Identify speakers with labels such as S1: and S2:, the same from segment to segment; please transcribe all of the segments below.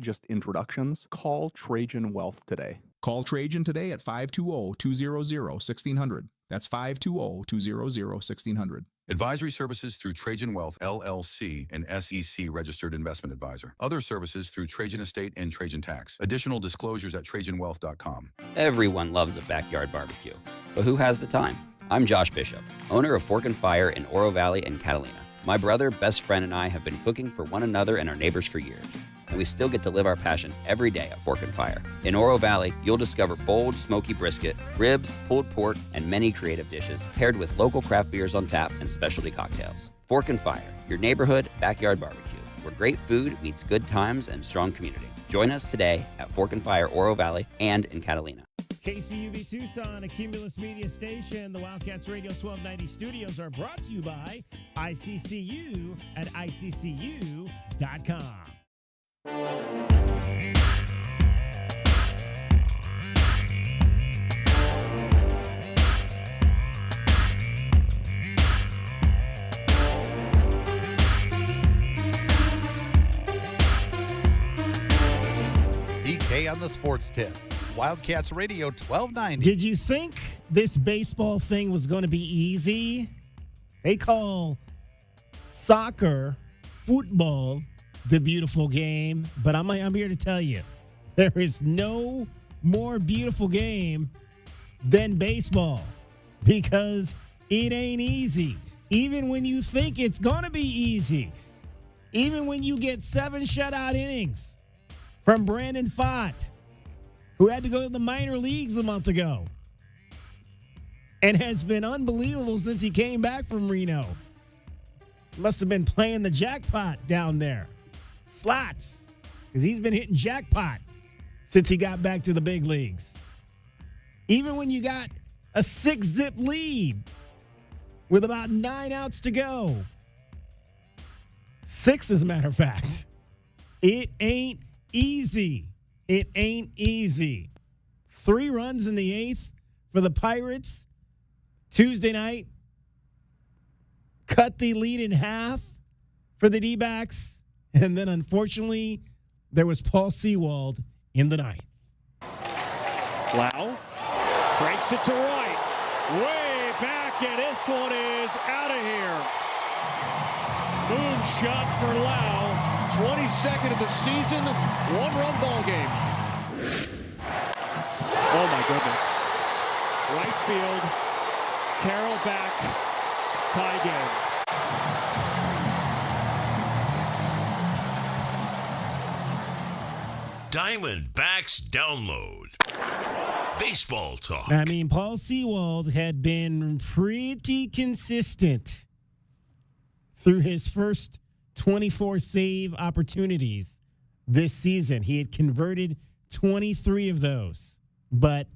S1: just introductions. Call Trajan Wealth today.
S2: Call Trajan today at 520-200-1600. That's 520-200-1600.
S3: Advisory services through Trajan Wealth, LLC, an SEC-registered investment advisor. Other services through Trajan Estate and Trajan Tax. Additional disclosures at TrajanWealth.com.
S4: Everyone loves a backyard barbecue, but who has the time? I'm Josh Bishop, owner of Fork and Fire in Oro Valley and Catalina. My brother, best friend, and I have been cooking for one another and our neighbors for years, and we still get to live our passion every day at Fork and Fire. In Oro Valley, you'll discover bold, smoky brisket, ribs, pulled pork, and many creative dishes paired with local craft beers on tap and specialty cocktails. Fork and Fire, your neighborhood backyard barbecue, where great food meets good times and strong community. Join us today at Fork and Fire, Oro Valley, and in Catalina.
S5: KCUV Tucson, a Cumulus Media station. The Wildcats Radio 1290 studios are brought to you by ICCU at ICCU.com.
S6: DK on the sports tip. Wildcats Radio 1290.
S5: Did you think this baseball thing was going to be easy? They call soccer, football, the beautiful game. But I'm here to tell you, there is no more beautiful game than baseball because it ain't easy. Even when you think it's going to be easy. Even when you get 7 shutout innings from Brandon Pfaadt, who had to go to the minor leagues a month ago and has been unbelievable since he came back from Reno. Must have been playing the jackpot down there. Slots, because he's been hitting jackpot since he got back to the big leagues. Even when you got a 6-zip lead with about 9 outs to go. 6, as a matter of fact. It ain't easy. It ain't easy. 3 runs in the 8th for the Pirates Tuesday night. Cut the lead in half for the D-backs. And then, unfortunately, there was Paul Sewald in the 9th.
S7: Lau breaks it to right. Way back, and this one is out of here. Moonshot for Lau. 22nd of the season, 1-run ball game. Oh my goodness. Right field, Carroll back, tie game.
S8: Diamondbacks download. Baseball talk.
S5: I mean, Paul Sewald had been pretty consistent through his first 24 save opportunities this season. He had converted 23 of those, but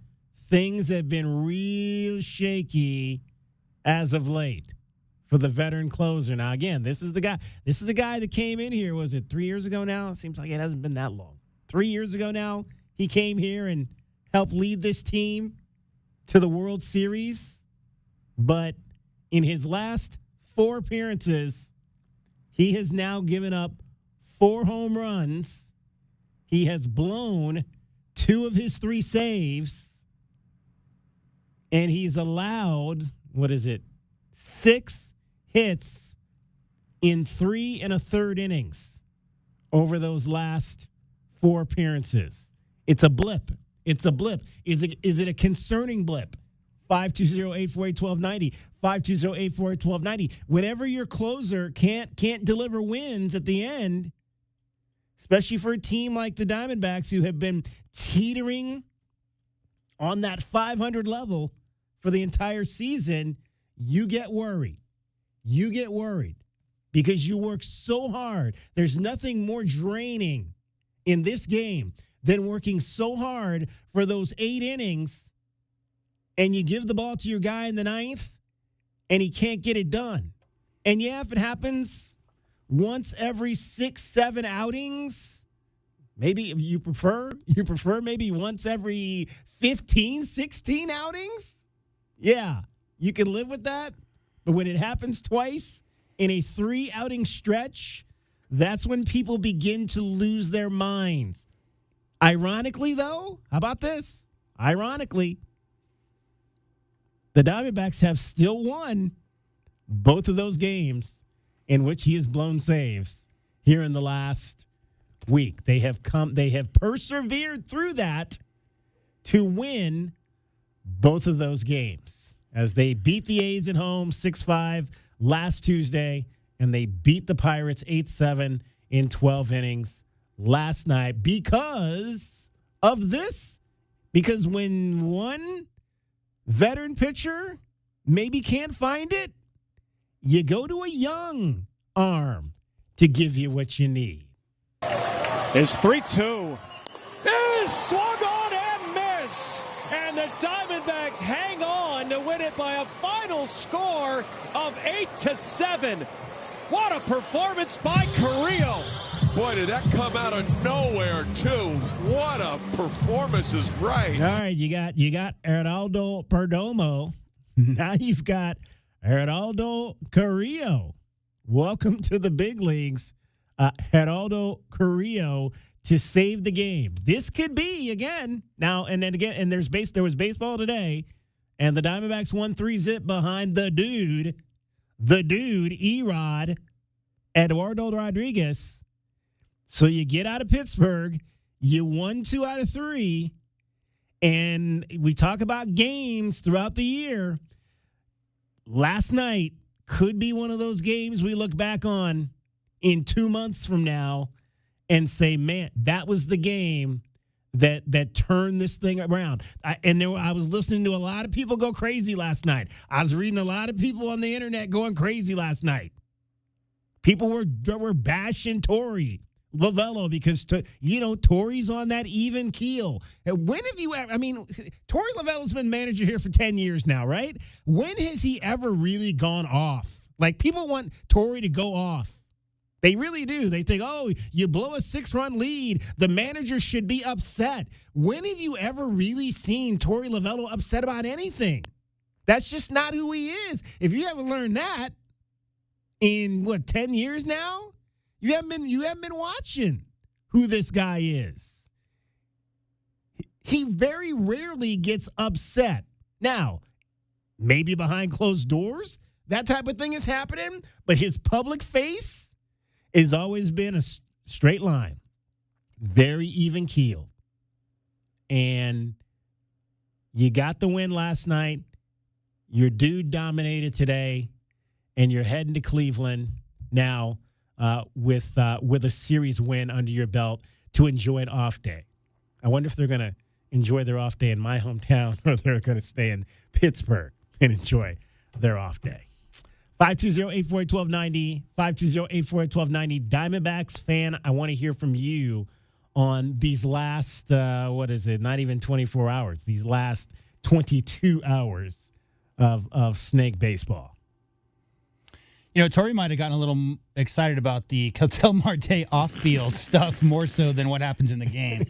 S5: things have been real shaky as of late for the veteran closer. Now, again, this is a guy that came in here, was it 3 years ago now? It seems like it hasn't been that long. 3 years ago now, he came here and helped lead this team to the World Series. But in his last 4 appearances, he has now given up 4 home runs. He has blown 2 of his 3 saves. And he's allowed, 6 hits in 3 1/3 innings over those last 4 appearances. It's a blip. It's a blip. Is it a concerning blip? 520-848-1290. 520-848-1290. Whenever your closer can't deliver wins at the end, especially for a team like the Diamondbacks who have been teetering on that 500 level for the entire season, you get worried. You get worried because you work so hard. There's nothing more draining in this game than working so hard for those 8 innings, and you give the ball to your guy in the 9th, and he can't get it done. And yeah, if it happens once every 6, 7 outings, maybe you prefer maybe once every 15, 16 outings. Yeah, you can live with that. But when it happens twice in a 3 outing stretch, that's when people begin to lose their minds. Ironically, though, how about this? Ironically, the Diamondbacks have still won both of those games in which he has blown saves here in the last week. They have persevered through that to win both of those games as they beat the A's at home 6-5 last Tuesday, and they beat the Pirates 8-7 in 12 innings last night because of this. Because when one veteran pitcher maybe can't find it, you go to a young arm to give you what you need.
S7: It's 3-2. Is swung on and missed. And the Diamondbacks hang on to win it by a final score of 8-7. What a performance by Carrillo.
S2: Boy, did that come out of nowhere, too. What a performance is right.
S5: All right, you got Geraldo Perdomo. Now you've got Geraldo Carrillo. Welcome to the big leagues, Geraldo Carrillo, to save the game. This could be again now, and then again, and there was baseball today, and the Diamondbacks won 3-0 behind the dude, Erod, Eduardo Rodriguez. So you get out of Pittsburgh, you won 2 out of 3, and we talk about games throughout the year. Last night could be one of those games we look back on in 2 months from now and say, man, that was the game that turned this thing around. I was listening to a lot of people go crazy last night. I was reading a lot of people on the internet going crazy last night. People were bashing Torey Lovullo because, Torey's on that even keel. When have you ever, Torey Lovullo's been manager here for 10 years now, right? When has he ever really gone off? Like, people want Torey to go off. They really do. They think, oh, you blow a 6-run lead, the manager should be upset. When have you ever really seen Torey Lovullo upset about anything? That's just not who he is. If you haven't learned that in, 10 years now? You haven't been watching who this guy is. He very rarely gets upset. Now, maybe behind closed doors, that type of thing is happening, but his public face has always been a straight line, very even keel. And you got the win last night. Your dude dominated today, and you're heading to Cleveland now with a series win under your belt to enjoy an off day. I wonder if they're going to enjoy their off day in my hometown or they're going to stay in Pittsburgh and enjoy their off day. 520-848-1290, 520-848-1290. Diamondbacks fan, I want to hear from you on these last, not even 24 hours, these last 22 hours of snake baseball.
S9: Torey might have gotten a little excited about the Ketel Marte off-field stuff more so than what happens in the game.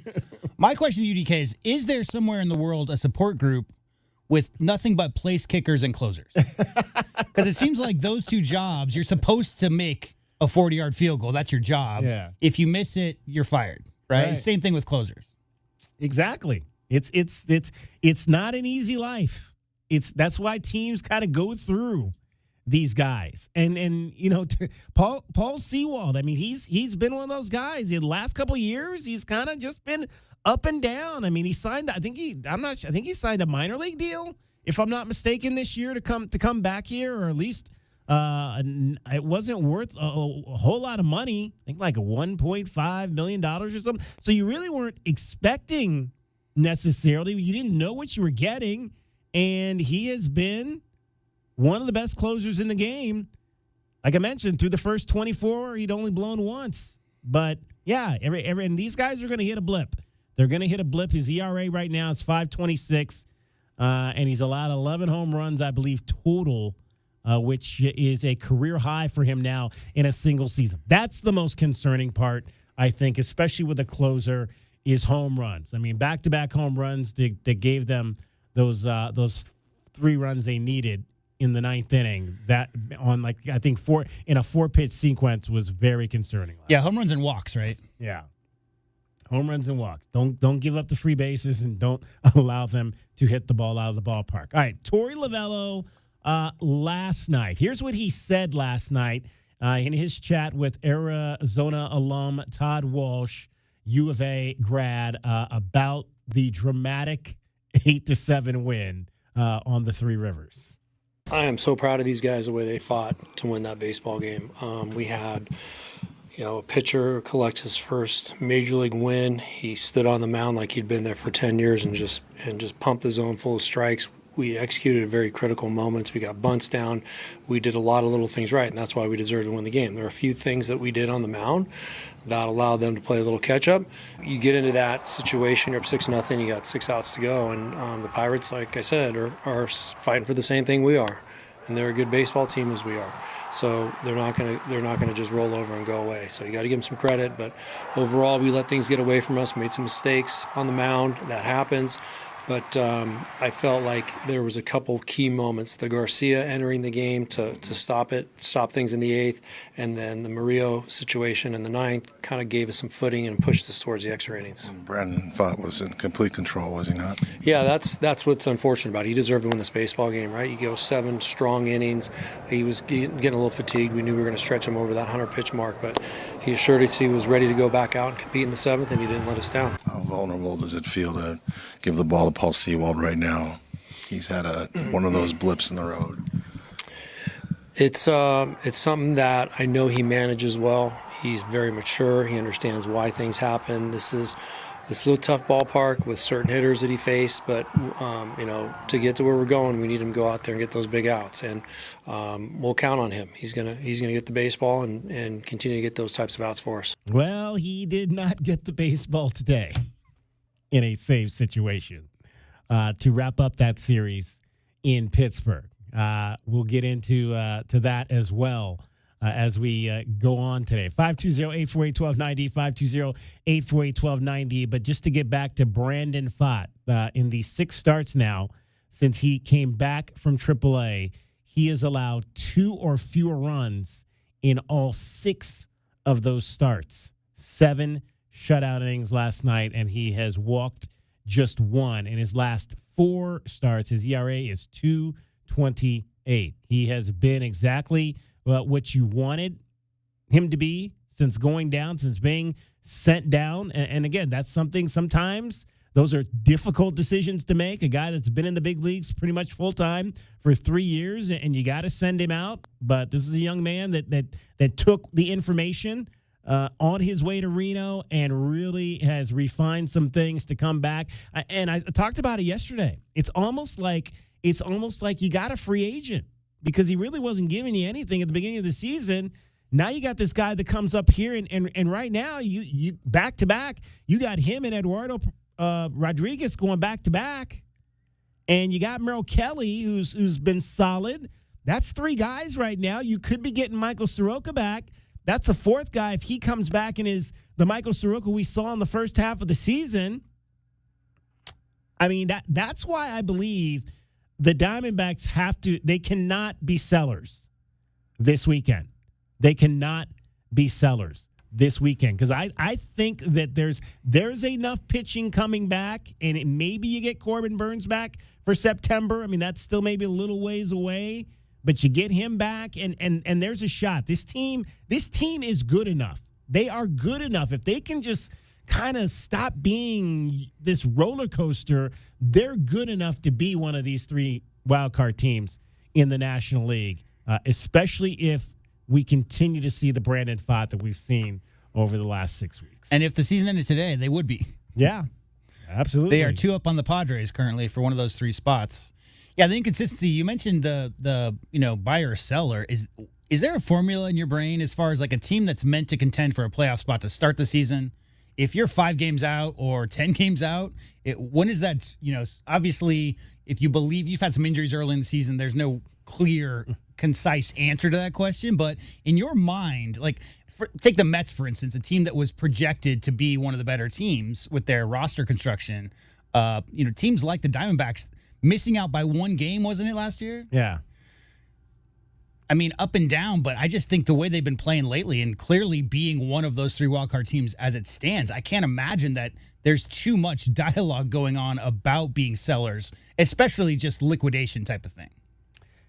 S9: My question to UDK is there somewhere in the world a support group with nothing but place kickers and closers? Because it seems like those two jobs, you're supposed to make a 40-yard field goal. That's your job.
S5: Yeah.
S9: If you miss it, you're fired, right? Same thing with closers.
S5: Exactly. It's not an easy life. That's why teams kind of go through these guys. And Paul Sewald, he's been one of those guys. In the last couple of years, he's kind of just been up and down. He signed, I think he signed a minor league deal, if I'm not mistaken, this year to come back here, or at least it wasn't worth a whole lot of money. I think like a $1.5 million or something. So you really weren't expecting necessarily. You didn't know what you were getting. And he has been one of the best closers in the game. Like I mentioned, through the first 24, he'd only blown once. But, yeah, and these guys are going to hit a blip. They're going to hit a blip. His ERA right now is 5.26, and he's allowed 11 home runs, I believe, total, which is a career high for him now in a single season. That's the most concerning part, I think, especially with a closer, is home runs. Back-to-back home runs that gave them those 3 runs they needed in the 9th inning, that on I think in a 4-pitch sequence was very concerning.
S9: Yeah, home runs and walks, right?
S5: Yeah. Home runs and walks. Don't give up the free bases and don't allow them to hit the ball out of the ballpark. All right, Torey Lovello last night. Here's what he said last night in his chat with Arizona alum Todd Walsh, U of A grad, about the dramatic 8-7 win on the Three Rivers.
S10: I am so proud of these guys, the way they fought to win that baseball game. We had, a pitcher collect his first major league win. He stood on the mound like he'd been there for 10 years and just pumped the zone full of strikes. We executed at very critical moments. We got bunts down. We did a lot of little things right, and that's why we deserved to win the game. There are a few things that we did on the mound that allowed them to play a little catch-up. You get into that situation, you're up 6-0, you got 6 outs to go, and the Pirates, like I said, are fighting for the same thing we are, and they're a good baseball team as we are. So they're not gonna just roll over and go away. So you got to give them some credit. But overall, we let things get away from us. Made some mistakes on the mound. That happens. But I felt like there was a couple key moments. The Garcia entering the game to stop things in the 8th, and then the Murillo situation in the 9th kind of gave us some footing and pushed us towards the extra innings.
S11: Brandon Pfaadt was in complete control, was he not?
S10: Yeah, that's what's unfortunate about it. He deserved to win this baseball game, right? You go 7 strong innings. He was getting a little fatigued. We knew we were going to stretch him over that 100-pitch mark, but he assured us he was ready to go back out and compete in the 7th, and he didn't let us down.
S11: How vulnerable does it feel to give the ball to Paul Sewald right now? He's had one of those blips in the road.
S10: It's something that I know he manages well. He's very mature. He understands why things happen. This is a tough ballpark with certain hitters that he faced, but to get to where we're going, we need him to go out there and get those big outs, and we'll count on him. He's gonna get the baseball and continue to get those types of outs for us.
S5: Well, he did not get the baseball today in a save situation to wrap up that series in Pittsburgh. We'll get into to that as well as we go on today. 520-848-1290, 520-848-1290. But just to get back to Brandon Pfaadt, in the 6 starts now since he came back from AAA, he has allowed 2 or fewer runs in all 6 of those starts. 7 shutout innings last night, and he has walked just 1 in his last 4 starts. His ERA is 2.28. He has been exactly what you wanted him to be since going down, since being sent down. And again, that's something sometimes those are difficult decisions to make. A guy that's been in the big leagues pretty much full time for 3 years, and you got to send him out. But this is a young man that took the information on his way to Reno and really has refined some things to come back. And I talked about it yesterday. It's almost like you got a free agent because he really wasn't giving you anything at the beginning of the season. Now you got this guy that comes up here, and right now you back to back, you got him and Eduardo Rodriguez going back to back, and you got Merrill Kelly who's been solid. That's 3 guys right now. You could be getting Michael Soroka back. That's a 4th guy if he comes back and is the Michael Soroka we saw in the first half of the season. I mean, that's why I believe the Diamondbacks they cannot be sellers this weekend. They cannot be sellers this weekend because I think that there's enough pitching coming back, and maybe you get Corbin Burns back for September. I mean, that's still maybe a little ways away, but you get him back, and there's a shot. This team is good enough. They are good enough. If they can just kind of stop being this roller coaster, they're good enough to be one of these 3 wild card teams in the National League, especially if we continue to see the Brandon Pfaadt that we've seen over the last 6 weeks.
S9: And if the season ended today, they would be.
S5: Yeah, absolutely.
S9: They are 2 up on the Padres currently for one of those 3 spots. Yeah, the inconsistency, you mentioned the buyer or seller. Is there a formula in your brain as far as like a team that's meant to contend for a playoff spot to start the season? If you're 5 games out or 10 games out, when is that, obviously, if you believe you've had some injuries early in the season, there's no clear, concise answer to that question. But in your mind, like, take the Mets, for instance, a team that was projected to be one of the better teams with their roster construction. Teams like the Diamondbacks missing out by 1 game, wasn't it, last year?
S5: Yeah.
S9: I mean, up and down, but I just think the way they've been playing lately and clearly being one of those 3 wildcard teams as it stands, I can't imagine that there's too much dialogue going on about being sellers, especially just liquidation type of thing.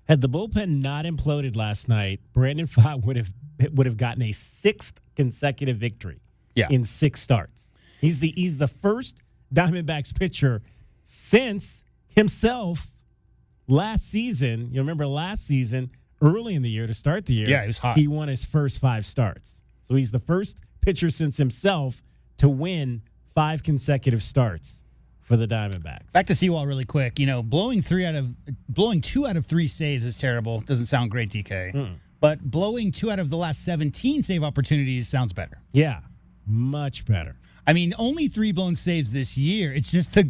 S5: Had the bullpen not imploded last night, Brandon Pfaadt would have gotten a 6th consecutive victory in 6 starts. He's the first Diamondbacks pitcher since himself last season. You remember last season, early in the year to start the year,
S9: he was hot.
S5: He won his first 5 starts. So he's the first pitcher since himself to win 5 consecutive starts for the Diamondbacks.
S9: Back to Sewald really quick. You know, blowing 2 out of 3 saves is terrible. Doesn't sound great, DK. But blowing 2 out of the last 17 save opportunities sounds better.
S5: Yeah, much better.
S9: I mean, only 3 blown saves this year. It's just the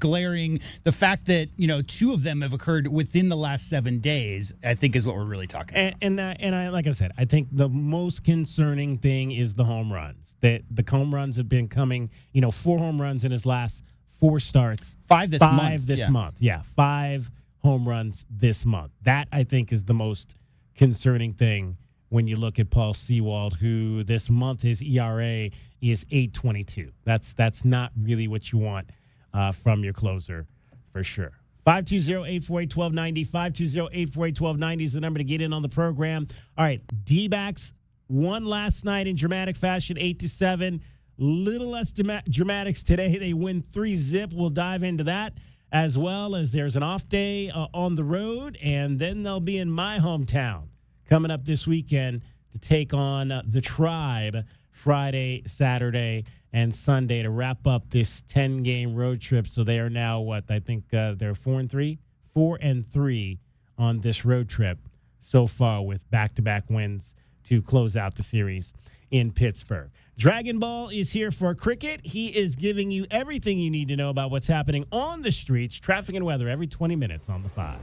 S9: fact that, 2 of them have occurred within the last 7 days, I think is what we're really talking about.
S5: And I, like I said, I think the most concerning thing is the home runs. That the home runs have been coming, 4 home runs in his last 4 starts.
S9: 5 this month.
S5: Yeah, 5 home runs this month. That, I think, is the most concerning thing when you look at Paul Sewald, who this month his ERA is 8.22. That's not really what you want from your closer, for sure. 520-848-1290. 520-848-1290 is the number to get in on the program. All right, D-backs won last night in dramatic fashion, 8-7. Little less dramatics today. They win 3-zip. We'll dive into that, as well as there's an off day on the road, and then they'll be in my hometown coming up this weekend to take on the Tribe Friday, Saturday, and Sunday to wrap up this 10-game road trip. So they are now, I think they're 4-3? 4-3 on this road trip so far, with back-to-back wins to close out the series in Pittsburgh. Dragon Ball is here for cricket. He is giving you everything you need to know about what's happening on the streets, traffic and weather every 20 minutes on the 5.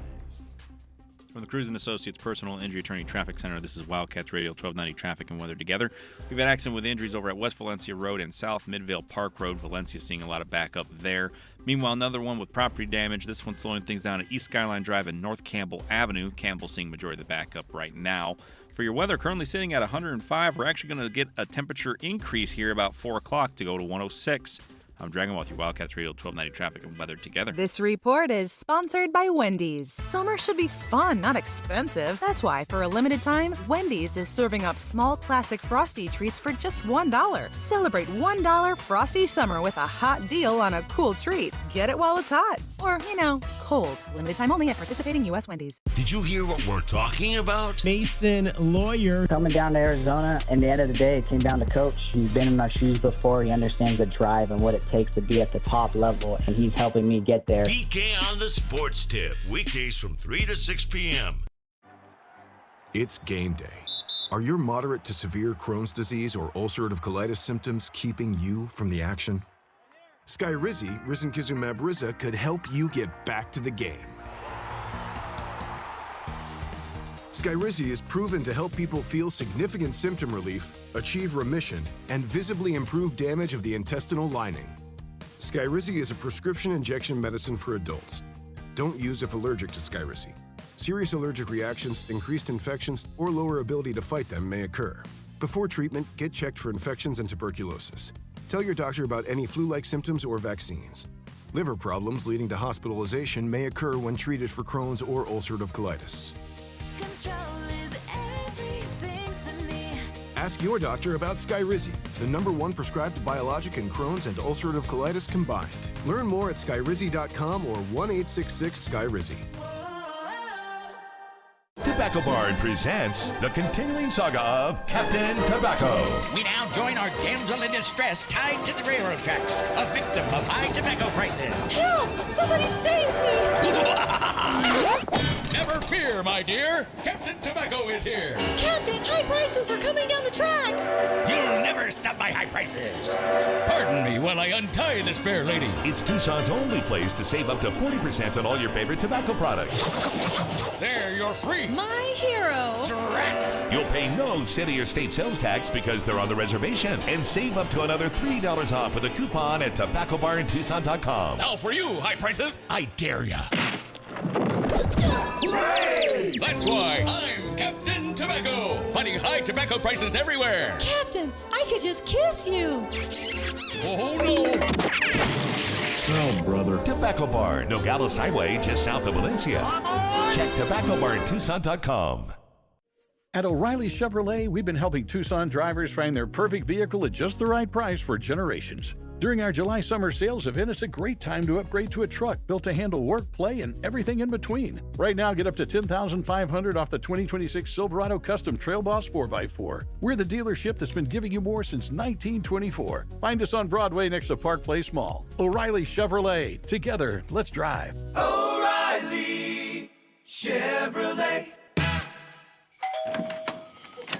S12: From the Cruz & Associates Personal Injury Attorney Traffic Center, this is Wildcats Radio 1290 Traffic and Weather Together. We've had accident with injuries over at West Valencia Road and South Midvale Park Road. Valencia seeing a lot of backup there. Meanwhile, another one with property damage. This one slowing things down at East Skyline Drive and North Campbell Avenue. Campbell seeing majority of the backup right now. For your weather, currently sitting at 105. We're actually going to get a temperature increase here about 4 o'clock to go to 106. I'm Dragon with your Wildcats Radio 1290 Traffic and Weather Together.
S13: This report is sponsored by Wendy's. Summer should be fun, not expensive. That's why, for a limited time, Wendy's is serving up small classic Frosty treats for just $1. Celebrate $1 Frosty Summer with a hot deal on a cool treat. Get it while it's hot. Or, cold. Limited time only at participating U.S. Wendy's.
S8: Did you hear what we're talking about?
S5: Mason Lawyer.
S14: Coming down to Arizona, in the end of the day, it came down to coach. He's been in my shoes before. He understands the drive and what it takes to be at the top level, and he's helping me get there.
S8: DK on the Sports Tip, weekdays from 3 to 6 p.m.
S15: It's game day. Are your moderate to severe Crohn's disease or ulcerative colitis symptoms keeping you from the action? Skyrizi, risankizumab Riza, could help you get back to the game. Skyrizi is proven to help people feel significant symptom relief, achieve remission, and visibly improve damage of the intestinal lining. Skyrizi is a prescription injection medicine for adults. Don't use if allergic to Skyrizi. Serious allergic reactions, increased infections, or lower ability to fight them may occur. Before treatment, get checked for infections and tuberculosis. Tell your doctor about any flu-like symptoms or vaccines. Liver problems leading to hospitalization may occur when treated for Crohn's or ulcerative colitis. Ask your doctor about Skyrizi, the #1 prescribed biologic in Crohn's and ulcerative colitis combined. Learn more at skyrizi.com or 1-866-SKYRIZI.
S16: Tobacco Barn presents the continuing saga of Captain Tobacco.
S17: We now join our damsel in distress tied to the railroad tracks, a victim of high tobacco prices.
S18: Help! Somebody save me!
S17: Never fear, my dear. Captain Tobacco is here.
S18: Captain, high prices are coming down the track.
S17: You'll never stop my high prices. Pardon me while I untie this fair lady.
S16: It's Tucson's only place to save up to 40% on all your favorite tobacco products.
S17: There, you're free.
S18: My hero.
S17: Drats.
S16: You'll pay no city or state sales tax because they're on the reservation, and save up to another $3 off with a coupon at tobaccobarntucson.com.
S17: Now for you, high prices, I dare ya. Hooray! That's why I'm Captain Tobacco, fighting high tobacco prices everywhere.
S18: Captain, I could just kiss you.
S17: Oh, no.
S16: Oh, brother. Tobacco Bar, Nogales Highway, just south of Valencia. Check tobaccobartucson.com.
S19: At O'Reilly Chevrolet, we've been helping Tucson drivers find their perfect vehicle at just the right price for generations. During our July summer sales event, it's a great time to upgrade to a truck built to handle work, play, and everything in between. Right now, get up to $10,500 off the 2026 Silverado Custom Trail Boss 4x4. We're the dealership that's been giving you more since 1924. Find us on Broadway next to Park Place Mall. O'Reilly Chevrolet. Together, let's drive.
S20: O'Reilly Chevrolet.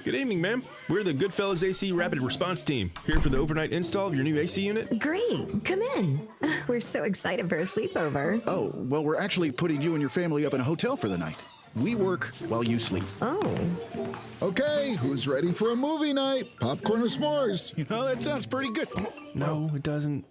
S21: Good evening, ma'am. We're the Goodfellas AC Rapid Response Team, here for the overnight install of your new AC unit.
S22: Great. Come in. We're so excited for a sleepover.
S23: Oh, well, we're actually putting you and your family up in a hotel for the night. We work while you sleep.
S22: Oh.
S24: Okay, who's ready for a movie night? Popcorn or s'mores?
S23: You know, that sounds pretty good.
S21: No, it doesn't.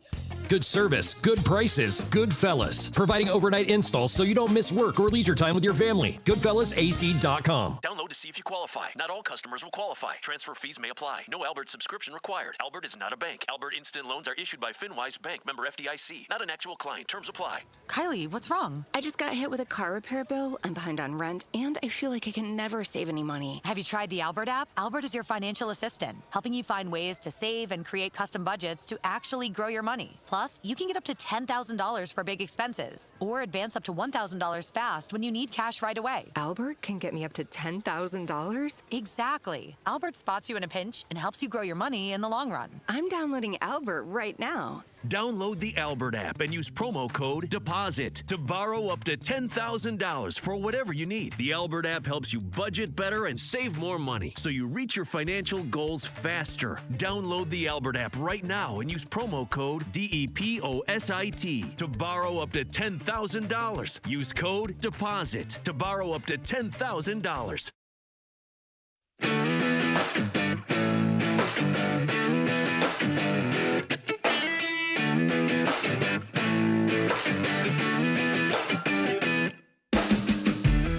S25: Good service, good prices, Goodfellas. Providing overnight installs so you don't miss work or leisure time with your family. GoodfellasAC.com.
S26: Download to see if you qualify. Not all customers will qualify. Transfer fees may apply. No Albert subscription required. Albert is not a bank. Albert Instant Loans are issued by FinWise Bank, member FDIC. Not an actual client. Terms apply.
S27: Kylie, what's wrong? I just got hit with a car repair bill. I'm behind on rent, and I feel like I can never save any money.
S28: Have you tried the Albert app? Albert is your financial assistant, helping you find ways to save and create custom budgets to actually grow your money. Plus, you can get up to $10,000 for big expenses, or advance up to $1,000 fast when you need cash right away.
S27: Albert can get me up to $10,000?
S28: Exactly. Albert spots you in a pinch and helps you grow your money in the long run.
S27: I'm downloading Albert right now.
S26: Download the Albert app and use promo code DEPOSIT to borrow up to $10,000 for whatever you need. The Albert app helps you budget better and save more money so you reach your financial goals faster. Download the Albert app right now and use promo code DEPOSIT to borrow up to $10,000. Use code DEPOSIT to borrow up to $10,000.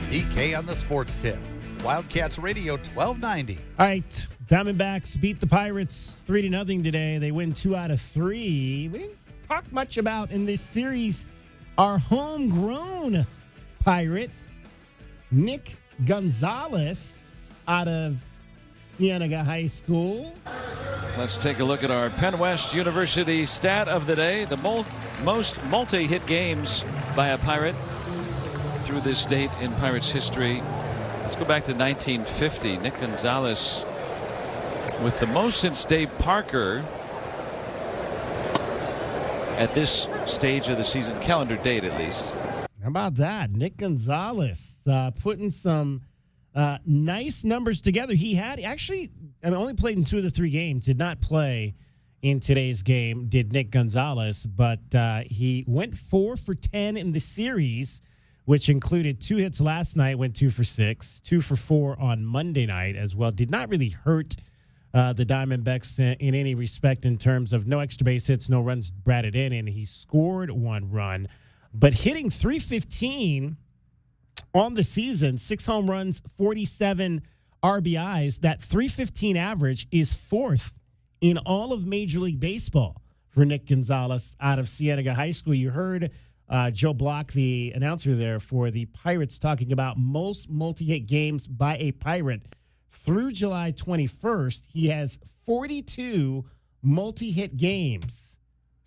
S6: DK on the Sports Tip. Wildcats Radio 1290.
S5: All right. Diamondbacks beat the Pirates 3-0 today. They win 2 out of 3. We didn't talk much about in this series our homegrown Pirate, Nick Gonzalez, out of Cienega High School.
S29: Let's take a look at our Penn West University stat of the day. The most multi-hit games by a Pirate through this date in Pirates history. Let's go back to 1950. Nick Gonzalez with the most since Dave Parker at this stage of the season, calendar date at least.
S5: How about that? Nick Gonzalez putting some nice numbers together. He had actually only played in 2 of the 3 games, did not play in today's game, did Nick Gonzalez, but he went 4 for 10 in the series, which included 2 hits last night, went 2 for 6, 2 for 4 on Monday night as well. Did not really hurt the Diamondbacks in any respect in terms of no extra base hits, no runs batted in, and he scored 1 run. But hitting .315 on the season, 6 home runs, 47 RBIs, that .315 average is 4th in all of Major League Baseball for Nick Gonzalez out of Cienega High School. You heard Joe Block, the announcer there for the Pirates, talking about most multi-hit games by a Pirate. Through July 21st, he has 42 multi-hit games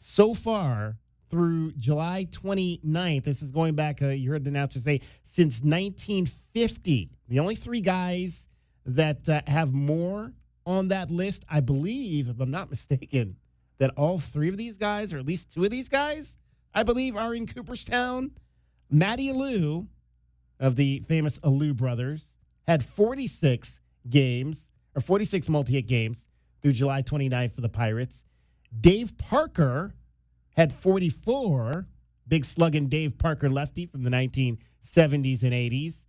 S5: so far through July 29th. This is going back, you heard the announcer say, since 1950. The only 3 guys that have more on that list, I believe, if I'm not mistaken, that all 3 of these guys, or at least 2 of these guys, I believe, are in Cooperstown. Matty Alou of the famous Alou brothers had 46 games, or 46 multi-hit games through July 29th for the Pirates. Dave Parker had 44. Big slugging Dave Parker lefty from the 1970s and 80s.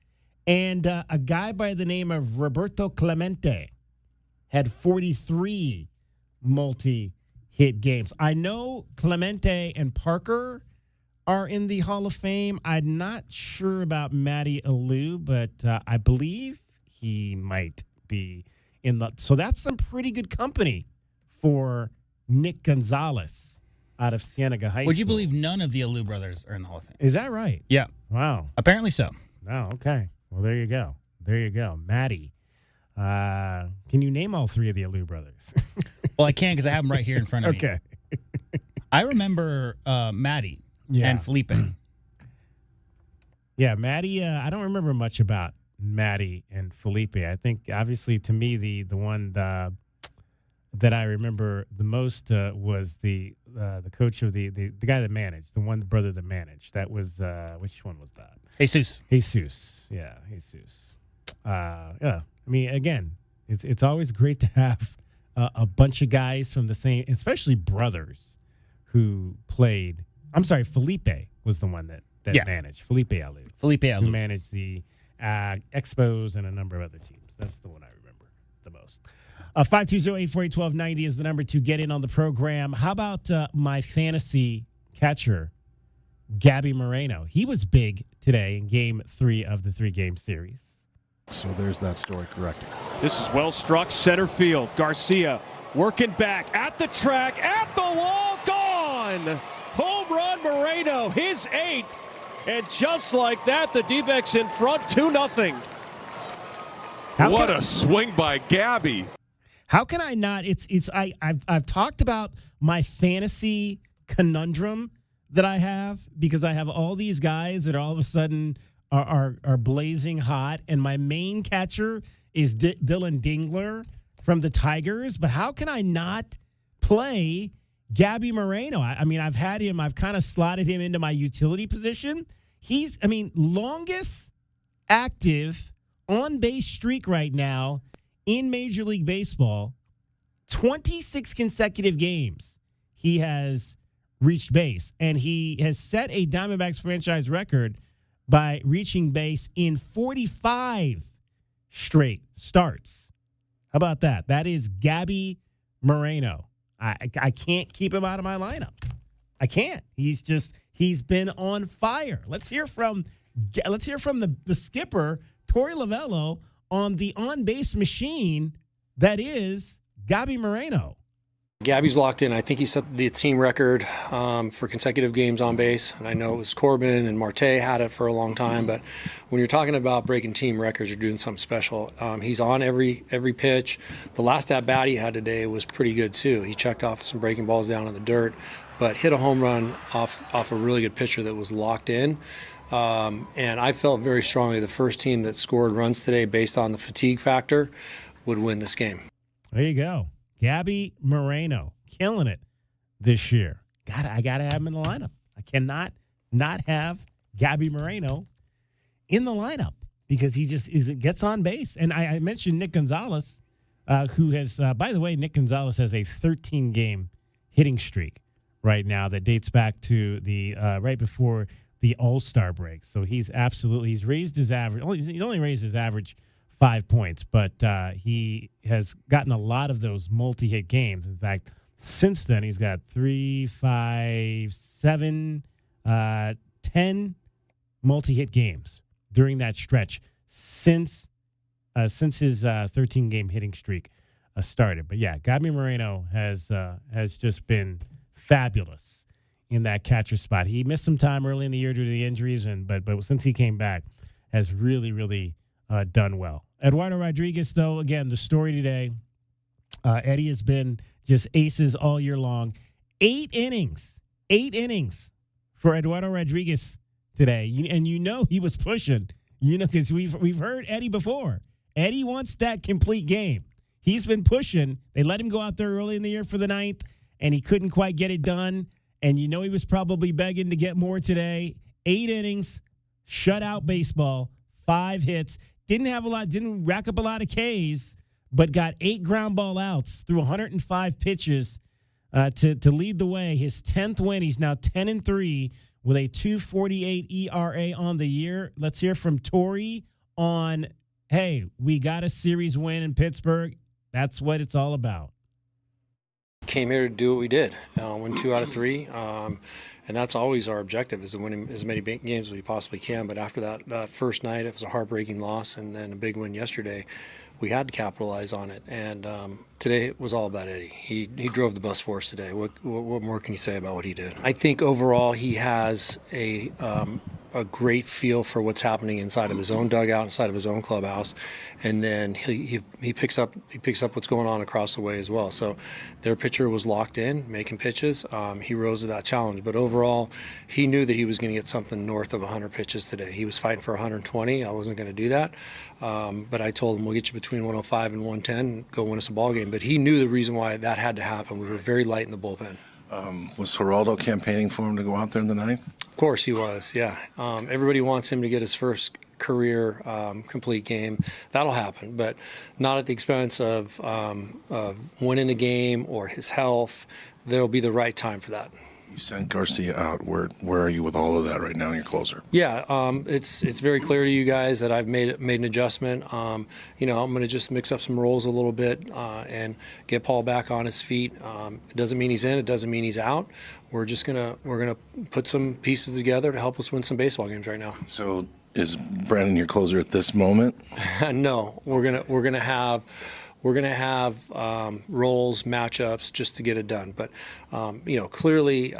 S5: And a guy by the name of Roberto Clemente had 43 multi-hit games. I know Clemente and Parker are in the Hall of Fame. I'm not sure about Matty Alou, but I believe he might be in the. So that's some pretty good company for Nick Gonzalez out of Cienega High School.
S1: Would you believe none of the Alou brothers are in the Hall of Fame?
S5: Is that right?
S1: Yeah.
S5: Wow.
S1: Apparently so.
S5: Oh, okay. Well, there you go. There you go. Matty. Can you name all three of the Alou brothers?
S1: Well, I can because I have them right here in front of me.
S5: Okay.
S1: I remember Matty and Felipe.
S5: Yeah, Matty. I don't remember much about Matty and Felipe. I think, obviously, to me, the one that I remember the most was the coach of the guy that managed, the one brother that managed. That was which one was that?
S1: Jesus.
S5: Yeah, Jesus. Yeah. I mean, again, it's always great to have a bunch of guys from the same, especially brothers who played. I'm sorry, Felipe was the one that managed. Felipe Alou. Who managed the Expos and a number of other teams. That's the one I remember the most. 520-848-1290 is the number to get in on the program. How about my fantasy catcher, Gabby Moreno? He was big today in Game 3 of the 3-game series.
S23: So there's that story corrected.
S2: This is well struck center field. Garcia working back at the track, at the wall, gone! Home run Moreno, his 8th. And just like that, the D-backs in front, 2-0.
S3: What a swing by Gabby.
S5: How can I not? I've talked about my fantasy conundrum that I have, because I have all these guys that all of a sudden are blazing hot, and my main catcher is Dylan Dingler from the Tigers. But how can I not play Gabby Moreno? I mean, I've had him. I've kind of slotted him into my utility position. He's, longest active on-base streak right now in Major League Baseball. 26 consecutive games he has reached base, and he has set a Diamondbacks franchise record by reaching base in 45 straight starts. How about that? That is Gabby Moreno. I can't keep him out of my lineup. I can't. He's been on fire. Let's hear from the skipper, Torey Lovello, on the on-base machine that is Gabby Moreno.
S4: Gabby's locked in. I think he set the team record for consecutive games on base. And I know it was Corbin and Marte had it for a long time. But when you're talking about breaking team records, you're doing something special. He's on every pitch. The last at-bat he had today was pretty good, too. He checked off some breaking balls down in the dirt, but hit a home run off a really good pitcher that was locked in. And I felt very strongly the first team that scored runs today based on the fatigue factor would win this game.
S5: There you go. Gabby Moreno, killing it this year. I got to have him in the lineup. I cannot not have Gabby Moreno in the lineup because he just gets on base. And I mentioned Nick Gonzalez, who has, by the way, Nick Gonzalez has a 13-game hitting streak right now that dates back to the right before the All-Star break. So he's raised his average. He only raised his average 5 points, but he has gotten a lot of those multi-hit games. In fact, since then, he's got 3, 5, 7, 10 multi-hit games during that stretch since his 13-game hitting streak started. But yeah, Gabby Moreno has just been fabulous in that catcher spot. He missed some time early in the year due to the injuries, but since he came back, has really done well. Eduardo Rodriguez, though, again, the story today, Eddie has been just aces all year long. 8 innings for Eduardo Rodriguez today. And he was pushing, because we've heard Eddie before. Eddie wants that complete game. He's been pushing. They let him go out there early in the year for the 9th, and he couldn't quite get it done. And he was probably begging to get more today. 8 innings, shutout baseball, 5 hits. Didn't rack up a lot of Ks, but got 8 ground ball outs through 105 pitches to lead the way. His 10th win. He's now 10-3 with a 2.48 ERA on the year. Let's hear from Torey on, hey, we got a series win in Pittsburgh. That's what it's all about.
S4: Came here to do what we did, win 2 out of 3. and that's always our objective, is to win as many games as we possibly can. But after that first night, it was a heartbreaking loss, and then a big win yesterday. We had to capitalize on it, and today it was all about Eddie. He drove the bus for us today. What more can you say about what he did? I think overall he has a great feel for what's happening inside of his own dugout, inside of his own clubhouse, and then he picks up what's going on across the way as well. So their pitcher was locked in, making pitches. He rose to that challenge, but overall he knew that he was going to get something north of 100 pitches today. He was fighting for 120. I wasn't going to do that, but I told him, we'll get you between 105 and 110, go win us a ball game. But he knew the reason why that had to happen. We were very light in the bullpen.
S7: Was Geraldo campaigning for him to go out there in the ninth?
S4: Of course he was, yeah. Everybody wants him to get his first career complete game. That'll happen, but not at the expense of winning a game or his health. There'll be the right time for that.
S7: You sent Garcia out. Where are you with all of that right now in your closer?
S4: Yeah, it's very clear to you guys that I've made an adjustment. I'm going to just mix up some roles a little bit and get Paul back on his feet. It doesn't mean he's in. It doesn't mean he's out. We're gonna put some pieces together to help us win some baseball games right now.
S7: So is Brandon your closer at this moment?
S4: No, we're gonna have roles, matchups just to get it done. But, clearly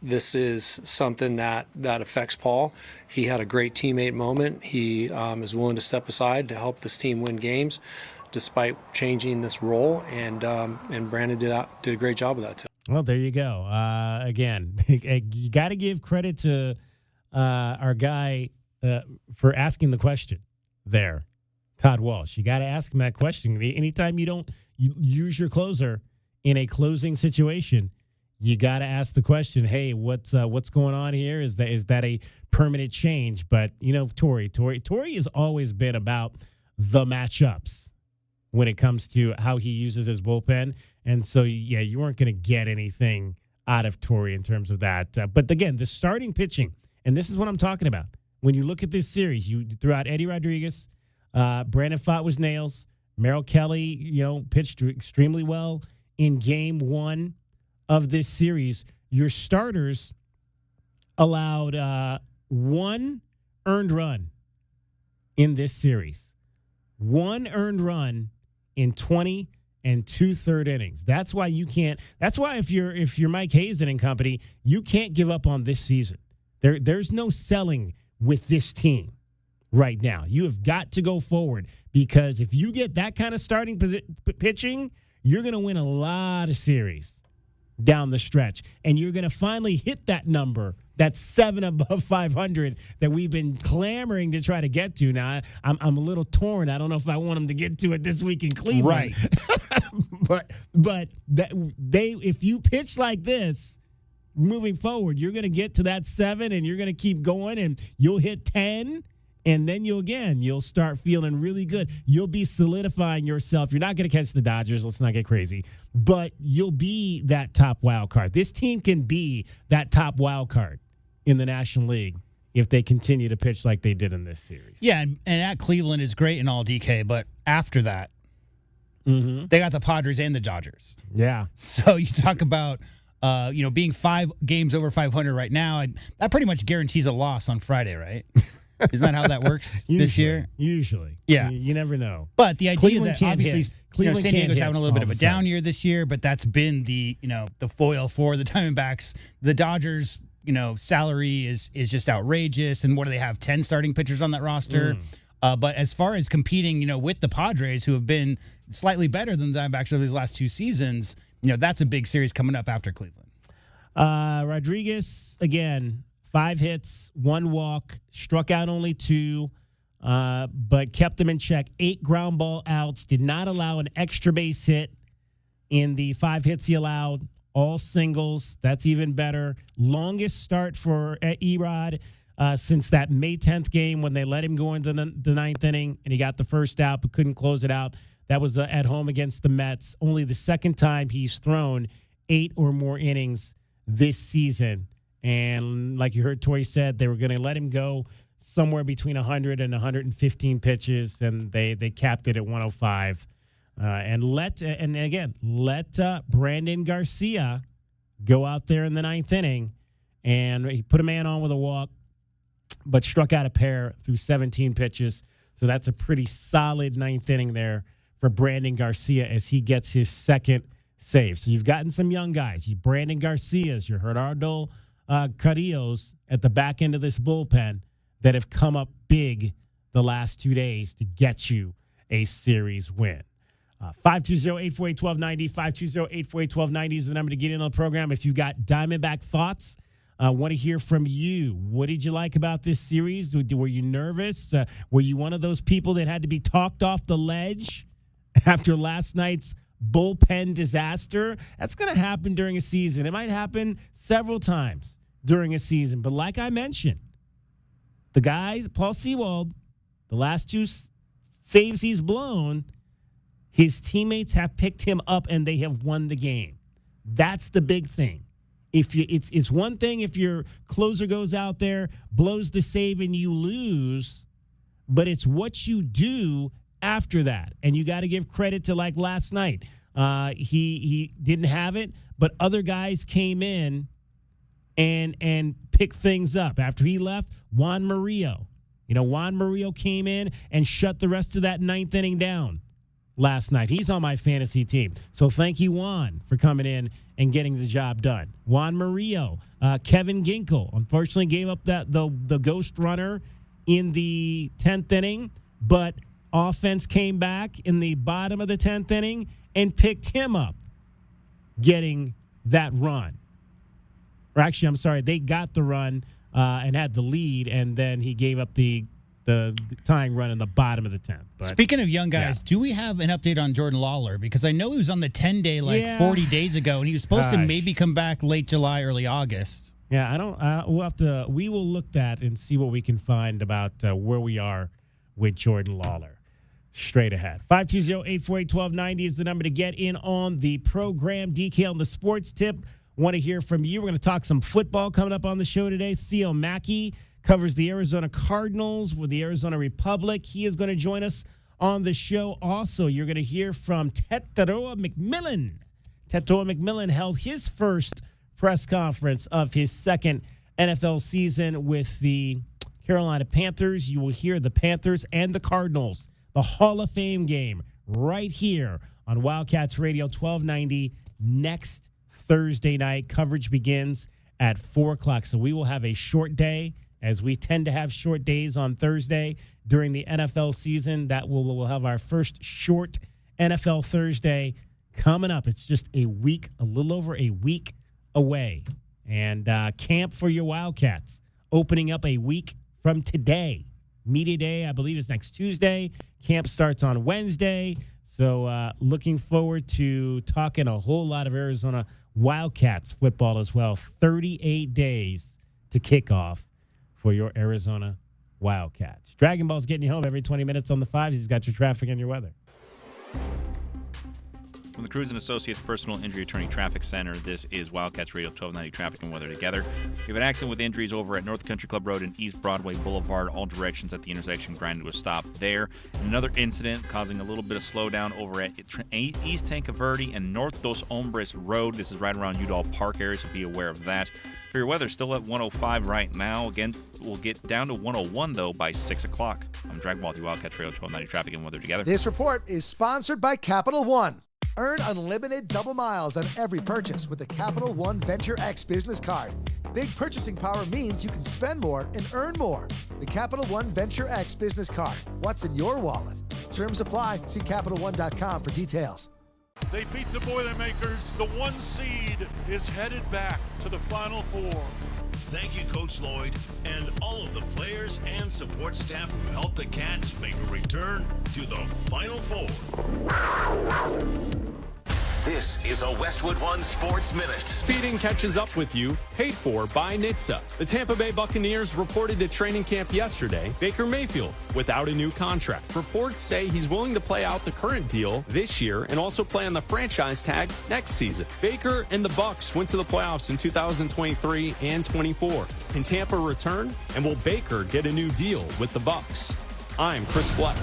S4: this is something that affects Paul. He had a great teammate moment. He is willing to step aside to help this team win games despite changing this role. And Brandon did a great job of that too.
S5: Well, there you go. Again, you got to give credit to our guy for asking the question there. Todd Walsh, you got to ask him that question. Anytime you use your closer in a closing situation, you got to ask the question, hey, what's going on here? Is that a permanent change? But, Torrey has always been about the matchups when it comes to how he uses his bullpen. And so, yeah, you weren't going to get anything out of Torrey in terms of that. But, again, the starting pitching, and this is what I'm talking about. When you look at this series, you threw out Eddie Rodriguez. Brandon Pfaadt was nails. Merrill Kelly, pitched extremely well in game one of this series. Your starters allowed one earned run in this series. One earned run in 20 and 2/3 innings. That's why if you're Mike Hazen and company, you can't give up on this season. There's no selling with this team right now. You have got to go forward, because if you get that kind of starting pitching, you're going to win a lot of series down the stretch, and you're going to finally hit that number, that 7 above 500 that we've been clamoring to try to get to. Now, I'm a little torn. I don't know if I want them to get to it this week in Cleveland. Right. but if you pitch like this moving forward, you're going to get to that 7, and you're going to keep going, and you'll hit 10. And then you'll start feeling really good. You'll be solidifying yourself. You're not going to catch the Dodgers. Let's not get crazy. But you'll be that top wild card. This team can be that top wild card in the National League if they continue to pitch like they did in this series.
S1: Yeah, and at Cleveland is great in all DK, but after that, they got the Padres and the Dodgers.
S5: Yeah.
S1: So you talk about being 5 games over 500 right now, that pretty much guarantees a loss on Friday, right? Isn't that how that works this year?
S5: Usually.
S1: Yeah.
S5: You never know.
S1: But the idea
S5: Cleveland
S1: that obviously San Diego's having a little bit of a down year this year, but that's been the foil for the Diamondbacks. The Dodgers, salary is just outrageous. And what do they have, 10 starting pitchers on that roster? But as far as competing, with the Padres, who have been slightly better than the Diamondbacks over these last 2 seasons, that's a big series coming up after Cleveland.
S5: Rodriguez, again, 5 hits, 1 walk, struck out only 2, but kept them in check. 8 ground ball outs, did not allow an extra base hit in the 5 hits he allowed. All singles. That's even better. Longest start for Erod since that May 10th game when they let him go into the 9th inning, and he got the first out but couldn't close it out. That was at home against the Mets. Only the second time he's thrown 8 or more innings this season. And like you heard Toy said, they were going to let him go somewhere between 100 and 115 pitches, and they capped it at 105. And let Brandon Garcia go out there in the 9th inning and he put a man on with a walk, but struck out a pair through 17 pitches. So that's a pretty solid ninth inning there for Brandon Garcia as he gets his second save. So you've gotten some young guys. You Brandon Garcias, your Gerardo Carrillos at the back end of this bullpen that have come up big the last 2 days to get you a series win. 520-848-1290, 520-848-1290 is the number to get in on the program. If you've got Diamondback thoughts, I want to hear from you. What did you like about this series? Were you nervous? Were you one of those people that had to be talked off the ledge after last night's bullpen disaster? That's going to happen during a season. It might happen several times during a season. But like I mentioned, the guys, Paul Sewald, the last two saves he's blown, his teammates have picked him up and they have won the game. That's the big thing. It's one thing if your closer goes out there, blows the save, and you lose, but it's what you do after that. And you got to give credit to, like last night. He didn't have it, but other guys came in and picked things up. After he left, Juan Murillo. Juan Murillo came in and shut the rest of that ninth inning down last night. He's on my fantasy team. So thank you, Juan, for coming in and getting the job done. Juan Murillo, Kevin Ginkel, unfortunately gave up the ghost runner in the 10th inning, but offense came back in the bottom of the 10th inning and picked him up, getting that run. Or actually, I'm sorry, they got the run and had the lead, and then he gave up the tying run in the bottom of the 10th. But,
S1: speaking of young guys, do we have an update on Jordan Lawler? Because I know he was on the 10-day 40 days ago, and he was supposed to maybe come back late July, early August.
S5: Yeah, I don't. We will look that and see what we can find about where we are with Jordan Lawler. Straight ahead. 520-848-1290 is the number to get in on the program. DK on the sports tip. Want to hear from you. We're going to talk some football coming up on the show today. Theo Mackey covers the Arizona Cardinals with the Arizona Republic. He is going to join us on the show. Also, you're going to hear from Tetairoa McMillan. Tetairoa McMillan held his first press conference of his second NFL season with the Carolina Panthers. You will hear the Panthers and the Cardinals, the Hall of Fame game, right here on Wildcats Radio 1290 next Thursday night. Coverage begins at 4 o'clock. So we will have a short day, as we tend to have short days on Thursday during the NFL season. We'll have our first short NFL Thursday coming up. It's just a little over a week away. And camp for your Wildcats opening up a week from today. Media Day, I believe, is next Tuesday. Camp starts on Wednesday. So looking forward to talking a whole lot of Arizona Wildcats football as well. 38 days to kick off for your Arizona Wildcats. Dragon Ball's getting you home every 20 minutes on the 5s. He's got your traffic and your weather.
S8: From the Cruz & Associates Personal Injury Attorney Traffic Center, this is Wildcats Radio 1290 Traffic and Weather Together. We have an accident with injuries over at North Country Club Road and East Broadway Boulevard. All directions at the intersection grinded to a stop there. Another incident causing a little bit of slowdown over at East Tanca Verde and North Dos Hombres Road. This is right around Udall Park area, so be aware of that. For your weather, still at 105 right now. Again, we'll get down to 101, though, by 6 o'clock. I'm Dragon Ball, the Wildcats Radio 1290 Traffic and Weather Together.
S9: This report is sponsored by Capital One. Earn unlimited double miles on every purchase with the Capital One Venture X business card. Big purchasing power means you can spend more and earn more. The Capital One Venture X business card. What's in your wallet? Terms apply. See CapitalOne.com for details.
S10: They beat the Boilermakers. The 1 seed is headed back to the Final Four.
S11: Thank you, Coach Lloyd, and all of the players and support staff who helped the Cats make a return to the Final Four.
S16: This is a Westwood One Sports Minute.
S12: Speeding catches up with you, paid for by NHTSA. The Tampa Bay Buccaneers reported to training camp yesterday. Baker Mayfield without a new contract. Reports say he's willing to play out the current deal this year and also play on the franchise tag next season. Baker and the Bucs went to the playoffs in 2023 and 24. Can Tampa return? And will Baker get a new deal with the Bucs? I'm Chris Black.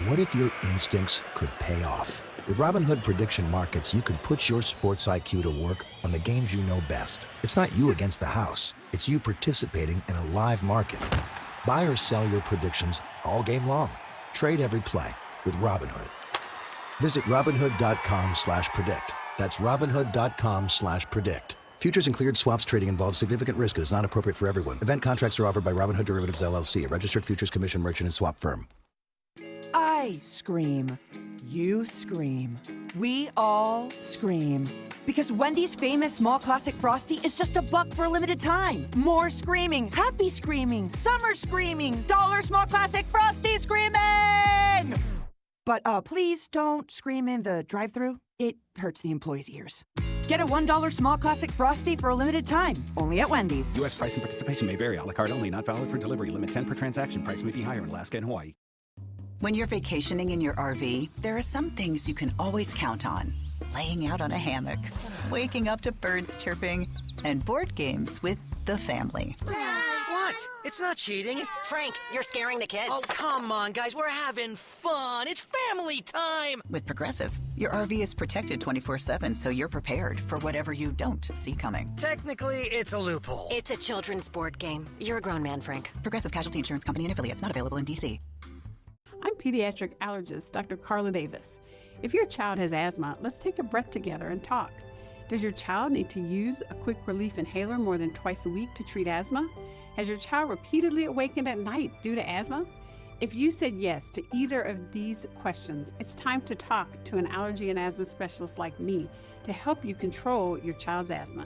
S13: What if your instincts could pay off? With Robinhood Prediction Markets, you can put your sports IQ to work on the games you know best. It's not you against the house. It's you participating in a live market. Buy or sell your predictions all game long. Trade every play with Robinhood. Visit Robinhood.com/predict. That's Robinhood.com/predict. Futures and cleared swaps trading involves significant risk and is not appropriate for everyone. Event contracts are offered by Robinhood Derivatives LLC, a registered futures commission merchant and swap firm.
S14: I scream. You scream. We all scream. Because Wendy's famous small classic Frosty is just $1 for a limited time. More screaming, happy screaming, summer screaming, dollar small classic Frosty screaming! But please don't scream in the drive-thru. It hurts the employees' ears. Get a $1 small classic Frosty for a limited time, only at Wendy's.
S15: U.S. price and participation may vary. A la carte only, not valid for delivery. Limit 10 per transaction. Price may be higher in Alaska and Hawaii.
S17: When you're vacationing in your RV, there are some things you can always count on. Laying out on a hammock, waking up to birds chirping, and board games with the family.
S18: What? It's not cheating.
S27: Frank, you're scaring the kids.
S18: Oh, come on, guys. We're having fun. It's family time.
S17: With Progressive, your RV is protected 24/7, so you're prepared for whatever you don't see coming.
S18: Technically, it's a loophole.
S27: It's a children's board game. You're a grown man, Frank.
S17: Progressive Casualty Insurance Company and affiliates, not available in D.C.
S19: I'm pediatric allergist Dr. Carla Davis. If your child has asthma, let's take a breath together and talk. Does your child need to use a quick relief inhaler more than twice a week to treat asthma? Has your child repeatedly awakened at night due to asthma? If you said yes to either of these questions, it's time to talk to an allergy and asthma specialist like me to help you control your child's asthma.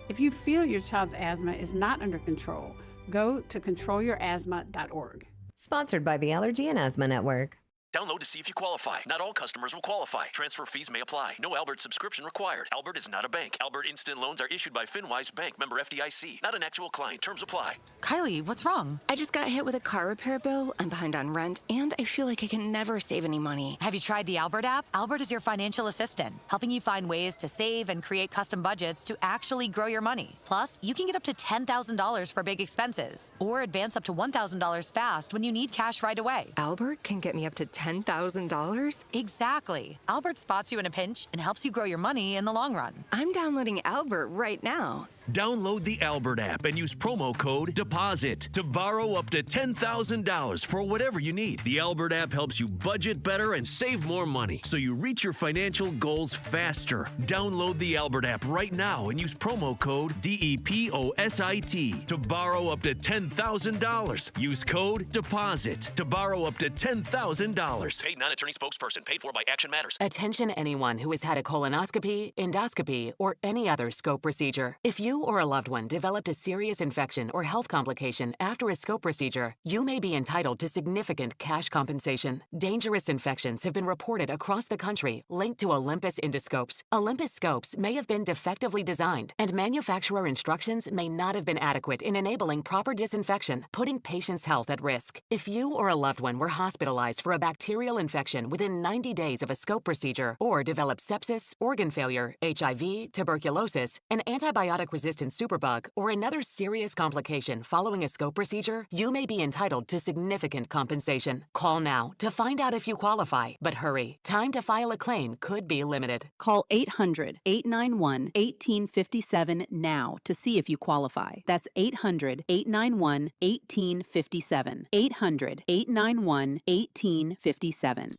S19: If you feel your child's asthma is not under control, go to controlyourasthma.org.
S20: Sponsored by the Allergy and Asthma Network.
S26: Download to see if you qualify. Not all customers will qualify. Transfer fees may apply. No Albert subscription required. Albert is not a bank. Albert Instant Loans are issued by FinWise Bank, member FDIC. Not an actual client. Terms apply.
S28: Kylie, what's wrong?
S27: I just got hit with a car repair bill, I'm behind on rent, and I feel like I can never save any money.
S28: Have you tried the Albert app? Albert is your financial assistant, helping you find ways to save and create custom budgets to actually grow your money. Plus, you can get up to $10,000 for big expenses, or advance up to $1,000 fast when you need cash right away.
S27: Albert can get me up to $10,000?
S28: Exactly. Albert spots you in a pinch and helps you grow your money in the long run.
S27: I'm downloading Albert right now.
S26: Download the Albert app and use promo code DEPOSIT to borrow up to $10,000 for whatever you need. The Albert app helps you budget better and save more money so you reach your financial goals faster. Download the Albert app right now and use promo code DEPOSIT to borrow up to $10,000. Use code DEPOSIT to borrow up to $10,000. Paid non-attorney spokesperson. Paid for by Action Matters.
S22: Attention anyone who has had a colonoscopy, endoscopy, or any other scope procedure. If you or a loved one developed a serious infection or health complication after a scope procedure, you may be entitled to significant cash compensation. Dangerous infections have been reported across the country linked to Olympus endoscopes. Olympus scopes may have been defectively designed, and manufacturer instructions may not have been adequate in enabling proper disinfection, putting patients' health at risk. If you or a loved one were hospitalized for a bacterial infection within 90 days of a scope procedure, or developed sepsis, organ failure, HIV, tuberculosis, an antibiotic-resistant superbug, or another serious complication following a scope procedure, you may be entitled to significant compensation. Call now to find out if you qualify. But hurry, time to file a claim could be limited.
S24: Call 800-891-1857 now to see if you qualify. That's 800-891-1857. 800-891-1857.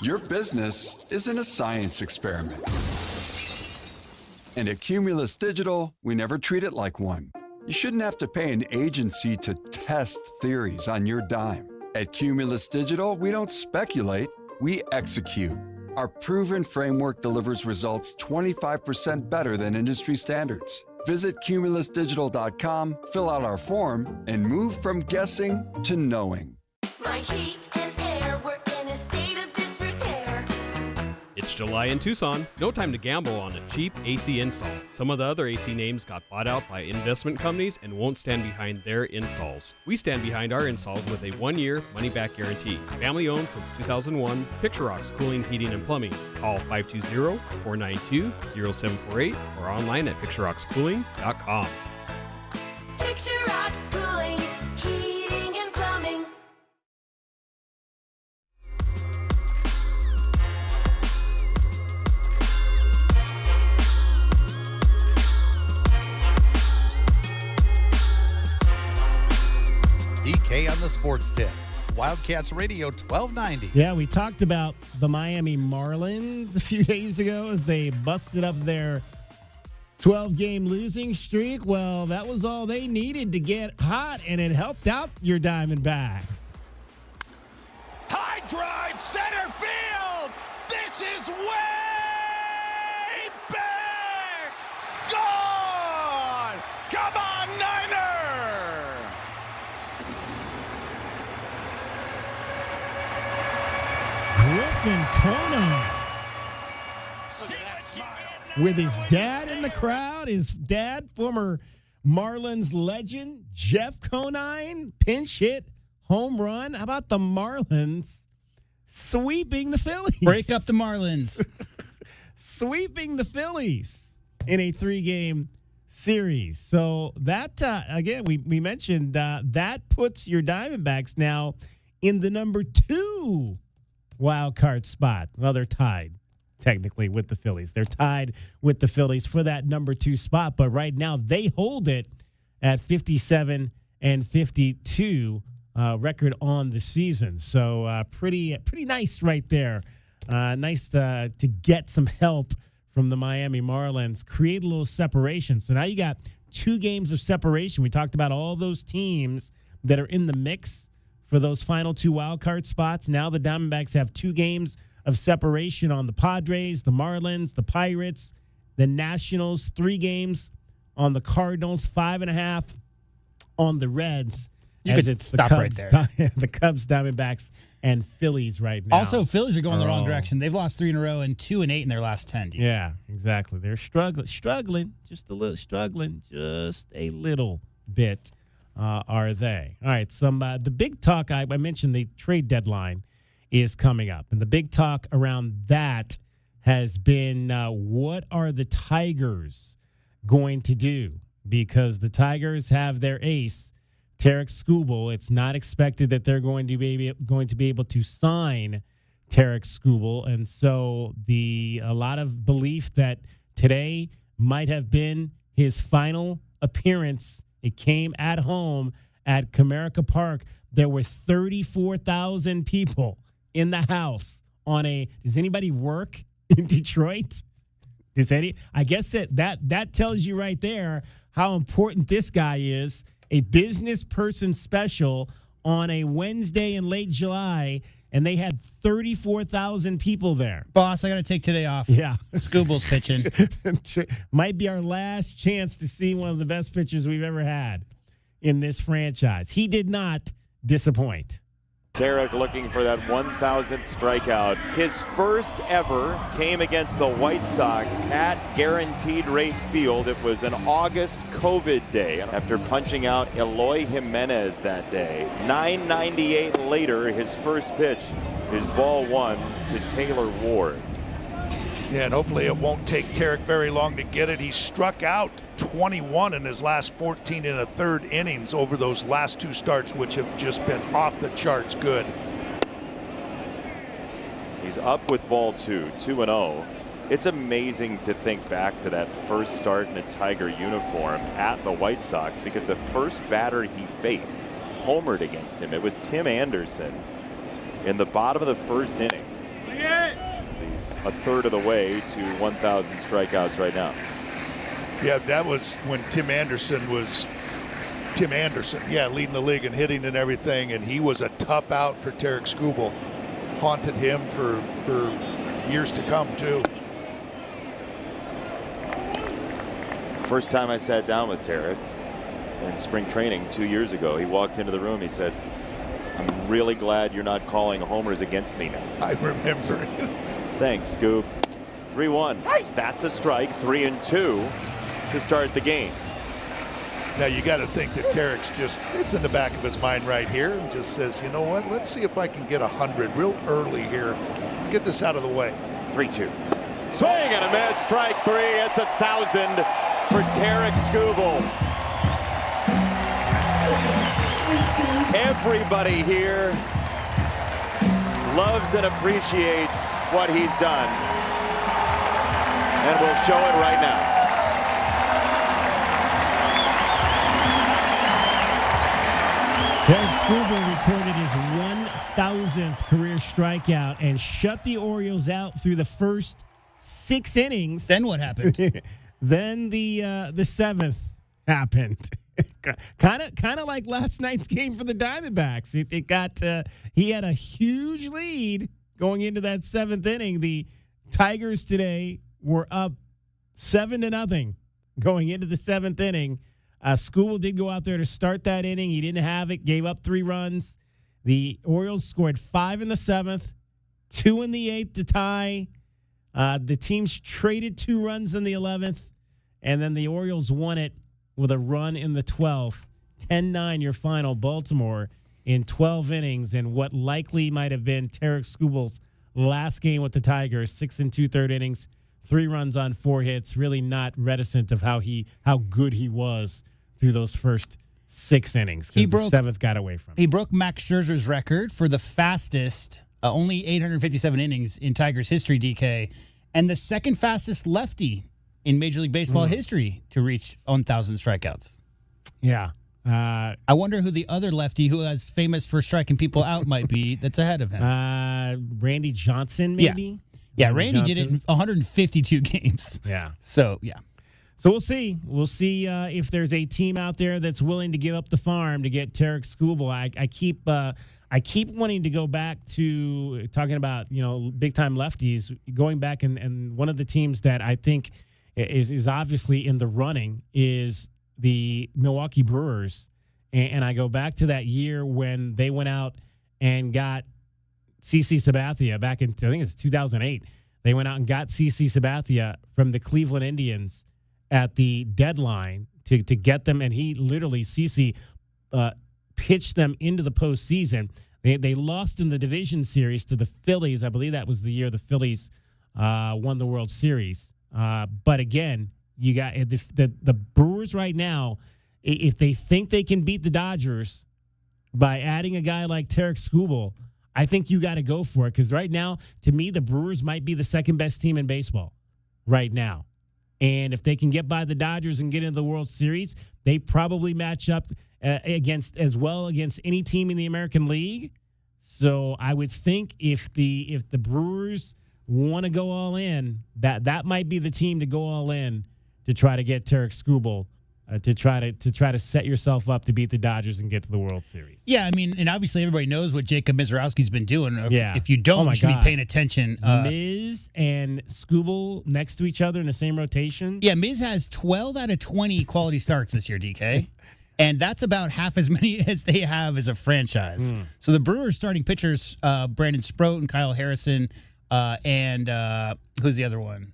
S30: Your business isn't a science experiment. And at Cumulus Digital, we never treat it like one. You shouldn't have to pay an agency to test theories on your dime. At Cumulus Digital, we don't speculate, we execute. Our proven framework delivers results 25% better than industry standards. Visit cumulusdigital.com, fill out our form, and move from guessing to knowing.
S31: My heat and air were in a state of disrepair.
S2: It's July in Tucson. No time to gamble on a cheap AC install. Some of the other AC names got bought out by investment companies and won't stand behind their installs. We stand behind our installs with a 1-year money-back guarantee. Family owned since 2001, Picture Rocks Cooling, Heating, and Plumbing. Call 520-492-0748 or online at picturerockscooling.com.
S31: Picture Rocks Cooling, Heating, and Plumbing.
S1: the Sports Tip. Wildcats Radio 1290.
S3: Yeah, we talked about the Miami Marlins a few days ago as they busted up their 12-game losing streak. Well, that was all they needed to get hot, and it helped out your Diamondbacks.
S4: High drive, center field. This is way back. Gone. Come on, Niner.
S3: Griffin Conine with his dad in the crowd. His dad, former Marlins legend Jeff Conine, pinch hit home run. How about the Marlins sweeping the Phillies?
S5: Break up the Marlins.
S3: Sweeping the Phillies in a 3-game series. So that, again, we mentioned that puts your Diamondbacks now in the number 2 wild card spot. Well, they're tied technically with the Phillies. They're tied with the Phillies for that number 2 spot, but right now they hold it at 57 and 52 record on the season. So pretty nice right there. Nice to get some help from the Miami Marlins, create a little separation. So now you got 2 games of separation. We talked about all those teams that are in the mix for those final 2 wild card spots. Now the Diamondbacks have 2 games of separation on the Padres, the Marlins, the Pirates, the Nationals, 3 games on the Cardinals, 5.5 on the Reds.
S5: You could
S3: it's
S5: stop
S3: the Cubs,
S5: right there.
S3: The Cubs, Diamondbacks, and Phillies right now.
S5: Also, Phillies are going the wrong direction. They've lost 3 in a row and 2 and 8 in their last 10.
S3: Yeah, exactly. They're struggling just a little bit. Are they? All right. The big talk I mentioned, the trade deadline is coming up, and the big talk around that has been what are the Tigers going to do? Because the Tigers have their ace, Tarek Skubal. It's not expected that they're going to be able to sign Tarek Skubal, and so a lot of belief that today might have been his final appearance. It came at home at Comerica Park. There were 34,000 people in the house does anybody work in Detroit? I guess that tells you right there how important this guy is. A business person special on a Wednesday in late July, and they had 34,000 people there.
S5: Boss, I got to take today off.
S3: Yeah.
S5: Scubal's pitching.
S3: Might be our last chance to see one of the best pitchers we've ever had in this franchise. He did not disappoint.
S6: Tarek looking for that 1,000th strikeout. His first ever came against the White Sox at Guaranteed Rate Field. It was an August COVID day after punching out Eloy Jimenez that day. 9:98 later, his first pitch is ball 1 to Taylor Ward.
S10: Yeah, and hopefully it won't take Tarek very long to get it. He struck out 21 in his last 14 and a third innings over those last 2 starts, which have just been off the charts good.
S6: He's up with ball 2, 2-0. It's amazing to think back to that first start in a Tiger uniform at the White Sox, because the first batter he faced homered against him. It was Tim Anderson in the bottom of the first inning. He's a third of the way to 1,000 strikeouts right now.
S10: Yeah, that was when Tim Anderson, leading the league and hitting and everything, and he was a tough out for Tarek Skubal. Haunted him for years to come, too.
S6: First time I sat down with Tarek in spring training 2 years ago, he walked into the room, he said, "I'm really glad you're not calling homers against me now."
S10: I remember.
S6: Thanks, Scoob. 3-1. That's a strike. 3-2 to start the game.
S10: Now you got to think that Tarek's it's in the back of his mind right here, and just says, you know what, let's see if I can get 100 real early here. Get this out of the way.
S6: 3-2. Swing and a miss. Strike 3. It's 1,000 for Tarek Skubal. Everybody here loves and appreciates what he's done, and we'll show it right now.
S3: Tarek Skubal recorded his 1,000th career strikeout and shut the Orioles out through the first 6 innings.
S5: Then what happened?
S3: Then the 7th happened. kind of like last night's game for the Diamondbacks. He had a huge lead going into that 7th inning. The Tigers today were up 7-0 going into the 7th inning. Skubal did go out there to start that inning. He didn't have it, gave up 3 runs. The Orioles scored 5 in the 7th, 2 in the 8th to tie. The teams traded 2 runs in the 11th, and then the Orioles won it with a run in the 12th. 10-9 your final. Baltimore in 12 innings in what likely might have been Tarek Skubal's last game with the Tigers. 6 2/3 innings, 3 runs on 4 hits. Really not reticent of how good he was through those first 6 innings. The 7th got away from him.
S5: He broke Max Scherzer's record for the fastest, only 857 innings in Tigers history, DK, and the second fastest lefty in Major League Baseball history to reach 1,000 strikeouts.
S3: Yeah.
S5: I wonder who the other lefty who is famous for striking people out might be that's ahead of him.
S3: Randy Johnson, maybe?
S5: Yeah, Randy did it in 152 games.
S3: Yeah.
S5: So, yeah.
S3: So we'll see. We'll see if there's a team out there that's willing to give up the farm to get Tarek Skubal. I keep wanting to go back to talking about, big time lefties, going back and one of the teams that I think is obviously in the running is the Milwaukee Brewers. And I go back to that year when they went out and got CC Sabathia back in, I think it's 2008. They went out and got CC Sabathia from the Cleveland Indians at the deadline to get them. And he literally, CC, pitched them into the postseason. They lost in the division series to the Phillies. I believe that was the year the Phillies won the World Series. But again, you got the Brewers right now, if they think they can beat the Dodgers by adding a guy like Tarek Skubal, I think you got to go for it. Because right now, to me, the Brewers might be the second best team in baseball right now. And if they can get by the Dodgers and get into the World Series, they probably match up against any team in the American League. So I would think if the Brewers want to go all in, that might be the team to go all in to try to get Tarek Skubal to try to set yourself up to beat the Dodgers and get to the World Series.
S5: Yeah, I mean, and obviously everybody knows what Jacob Mizorowski's been doing. If you don't,
S3: you
S5: should be paying attention.
S3: Miz and Skubal next to each other in the same rotation.
S5: Yeah, Miz has 12 out of 20 quality starts this year, DK. And that's about half as many as they have as a franchise. So the Brewers starting pitchers, Brandon Sproat and Kyle Harrison, and who's the other one?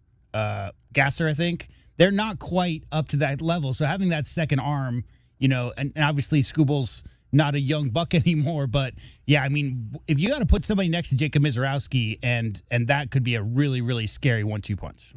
S5: Gasser, I think. They're not quite up to that level. So having that second arm, and obviously Skubal's not a young buck anymore. But, yeah, I mean, if you got to put somebody next to Jacob Mizorowski, and that could be a really, really scary 1-2 punch.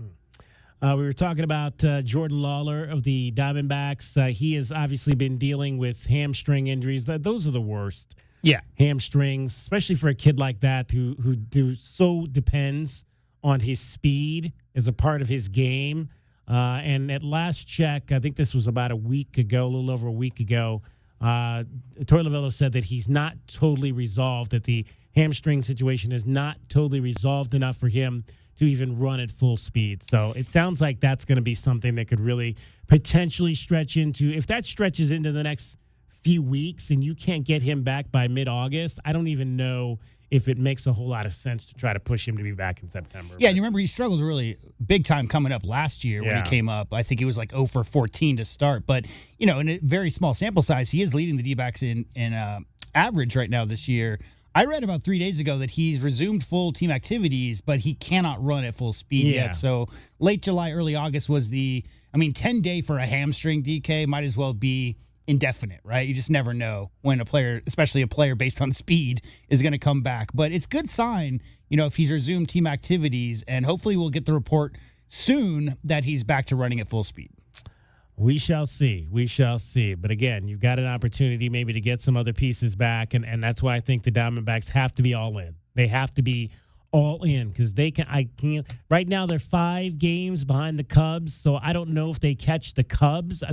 S3: We were talking about Jordan Lawler of the Diamondbacks. He has obviously been dealing with hamstring injuries. Those are the worst.
S5: Yeah.
S3: Hamstrings, especially for a kid like that who so depends on his speed as a part of his game. And at last check, I think this was about a little over a week ago, Torey Lovullo said that he's not totally resolved, that the hamstring situation is not totally resolved enough for him to even run at full speed. So it sounds like that's going to be something that could really potentially stretch into, if that stretches into the next few weeks and you can't get him back by mid-August, I don't even know if it makes a whole lot of sense to try to push him to be back in September.
S5: Yeah, and you remember he struggled really big time coming up last year when he came up. I think he was like 0 for 14 to start. But, in a very small sample size, he is leading the D-backs in average right now this year. I read about 3 days ago that he's resumed full team activities, but he cannot run at full speed yet. So late July, early August was 10-day for a hamstring, DK, might as well be indefinite, right? You just never know when a player, especially a player based on speed, is going to come back. But it's good sign, if he's resumed team activities, and hopefully we'll get the report soon that he's back to running at full speed.
S3: We shall see. We shall see. But again, you've got an opportunity maybe to get some other pieces back, and that's why I think the Diamondbacks have to be all in. They have to be all in because right now they're 5 games behind the Cubs, so I don't know if they catch the Cubs. I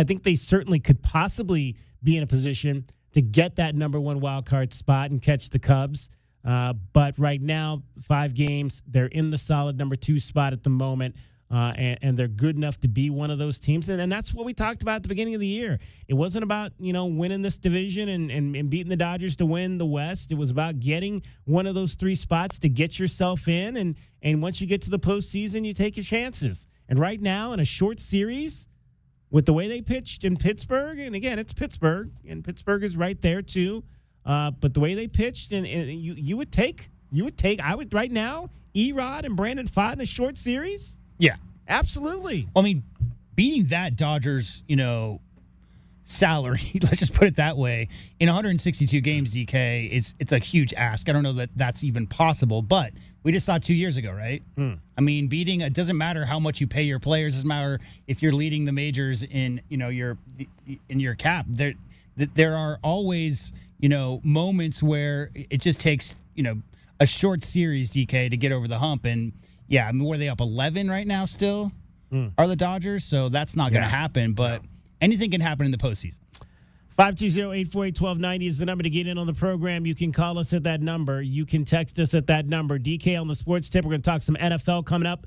S3: think they certainly could possibly be in a position to get that number one wild card spot and catch the Cubs. But right now, 5 games, they're in the solid number 2 spot at the moment, and they're good enough to be one of those teams. And that's what we talked about at the beginning of the year. It wasn't about, winning this division and beating the Dodgers to win the West. It was about getting one of those 3 spots to get yourself in. And once you get to the postseason, you take your chances. And right now, in a short series, with the way they pitched in Pittsburgh, and again, it's Pittsburgh, and Pittsburgh is right there too. But the way they pitched, and you would take, I would right now, Erod and Brandon Pfaadt in a short series.
S5: Yeah,
S3: absolutely.
S5: I mean, beating that Dodgers, salary, let's just put it that way, in 162 games, DK, it's a huge ask. I don't know that that's even possible, but we just saw 2 years ago, right? I mean, beating, it doesn't matter how much you pay your players. It doesn't matter if you're leading the majors in, your cap. There are always, moments where it just takes, a short series, DK, to get over the hump. And yeah, I mean, were they up 11 right now still? Are the Dodgers? So that's not going to happen, but anything can happen in the postseason.
S3: 520-848-1290 is the number to get in on the program. You can call us at that number. You can text us at that number. DK on the Sports Tip. We're going to talk some NFL coming up.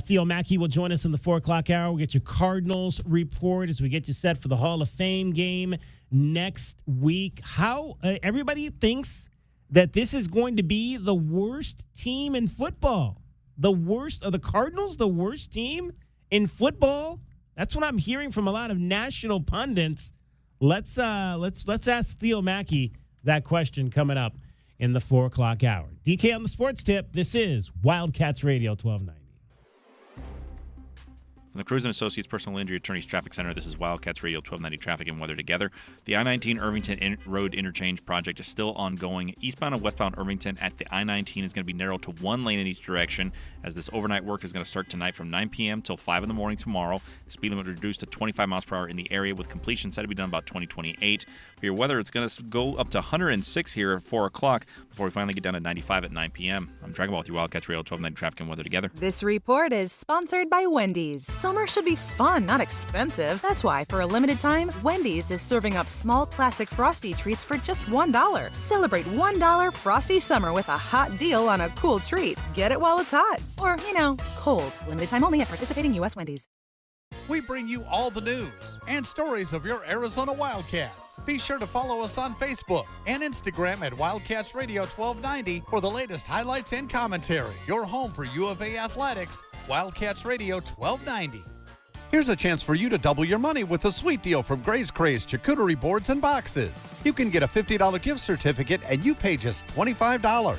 S3: Theo Mackey will join us in the 4 o'clock hour. We'll get your Cardinals report as we get you set for the Hall of Fame game next week. How everybody thinks that this is going to be the worst team in football. The worst, are the Cardinals the worst team in football? That's what I'm hearing from a lot of national pundits. Let's ask Theo Mackey that question coming up in the 4 o'clock hour. DK on the Sports Tip. This is Wildcats Radio 1290.
S7: From the Cruz & Associates Personal Injury Attorneys Traffic Center, this is Wildcats Radio 1290 Traffic and Weather Together. The I-19 Irvington Road Interchange project is still ongoing. Eastbound and westbound Irvington at the I-19 is going to be narrowed to 1 lane in each direction, as this overnight work is going to start tonight from 9 p.m. till 5 in the morning tomorrow. The speed limit reduced to 25 miles per hour in the area, with completion set to be done about 2028. For your weather, it's going to go up to 106 here at 4 o'clock before we finally get down to 95 at 9 p.m. I'm Dragon Ball with you, Wildcats Radio 1290 Traffic and Weather Together.
S8: This report is sponsored by Wendy's. Summer should be fun, not expensive. That's why, for a limited time, Wendy's is serving up small classic Frosty treats for just $1. Celebrate $1 Frosty Summer with a hot deal on a cool treat. Get it while it's hot. Or, cold. Limited time only at participating U.S. Wendy's.
S1: We bring you all the news and stories of your Arizona Wildcats. Be sure to follow us on Facebook and Instagram at Wildcats Radio 1290 for the latest highlights and commentary. Your home for U of A athletics, Wildcats Radio 1290. Here's a chance for you to double your money with a sweet deal from Gray's Craze Charcuterie Boards and Boxes. You can get a $50 gift certificate and you pay just $25.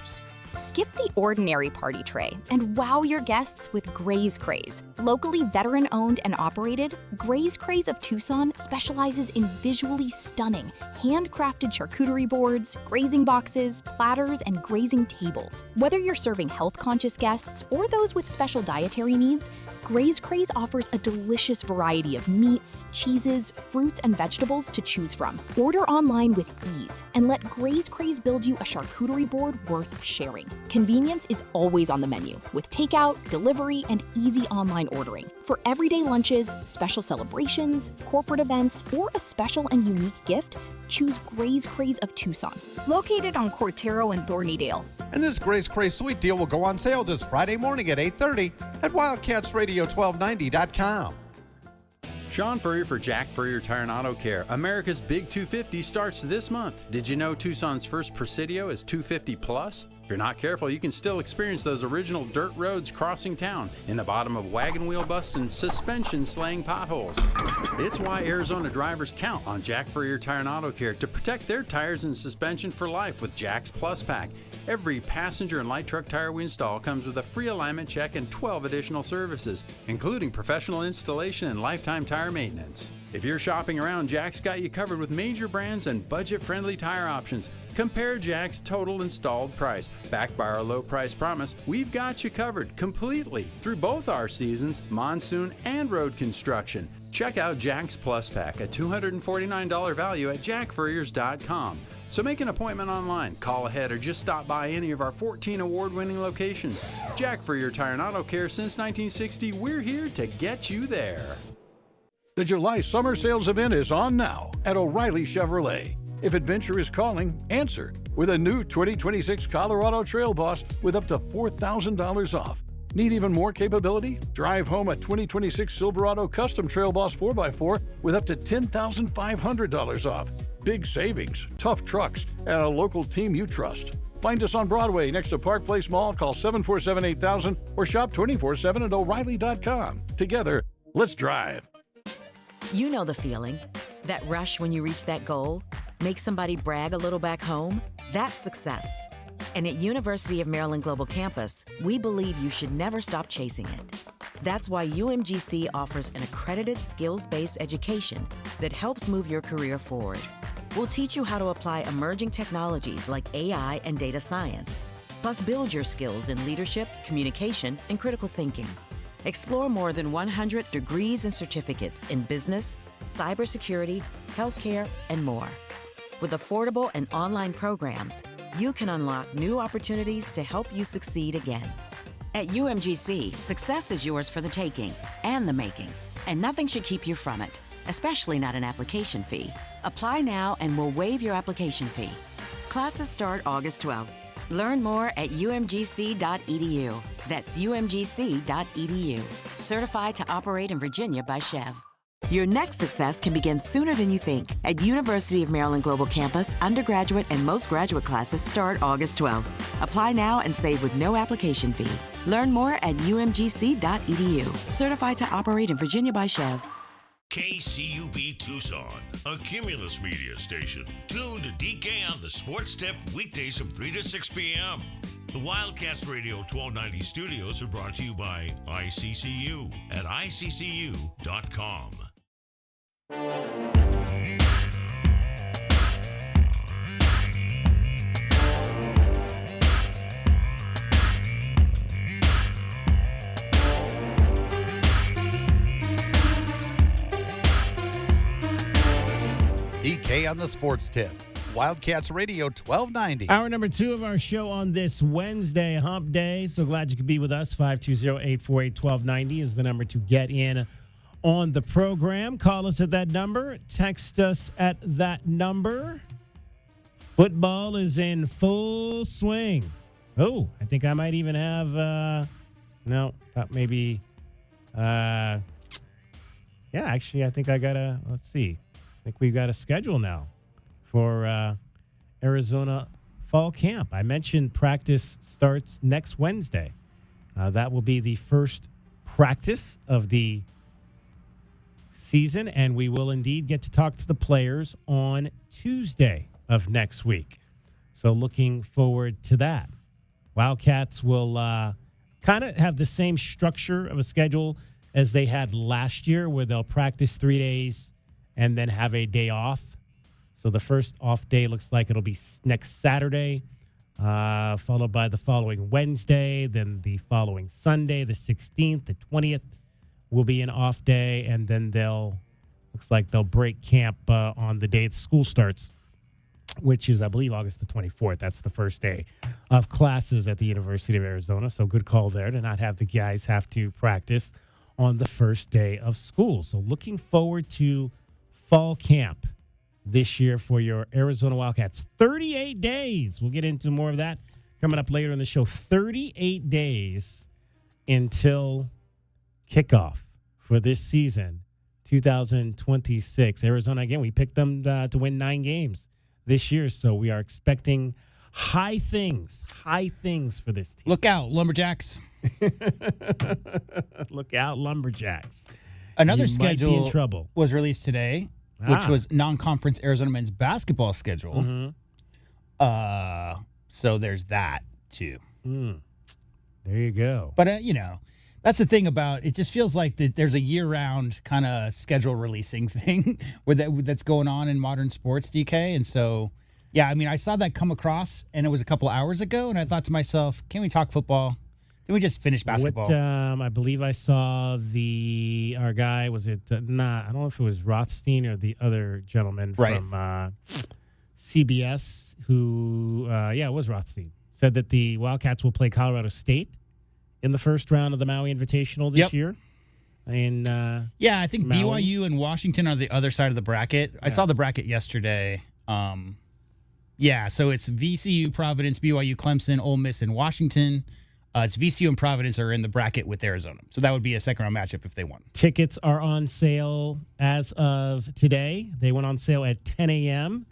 S9: Skip the ordinary party tray and wow your guests with Gray's Craze. Locally veteran-owned and operated, Gray's Craze of Tucson specializes in visually stunning, handcrafted charcuterie boards, grazing boxes, platters, and grazing tables. Whether you're serving health-conscious guests or those with special dietary needs, Gray's Craze offers a delicious variety of meats, cheeses, fruits, and vegetables to choose from. Order online with ease and let Gray's Craze build you a charcuterie board worth sharing. Convenience is always on the menu with takeout, delivery, and easy online ordering. For everyday lunches, special celebrations, corporate events, or a special and unique gift, choose Gray's Craze of Tucson, located on Cortero and Thornydale.
S1: And this Gray's Craze Sweet Deal will go on sale this Friday morning at 8:30 at WildcatsRadio1290.com.
S11: Sean Furrier for Jack Furrier Tire and Auto Care. America's Big 250 starts this month. Did you know Tucson's first Presidio is 250 plus? If you're not careful, you can still experience those original dirt roads crossing town in the bottom of wagon wheel bust and suspension slaying potholes. It's why Arizona drivers count on Jack Furrier Tire and Auto Care to protect their tires and suspension for life with Jack's Plus Pack. Every passenger and light truck tire we install comes with a free alignment check and 12 additional services, including professional installation and lifetime tire maintenance. If you're shopping around, Jack's got you covered with major brands and budget-friendly tire options. Compare Jack's total installed price. Backed by our low price promise, we've got you covered completely through both our seasons, monsoon and road construction. Check out Jack's Plus Pack, a $249 value at jackfurriers.com. So make an appointment online, call ahead, or just stop by any of our 14 award-winning locations. Jack Furrier Tire and Auto Care since 1960, we're here to get you there.
S10: The July Summer Sales event is on now at O'Reilly Chevrolet.
S12: If adventure is calling, answer with a new 2026 Colorado Trail Boss with up to $4,000 off. Need even more capability? Drive home a 2026 Silverado Custom Trail Boss 4x4 with up to $10,500 off. Big savings, tough trucks, and a local team you trust. Find us on Broadway next to Park Place Mall. Call 747-8000 or shop 24/7 at O'Reilly.com. Together, let's drive.
S28: You know the feeling. That rush when you reach that goal? Make somebody brag a little back home? That's success. And at University of Maryland Global Campus, we believe you should never stop chasing it. That's why UMGC offers an accredited skills-based education that helps move your career forward. We'll teach you how to apply emerging technologies like AI and data science, plus build your skills in leadership, communication, and critical thinking. Explore more than 100 degrees and certificates in business, cybersecurity, healthcare, and more. With affordable and online programs, you can unlock new opportunities to help you succeed again. At UMGC, success is yours for the taking and the making, and nothing should keep you from it, especially not an application fee. Apply now and we'll waive your application fee. Classes start August 12th. Learn more at umgc.edu. That's umgc.edu. Certified to operate in Virginia by Chev. Your next success can begin sooner than you think. At University of Maryland Global Campus, undergraduate and most graduate classes start August 12th. Apply now and save with no application fee. Learn more at umgc.edu. Certified to operate in Virginia by Chev.
S13: KCUB Tucson, a Cumulus media station. Tune to DK on the Sports Tip weekdays from 3 to 6 p.m. The Wildcats Radio 1290 studios are brought to you by ICCU at iccu.com.
S1: DK on the Sports Tip. Wildcats Radio 1290.
S3: Hour number 2 of our show on this Wednesday, Hump Day. So glad you could be with us. 520-848-1290 is the number to get in on the program. Call us at that number. Text us at that number. Football is in full swing. Oh, I think I might even have, maybe, yeah, actually, I think I got let's see. I think we've got a schedule now for Arizona fall camp. I mentioned practice starts next Wednesday. That will be the first practice of the season, and we will indeed get to talk to the players on Tuesday of next week. So looking forward to that. Wildcats will kind of have the same structure of a schedule as they had last year, where they'll practice 3 days and then have a day off. So the first off day looks like it'll be next Saturday, followed by the following Wednesday, then the following Sunday, the 16th, the 20th will be an off day, and then looks like they'll break camp on the day the school starts, which is, I believe, August the 24th. That's the first day of classes at the University of Arizona. So good call there to not have the guys have to practice on the first day of school. So looking forward to fall camp this year for your Arizona Wildcats. 38 days. We'll get into more of that coming up later in the show. 38 days until kickoff for this season, 2026. Arizona, again, we picked them to win 9 games this year, so we are expecting high things for this team.
S5: Look out, Lumberjacks.
S3: Look out, Lumberjacks.
S5: Another
S3: You might be in
S5: schedule
S3: trouble.
S5: was released today, which was non-conference Arizona men's basketball schedule.
S3: Mm-hmm.
S5: So there's that, too.
S3: There you go.
S5: But, that's the thing about it. Just feels like there's a year-round kind of schedule releasing thing that's going on in modern sports, DK. And so, yeah, I mean, I saw that come across, and it was a couple hours ago, and I thought to myself, can we talk football? Can we just finish basketball?
S3: I believe I saw our guy, was it, I don't know if it was Rothstein or the other gentleman from CBS who, it was Rothstein, said that the Wildcats will play Colorado State in the first round of the Maui Invitational this year. And
S5: I think BYU and Washington are the other side of the bracket. I saw the bracket yesterday. Yeah, so it's VCU, Providence, BYU, Clemson, Ole Miss, and Washington. It's VCU and Providence are in the bracket with Arizona. So that would be a second-round matchup if they won.
S3: Tickets are on sale as of today. They went on sale at 10 a.m.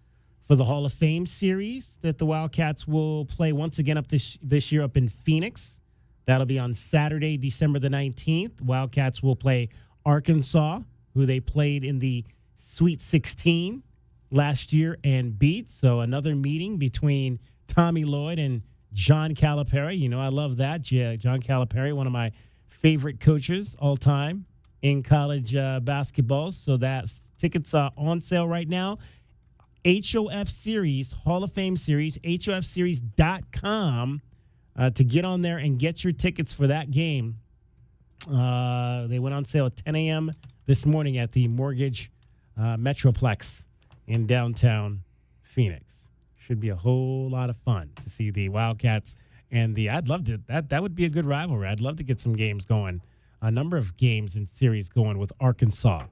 S3: for the Hall of Fame series that the Wildcats will play once again up this year up in Phoenix. That'll be on Saturday, December the 19th. Wildcats will play Arkansas, who they played in the Sweet 16 last year and beat. So another meeting between Tommy Lloyd and John Calipari. You know, I love that. John Calipari, one of my favorite coaches all time in college basketball. So that's tickets on sale right now. HOF Series, Hall of Fame Series, HOFseries.com to get on there and get your tickets for that game. They went on sale at 10 a.m. this morning at the Mortgage Metroplex in downtown Phoenix. Should be a whole lot of fun to see the Wildcats and I'd love to, that would be a good rivalry. I'd love to get some games going, a number of games and series going with Arkansas,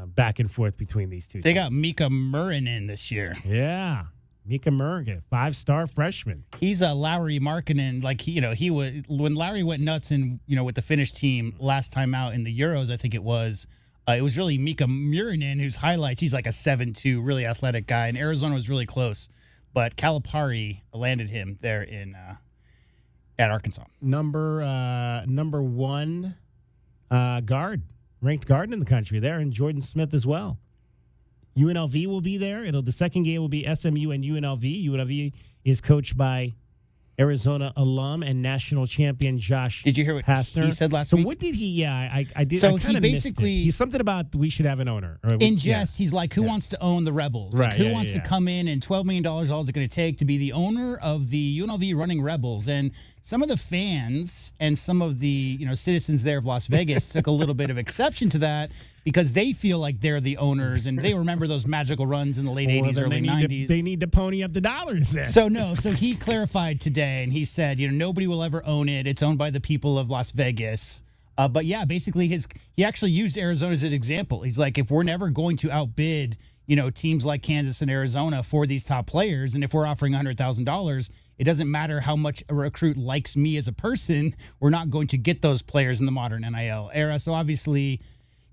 S3: back and forth between these two
S5: They
S3: teams.
S5: got Mika Murrin in this year.
S3: Yeah. Mika Murrin, 5-star freshman.
S5: He's a Lowry Markkanen. Like, he was, when Lowry went nuts and, with the Finnish team last time out in the Euros, I think it was really Mika Murinen whose highlights. He's like a 7'2", really athletic guy, and Arizona was really close. But Calipari landed him there at Arkansas.
S3: Number one guard, ranked guard in the country there, and Jordan Smith as well. UNLV will be there. The second game will be SMU and UNLV. UNLV is coached by Arizona alum and national champion Josh.
S5: Did you hear what
S3: Pastner.
S5: he said last
S3: so
S5: week?
S3: What did he? Yeah, I did.
S5: So
S3: I
S5: he basically
S3: he's something about we should have an owner.
S5: In jest, he's like, who wants to own the Rebels? Like,
S3: Right,
S5: who wants to come in and $12 million all it's going to take to be the owner of the UNLV running Rebels? And some of the fans and some of the citizens there of Las Vegas took a little bit of exception to that because they feel like they're the owners and they remember those magical runs in the late 80s, early 90s.
S3: They need to pony up the dollars then.
S5: So he clarified today and he said, nobody will ever own it. It's owned by the people of Las Vegas. But yeah, basically he actually used Arizona as an example. He's like, if we're never going to outbid, teams like Kansas and Arizona for these top players, and if we're offering $100,000, it doesn't matter how much a recruit likes me as a person, we're not going to get those players in the modern NIL era. So obviously,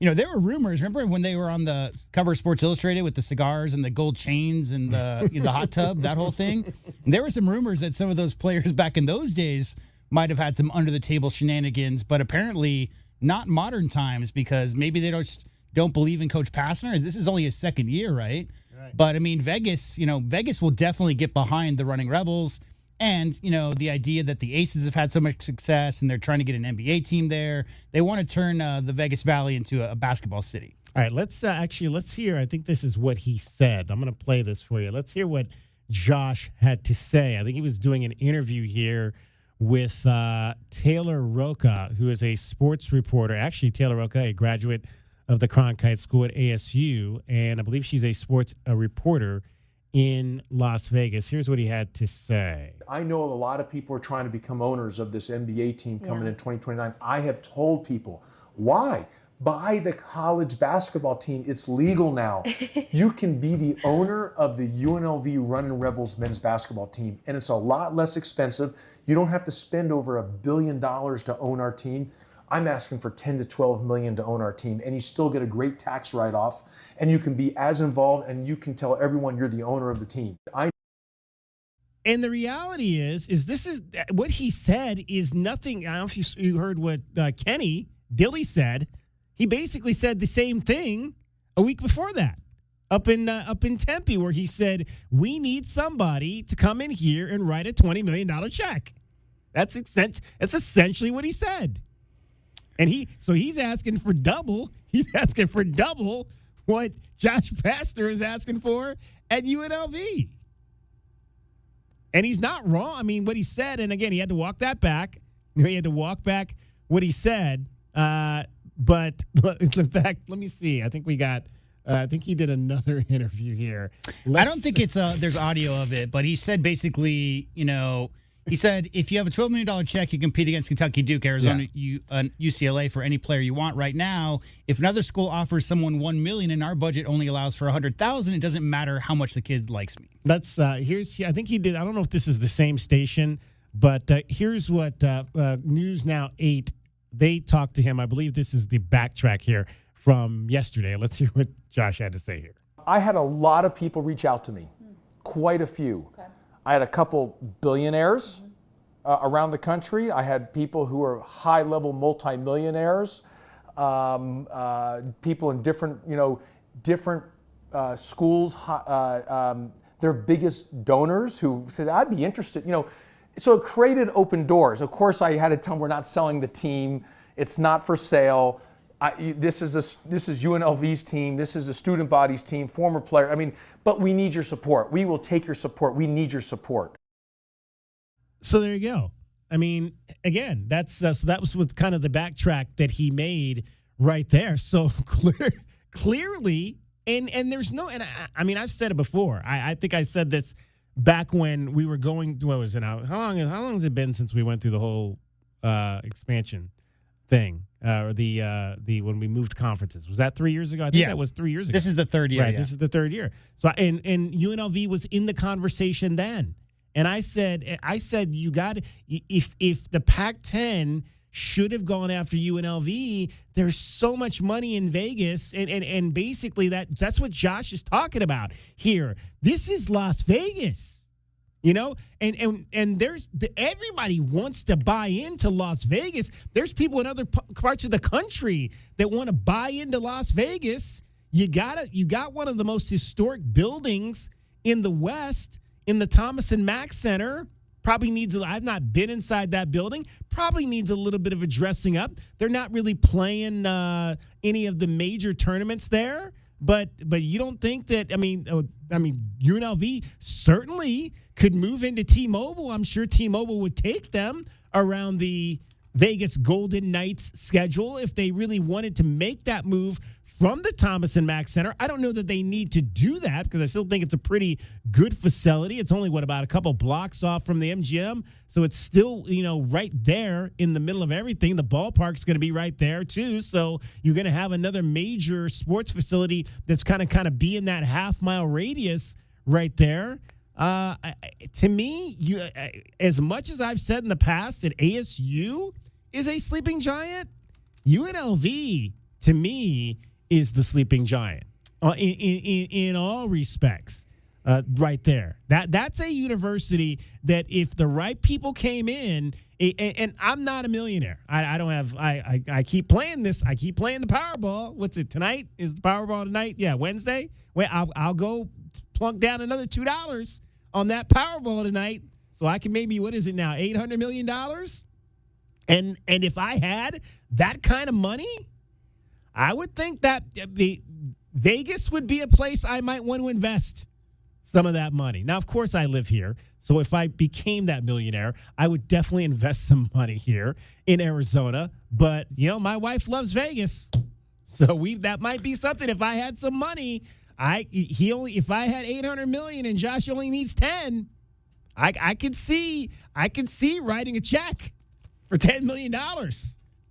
S5: there were rumors. Remember when they were on the cover of Sports Illustrated with the cigars and the gold chains and the the hot tub, that whole thing? And there were some rumors that some of those players back in those days might have had some under-the-table shenanigans, but apparently not modern times because maybe they don't believe in Coach Pastner. This is only his second year, right? But, I mean, Vegas will definitely get behind the running Rebels. And, the idea that the Aces have had so much success and they're trying to get an NBA team there. They want to turn the Vegas Valley into a basketball city.
S3: All right, let's hear. I think this is what he said. I'm going to play this for you. Let's hear what Josh had to say. I think he was doing an interview here with Taylor Roca, who is a sports reporter. Actually, Taylor Roca, a graduate of the Cronkite School at ASU, and I believe she's a sports reporter in Las Vegas. Here's what he had to say.
S14: I know a lot of people are trying to become owners of this NBA team coming in 2029. I have told people, why? Buy the college basketball team. It's legal now. You can be the owner of the UNLV Running Rebels men's basketball team, and it's a lot less expensive. You don't have to spend over $1 billion to own our team. I'm asking for 10 to 12 million to own our team, and you still get a great tax write-off, and you can be as involved, and you can tell everyone you're the owner of the team.
S3: And the reality is this is what he said is nothing. I don't know if you heard what Kenny Dilly said. He basically said the same thing a week before that up in Tempe, where he said, we need somebody to come in here and write a $20 million check. That's essentially what he said. And he's asking for double. He's asking for double what Josh Pastner is asking for at UNLV. And he's not wrong. I mean, what he said, and again, he had to walk that back. He had to walk back what he said. But in fact, let me see. I think we got. I think he did another interview here.
S5: I don't think it's there's audio of it, but he said basically, He said, if you have a $12 million check, you compete against Kentucky, Duke, Arizona, UCLA for any player you want. Right now, if another school offers someone $1 million and our budget only allows for $100,000, it doesn't matter how much the kid likes me.
S3: That's I think he did. I don't know if this is the same station, but here's what News Now 8, they talked to him. I believe this is the backtrack here from yesterday. Let's hear what Josh had to say here.
S14: I had a lot of people reach out to me, quite a few. Okay. I had a couple billionaires around the country. I had people who are high-level multimillionaires, people in different schools, their biggest donors who said, I'd be interested, So it created open doors. Of course, I had to tell them we're not selling the team. It's not for sale. This is UNLV's team. This is the student body's team, former player. But we need your support. We will take your support. We need your support.
S3: So there you go. Again, that was what's kind of the backtrack that he made right there. So clearly, and there's no, and I've said it before. I think I said this back when we were going. What was it now? How long has it been since we went through the whole expansion thing? Or the when we moved conferences, was that 3 years ago? I think that was 3 years ago.
S5: This is the third year.
S3: Right,
S5: yeah.
S3: This is the third year. So and UNLV was in the conversation then, and I said you got, if the Pac-10 should have gone after UNLV, there's so much money in Vegas, and basically that's what Josh is talking about here. This is Las Vegas. And there's everybody wants to buy into Las Vegas. There's people in other parts of the country that want to buy into Las Vegas. You got one of the most historic buildings in the West in the Thomas and Mack Center. Probably needs I've not been inside that building. Probably needs a little bit of a dressing up. They're not really playing any of the major tournaments there. But you don't think that, UNLV certainly could move into T-Mobile. I'm sure T-Mobile would take them around the Vegas Golden Knights schedule if they really wanted to make that move from the Thomas and Mack Center. I don't know that they need to do that because I still think it's a pretty good facility. It's only, about a couple blocks off from the MGM. So it's still, right there in the middle of everything. The ballpark's going to be right there too. So you're going to have another major sports facility that's kind of be in that half-mile radius right there. To me, as much as I've said in the past that ASU is a sleeping giant, UNLV, to me, is the sleeping giant in all respects. Right there, that's a university that if the right people came in, and I'm not a millionaire. I don't have. I keep playing this. I keep playing the Powerball. What's it tonight? Is the Powerball tonight? Yeah, Wednesday. Wait, I'll go plunk down another $2 on that Powerball tonight, so I can maybe, what is it now, $800 million? And if I had that kind of money, I would think that Vegas would be a place I might want to invest some of that money. Now, of course, I live here, so if I became that millionaire, I would definitely invest some money here in Arizona. But, my wife loves Vegas, so that might be something. If I had some money, if I had $800 million and Josh only needs 10, I could see writing a check for $10 million.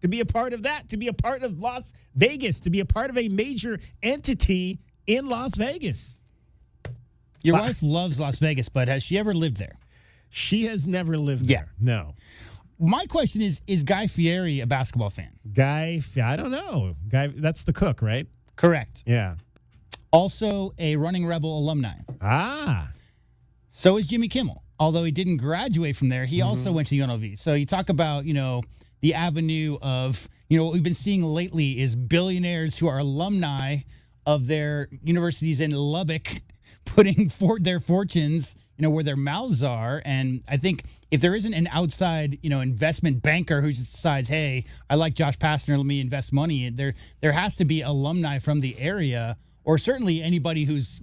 S3: To be a part of that, to be a part of Las Vegas, to be a part of a major entity in Las Vegas.
S5: Your wife loves Las Vegas, but has she ever lived there?
S3: She has never lived there. No.
S5: My question is Guy Fieri a basketball fan?
S3: I don't know. Guy, that's the cook, right?
S5: Correct.
S3: Yeah.
S5: Also a Running Rebel alumni.
S3: Ah.
S5: So is Jimmy Kimmel. Although he didn't graduate from there, he also went to UNLV. So you talk about, the avenue of, what we've been seeing lately is billionaires who are alumni of their universities in Lubbock putting their fortunes, where their mouths are. And I think if there isn't an outside, investment banker who just decides, hey, I like Josh Pastner, let me invest money, there has to be alumni from the area, or certainly anybody who's,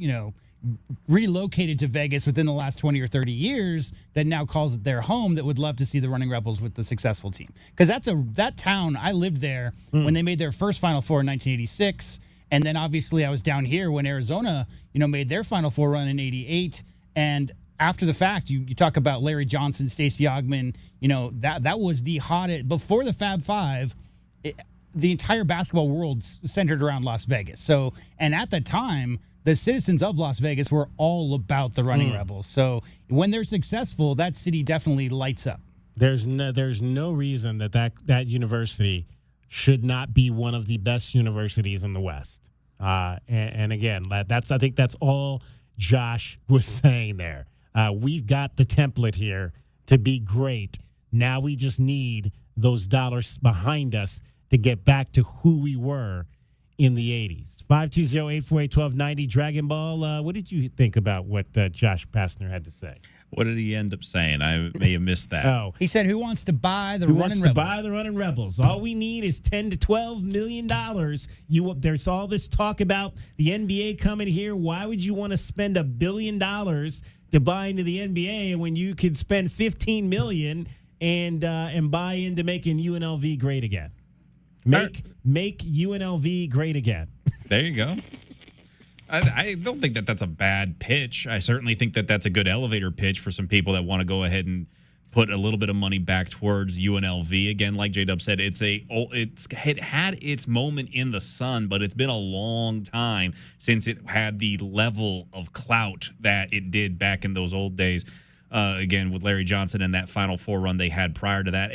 S5: relocated to Vegas within the last 20 or 30 years that now calls it their home, that would love to see the Running Rebels with the successful team. Because that town, I lived there when they made their first Final Four in 1986. And then obviously I was down here when Arizona, made their Final Four run in 88. And after the fact, you talk about Larry Johnson, Stacey Augmon, that was the hottest, before the Fab Five, the entire basketball world centered around Las Vegas. So, and at the time, the citizens of Las Vegas were all about the Running Rebels. So when they're successful, that city definitely lights up.
S3: There's no reason that university should not be one of the best universities in the West. And again, I think that's all Josh was saying there. We've got the template here to be great. Now we just need those dollars behind us to get back to who we were in the 80s. 520-848-1290, Dragon Ball. What did you think about what Josh Pastner had to say?
S7: What did he end up saying? I may have missed that.
S3: Oh,
S5: he said, "Who wants to buy the
S3: Who
S5: Running
S3: wants
S5: Rebels?"
S3: to buy the Running Rebels? All we need is $10 to $12 million. There's all this talk about the NBA coming here. Why would you want to spend $1 billion to buy into the NBA when you could spend $15 million and buy into making UNLV great again? Make UNLV great again.
S7: There you go. I don't think that's a bad pitch. I certainly think that's a good elevator pitch for some people that want to go ahead and put a little bit of money back towards UNLV. Again, like J-Dub said, it had its moment in the sun, but it's been a long time since it had the level of clout that it did back in those old days. Again, with Larry Johnson and that Final Four run they had prior to that.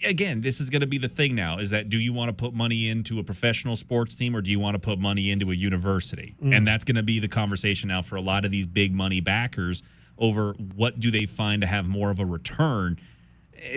S7: Again, this is going to be the thing now, is that do you want to put money into a professional sports team or do you want to put money into a university? And that's going to be the conversation now for a lot of these big money backers over what do they find to have more of a return.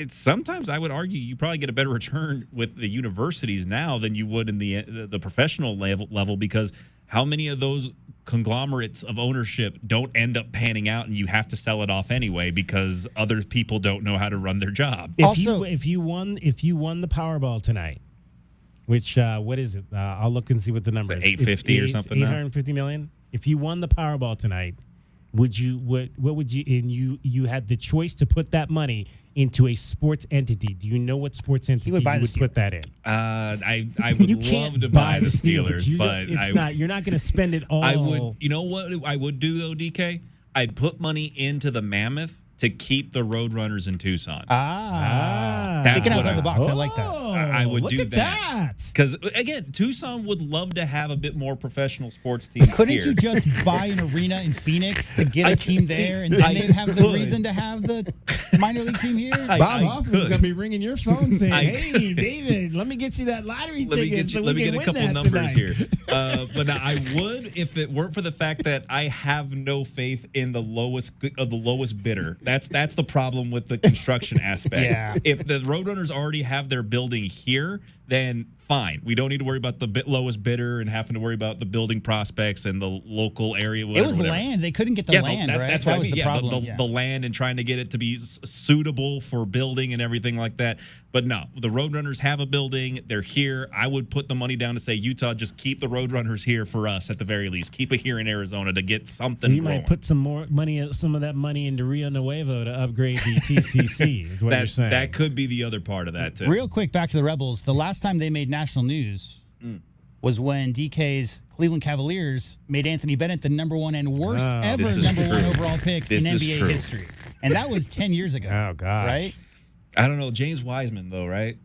S7: Sometimes I would argue you probably get a better return with the universities now than you would in the professional level, because how many of those conglomerates of ownership don't end up panning out and you have to sell it off anyway because other people don't know how to run their job.
S3: If you won the Powerball tonight, which what is it? I'll look and see what the number is.
S7: 850 or something.
S3: 850 million. If you won the Powerball tonight, what would you? And you had the choice to put that money into a sports entity. Do you know what sports entity you would put that in?
S7: I would love to buy the Steelers, but
S3: you're not going to spend it all.
S7: I would. You know what I would do though, DK? I'd put money into the Mammoth to keep the Roadrunners in Tucson.
S5: Thinking outside the box. I like that.
S7: I would do that. Because, again, Tucson would love to have a bit more professional sports teams.
S5: Couldn't you just buy an arena in Phoenix to get a team there, and then they'd have the reason to have the minor league team here?
S3: Bob Hoffman's going to be ringing your phone saying, hey, David, let me get you that lottery ticket
S7: let me get a couple numbers here. But now I would, if it weren't for the fact that I have no faith in the lowest bidder. That's the problem with the construction aspect.
S5: Yeah.
S7: If the Roadrunners already have their building here, then fine. We don't need to worry about the lowest bidder and having to worry about the building prospects and the local area.
S5: It was land. They couldn't get the land, right?
S7: That's
S5: that
S7: was
S5: the problem.
S7: The land and trying to get it to be suitable for building and everything like that. But no, the Roadrunners have a building. They're here. I would put the money down to say, Utah, just keep the Roadrunners here for us at the very least. Keep it here in Arizona to get something
S3: You
S7: going.
S3: might put some of that money into Rio Nuevo to upgrade the TCC, is what you're saying.
S7: That could be the other part of that, too.
S5: Real quick, back to the Rebels. The last time they made national news was when DK's Cleveland Cavaliers made Anthony Bennett the number one and worst ever number one overall pick in NBA history. And that was 10 years ago.
S3: Oh, gosh.
S5: Right?
S7: I don't know. James Wiseman, though, right?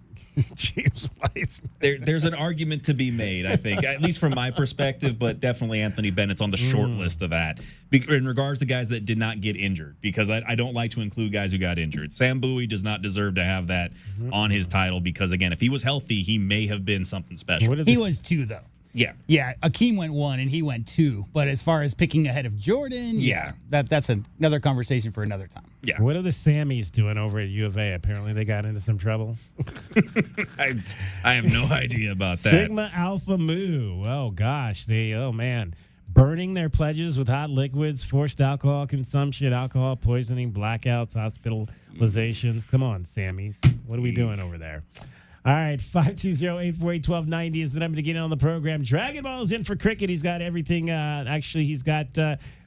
S3: James Wiseman.
S7: There's an argument to be made, I think, at least from my perspective, but definitely Anthony Bennett's on the short list of that. In regards to guys that did not get injured, because I don't like to include guys who got injured. Sam Bowie does not deserve to have that on his title because, again, if he was healthy, he may have been something special.
S5: He was 2, though.
S7: Yeah.
S5: Yeah, Akeem went 1 and he went 2. But as far as picking ahead of Jordan, that's another conversation for another time.
S7: Yeah.
S3: What are the Sammies doing over at U of A? Apparently they got into some trouble.
S7: I have no idea about that.
S3: Sigma Alpha Mu. Oh, gosh. Man. Burning their pledges with hot liquids, forced alcohol consumption, alcohol poisoning, blackouts, hospitalizations. Come on, Sammies. What are we doing over there? All right, 520-848-1290 is the number to get in on the program. Dragon Ball's in for cricket. He's got everything. Actually, he's got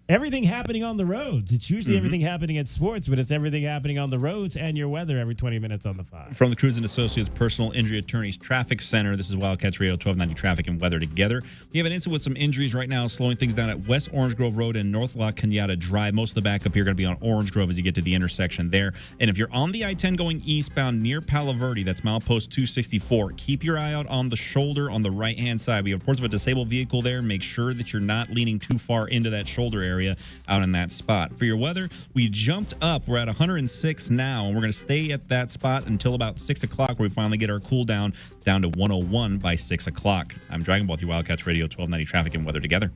S3: everything happening on the roads. It's usually everything happening at sports, but it's everything happening on the roads and your weather every 20 minutes on the 5.
S7: From the Cruz and Associates Personal Injury Attorneys Traffic Center, this is Wildcats Radio 1290 Traffic and Weather Together. We have an incident with some injuries right now, slowing things down at West Orange Grove Road and North La Cañada Drive. Most of the backup here going to be on Orange Grove as you get to the intersection there. And if you're on the I-10 going eastbound near Palo Verde, that's milepost 264, keep your eye out on the shoulder on the right-hand side. We have reports of a disabled vehicle there. Make sure that you're not leaning too far into that shoulder area out in that spot. For your weather, we jumped up. We're at 106 now, and we're going to stay at that spot until about 6 o'clock, where we finally get our cool down to 101 by 6 o'clock. I'm Dragon Ball with you, Wildcats Radio 1290 Traffic and Weather Together.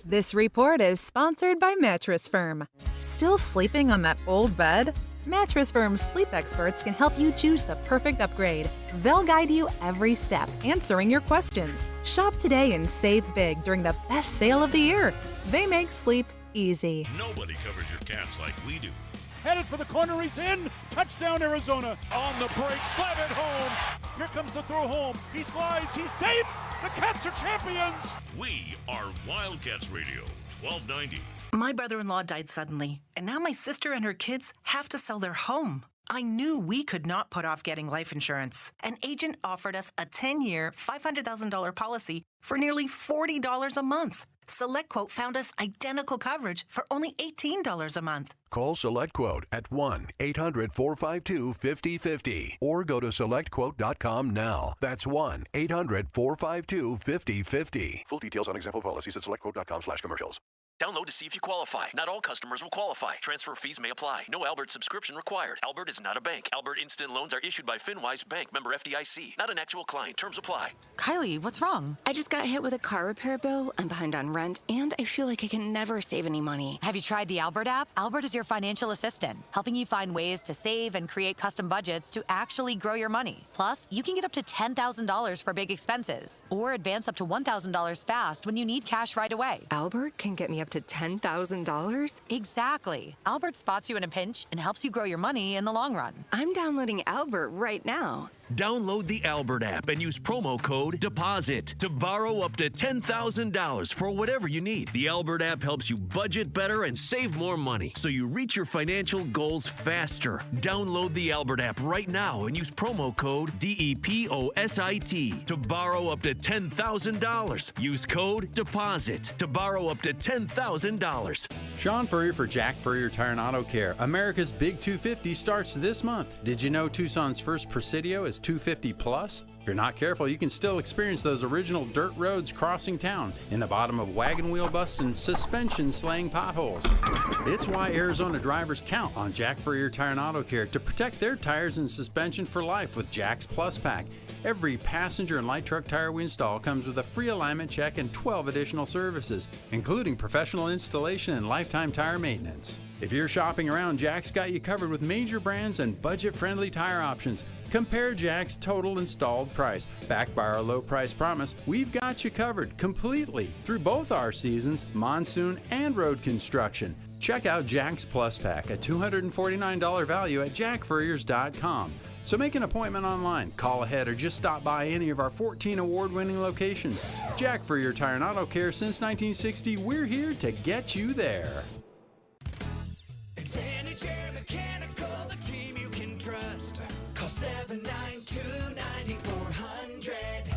S8: This report is sponsored by Mattress Firm. Still sleeping on that old bed? Mattress Firm's sleep experts can help you choose the perfect upgrade. They'll guide you every step, answering your questions. Shop today and save big during the best sale of the year. They make sleep easy.
S13: Nobody covers your cats like we do.
S4: Headed for the corner, he's in. Touchdown, Arizona. On the break, slam it home. Here comes the throw home. He slides, he's safe. The Cats are champions.
S13: We are Wildcats Radio 1290.
S15: My brother-in-law died suddenly, and now my sister and her kids have to sell their home. I knew we could not put off getting life insurance. An agent offered us a 10-year, $500,000 policy for nearly $40 a month. SelectQuote found us identical coverage for only $18 a month.
S16: Call SelectQuote at 1-800-452-5050 or go to SelectQuote.com now. That's 1-800-452-5050. Full details on example policies at SelectQuote.com/commercials.
S26: Download to see if you qualify. Not all customers will qualify. Transfer fees may apply. No Albert subscription required. Albert is not a bank. Albert Instant Loans are issued by FinWise Bank, member FDIC. Not an actual client. Terms apply.
S28: Kylie, what's wrong?
S17: I just got hit with a car repair bill. I'm behind on rent, and I feel like I can never save any money.
S28: Have you tried the Albert app? Albert is your financial assistant, helping you find ways to save and create custom budgets to actually grow your money. Plus, you can get up to $10,000 for big expenses, or advance up to $1,000 fast when you need cash right away.
S17: Albert can get me up to $10,000?
S28: Exactly. Albert spots you in a pinch and helps you grow your money in the long run.
S17: I'm downloading Albert right now.
S26: Download the Albert app and use promo code DEPOSIT to borrow up to $10,000 for whatever you need. The Albert app helps you budget better and save more money so you reach your financial goals faster. Download the Albert app right now and use promo code DEPOSIT to borrow up to $10,000. Use code DEPOSIT to borrow up to $10,000.
S11: Sean Furrier for Jack Furrier Tire and Auto Care. America's Big 250 starts this month. Did you know Tucson's first Presidio is 250 plus? If you're not careful, you can still experience those original dirt roads crossing town in the bottom of wagon wheel busts and suspension slaying potholes. It's why Arizona drivers count on Jack Furrier Tire and Auto Care to protect their tires and suspension for life with Jack's Plus Pack. Every passenger and light truck tire we install comes with a free alignment check and 12 additional services, including professional installation and lifetime tire maintenance. If you're shopping around, Jack's got you covered with major brands and budget-friendly tire options. Compare Jack's total installed price. Backed by our low price promise, we've got you covered completely through both our seasons, monsoon and road construction. Check out Jack's Plus Pack, a $249 value at jackfurriers.com. So make an appointment online, call ahead, or just stop by any of our 14 award-winning locations. Jack Furrier Tire and Auto Care since 1960, we're here to get you there.
S31: Advantage Air Mechanical, the team you can trust. Call 792-9400.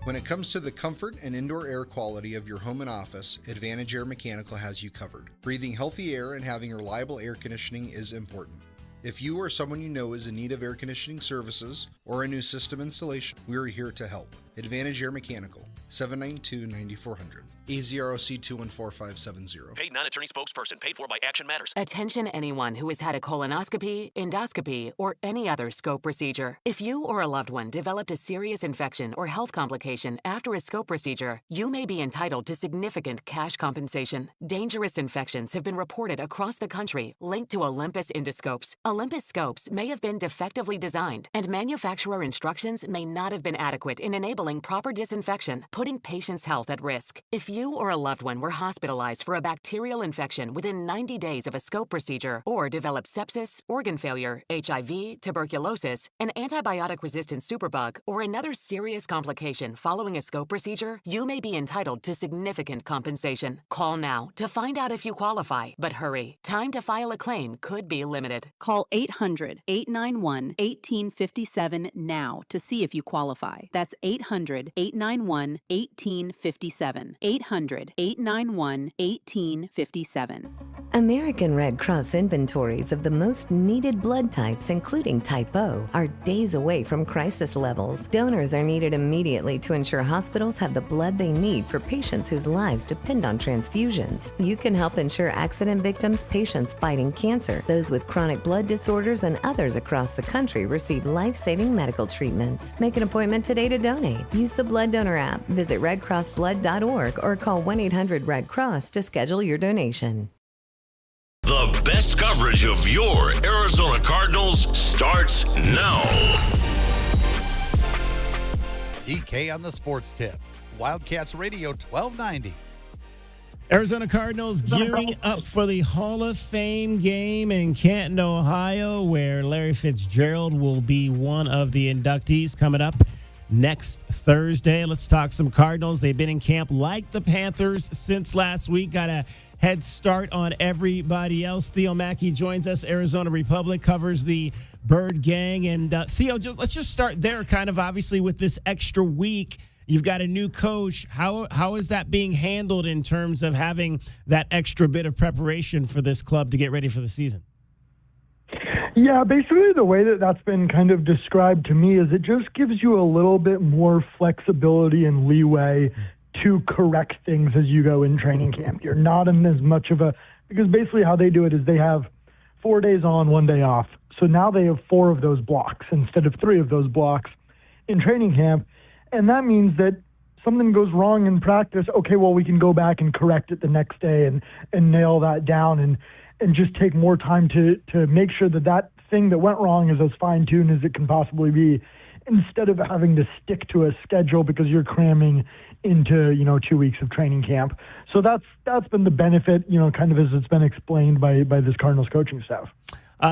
S18: When it comes to the comfort and indoor air quality of your home and office, Advantage Air Mechanical has you covered. Breathing healthy air and having reliable air conditioning is important. If you or someone you know is in need of air conditioning services or a new system installation, we are here to help. Advantage Air Mechanical, 792-9400. AZROC 214570.
S26: Paid non-attorney spokesperson. Paid for by Action Matters.
S22: Attention anyone who has had a colonoscopy, endoscopy, or any other scope procedure. If you or a loved one developed a serious infection or health complication after a scope procedure, you may be entitled to significant cash compensation. Dangerous infections have been reported across the country linked to Olympus endoscopes. Olympus scopes may have been defectively designed, and manufacturer instructions may not have been adequate in enabling proper disinfection, putting patients' health at risk. If you or a loved one were hospitalized for a bacterial infection within 90 days of a scope procedure or developed sepsis, organ failure, HIV, tuberculosis, an antibiotic-resistant superbug, or another serious complication following a scope procedure, you may be entitled to significant compensation. Call now to find out if you qualify, but hurry. Time to file a claim could be limited.
S2: Call 800-891-1857 now to see if you qualify. That's 800-891-1857. 800-891-1857.
S6: American Red Cross inventories of the most needed blood types, including Type O, are days away from crisis levels. Donors are needed immediately to ensure hospitals have the blood they need for patients whose lives depend on transfusions. You can help ensure accident victims, patients fighting cancer, those with chronic blood disorders, and others across the country receive life-saving medical treatments. Make an appointment today to donate. Use the Blood Donor app, visit redcrossblood.org, or call 1-800-RED-CROSS to schedule your donation.
S13: The best coverage of your Arizona Cardinals starts now.
S1: DK on the Sports Tip. Wildcats Radio 1290.
S3: Arizona Cardinals gearing up for the Hall of Fame game in Canton, Ohio, where Larry Fitzgerald will be one of the inductees coming up next Thursday. Let's talk some Cardinals. They've been in camp like the Panthers since last week. Got a head start on everybody else. Theo Mackey joins us. Arizona Republic covers the Bird Gang. And Theo, let's just start there, kind of obviously with this extra week. You've got a new coach. How is that being handled in terms of having that extra bit of preparation for this club to get ready for the season?
S19: Yeah, basically the way that that's been kind of described to me is it just gives you a little bit more flexibility and leeway to correct things as you go in training camp. You're not in as much of a, because basically how they do it is they have 4 days on, 1 day off. So now they have 4 of those blocks instead of 3 of those blocks in training camp. And that means that something goes wrong in practice. Okay, well, we can go back and correct it the next day and nail that down and just take more time to make sure that that thing that went wrong is as fine-tuned as it can possibly be, instead of having to stick to a schedule because you're cramming into 2 weeks of training camp. So that's been the benefit, kind of as it's been explained by this Cardinals coaching staff.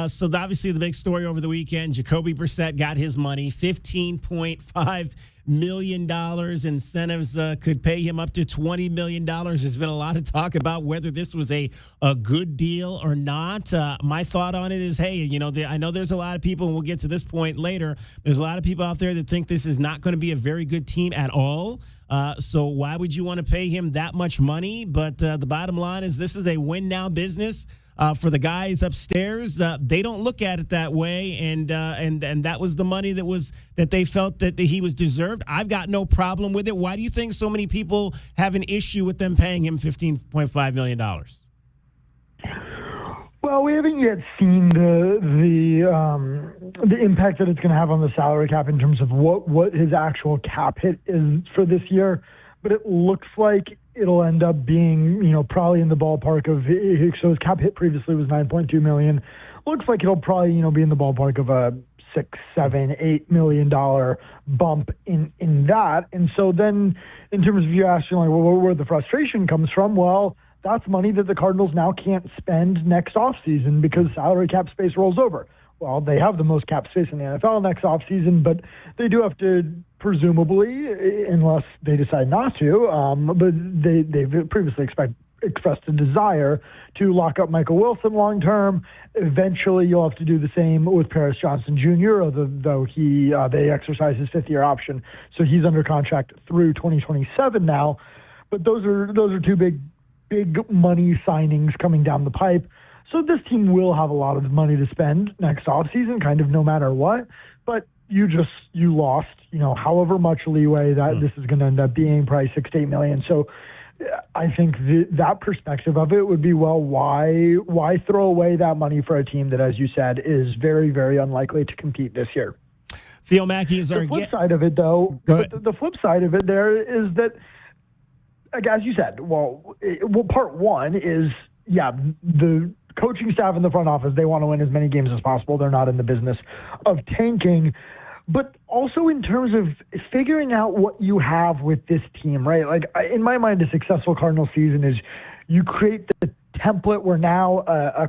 S3: So obviously the big story over the weekend, Jacoby Brissett got his money, $15.5 million. Incentives could pay him up to $20 million. There's been a lot of talk about whether this was a good deal or not. My thought on it is, hey, I know there's a lot of people, and we'll get to this point later, there's a lot of people out there that think this is not going to be a very good team at all. So why would you want to pay him that much money? But the bottom line is this is a win-now business. For the guys upstairs, they don't look at it that way, and that was the money that they felt that he was deserved. I've got no problem with it. Why do you think so many people have an issue with them paying him $15.5 million?
S19: Well, we haven't yet seen the impact that it's going to have on the salary cap in terms of what his actual cap hit is for this year, but it looks like it'll end up being, probably in the ballpark of, so his cap hit previously was $9.2 million. Looks like it'll probably, be in the ballpark of a $6, $7, $8 million bump in that. And so then in terms of you asking where the frustration comes from, well, that's money that the Cardinals now can't spend next offseason because salary cap space rolls over. Well, they have the most cap space in the NFL next offseason, but they do have to, presumably, unless they decide not to, but they've previously expressed a desire to lock up Michael Wilson long term. Eventually, you'll have to do the same with Paris Johnson Jr., though they exercise his 5th-year option, so he's under contract through 2027 now. But those are two big money signings coming down the pipe. So this team will have a lot of money to spend next offseason, kind of no matter what. But you lost, however much leeway that this is going to end up being, probably $6 to $8 million. So I think that perspective of it would be, well, why throw away that money for a team that, as you said, is very, very unlikely to compete this year?
S3: Theo Mackey is our
S19: flip side of it, though. The flip side of it there is that, as you said, part one is, the coaching staff in the front office, they want to win as many games as possible. They're not in the business of tanking. but also in terms of figuring out what you have with this team, right? Like, in my mind, a successful Cardinal season is you create the template where now a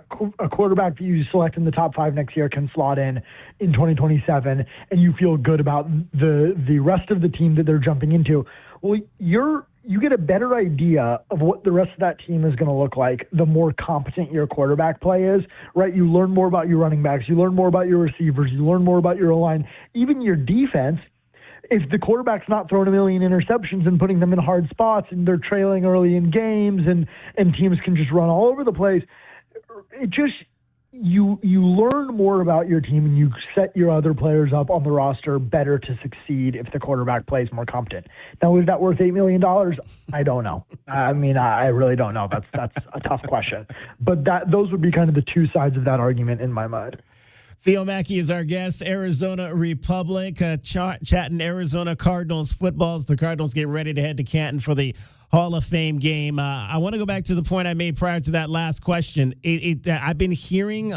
S19: quarterback that you select in the top 5 next year can slot in 2027, and you feel good about the rest of the team that they're jumping into. Well, you get a better idea of what the rest of that team is going to look like the more competent your quarterback play is, right? You learn more about your running backs. You learn more about your receivers. You learn more about your O-line, even your defense. If the quarterback's not throwing a million interceptions and putting them in hard spots and they're trailing early in games and teams can just run all over the place, it just, you learn more about your team and you set your other players up on the roster better to succeed if the quarterback plays more competent. Now, is that worth $8 million? I don't know. I mean, I really don't know. That's a tough question. But those would be kind of the two sides of that argument in my mind.
S3: Theo Mackey is our guest, Arizona Republic, chatting Arizona Cardinals footballs. The Cardinals get ready to head to Canton for the Hall of Fame game. I want to go back to the point I made prior to that last question. I've been hearing,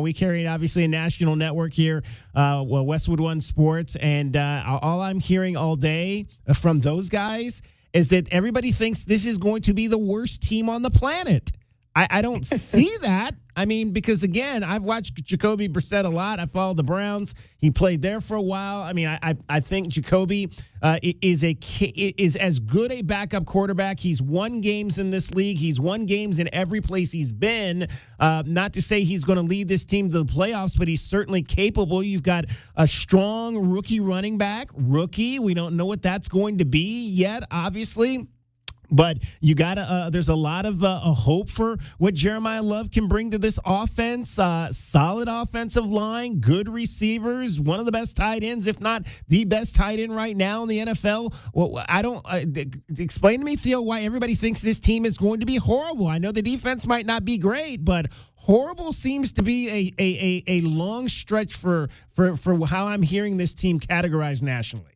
S3: we carry obviously a national network here, Westwood One Sports, and all I'm hearing all day from those guys is that everybody thinks this is going to be the worst team on the planet. I don't see that. I mean, because, again, I've watched Jacoby Brissett a lot. I followed the Browns. He played there for a while. I mean, I think Jacoby is as good a backup quarterback. He's won games in this league. He's won games in every place he's been. Not to say he's going to lead this team to the playoffs, but he's certainly capable. You've got a strong rookie running back. We don't know what that's going to be yet, obviously. But you got there's a lot of hope for what Jeremiah Love can bring to this offense. Solid offensive line, good receivers, one of the best tight ends, if not the best tight end right now in the NFL. Well, I don't explain to me, Theo, why everybody thinks this team is going to be horrible. I know the defense might not be great, but horrible seems to be a long stretch for how I'm hearing this team categorized nationally.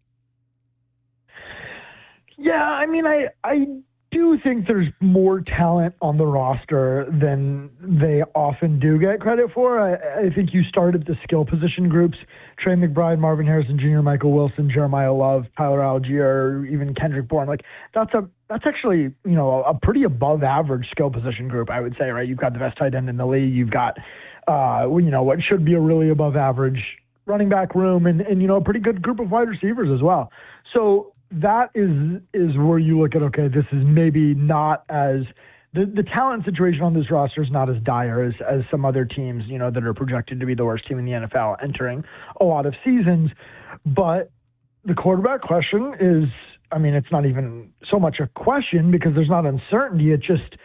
S19: Yeah, I mean, I do think there's more talent on the roster than they often do get credit for. I think you started the skill position groups, Trey McBride, Marvin Harrison Jr., Michael Wilson, Jeremiah Love, Tyler Algier, even Kendrick Bourne. Like, that's actually, a pretty above average skill position group, I would say, right? You've got the best tight end in the league. You've got, what should be a really above average running back room and a pretty good group of wide receivers as well. So, that is where you look at, okay, this is maybe not as the talent situation on this roster is not as dire as some other teams, that are projected to be the worst team in the NFL entering a lot of seasons. But the quarterback question is, I mean, it's not even so much a question because there's not uncertainty. It's just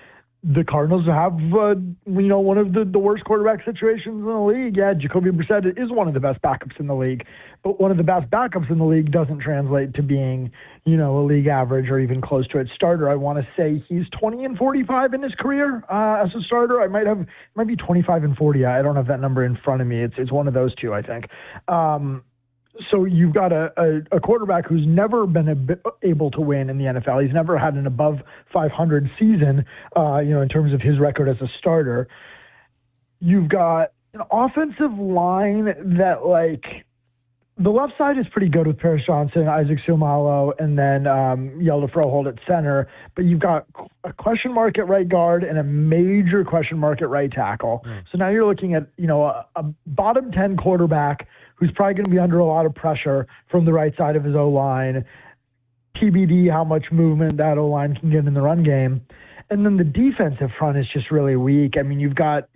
S19: the Cardinals have, one of the worst quarterback situations in the league. Yeah, Jacoby Brissett is one of the best backups in the league, but one of the best backups in the league doesn't translate to being, a league average or even close to its starter. I want to say he's 20-45 in his career as a starter. It might be 25-40. I don't have that number in front of me. It's one of those two, I think. So you've got a quarterback who's never been able to win in the NFL. He's never had an above 500 season, in terms of his record as a starter. You've got an offensive line that, like, the left side is pretty good with Paris Johnson, Isaac Seumalo, and then Yelda Froholt at center. But you've got a question mark at right guard and a major question mark at right tackle. So now you're looking at, a bottom 10 quarterback who's probably going to be under a lot of pressure from the right side of his O-line. TBD how much movement that O-line can get in the run game. And then the defensive front is just really weak. I mean, you've got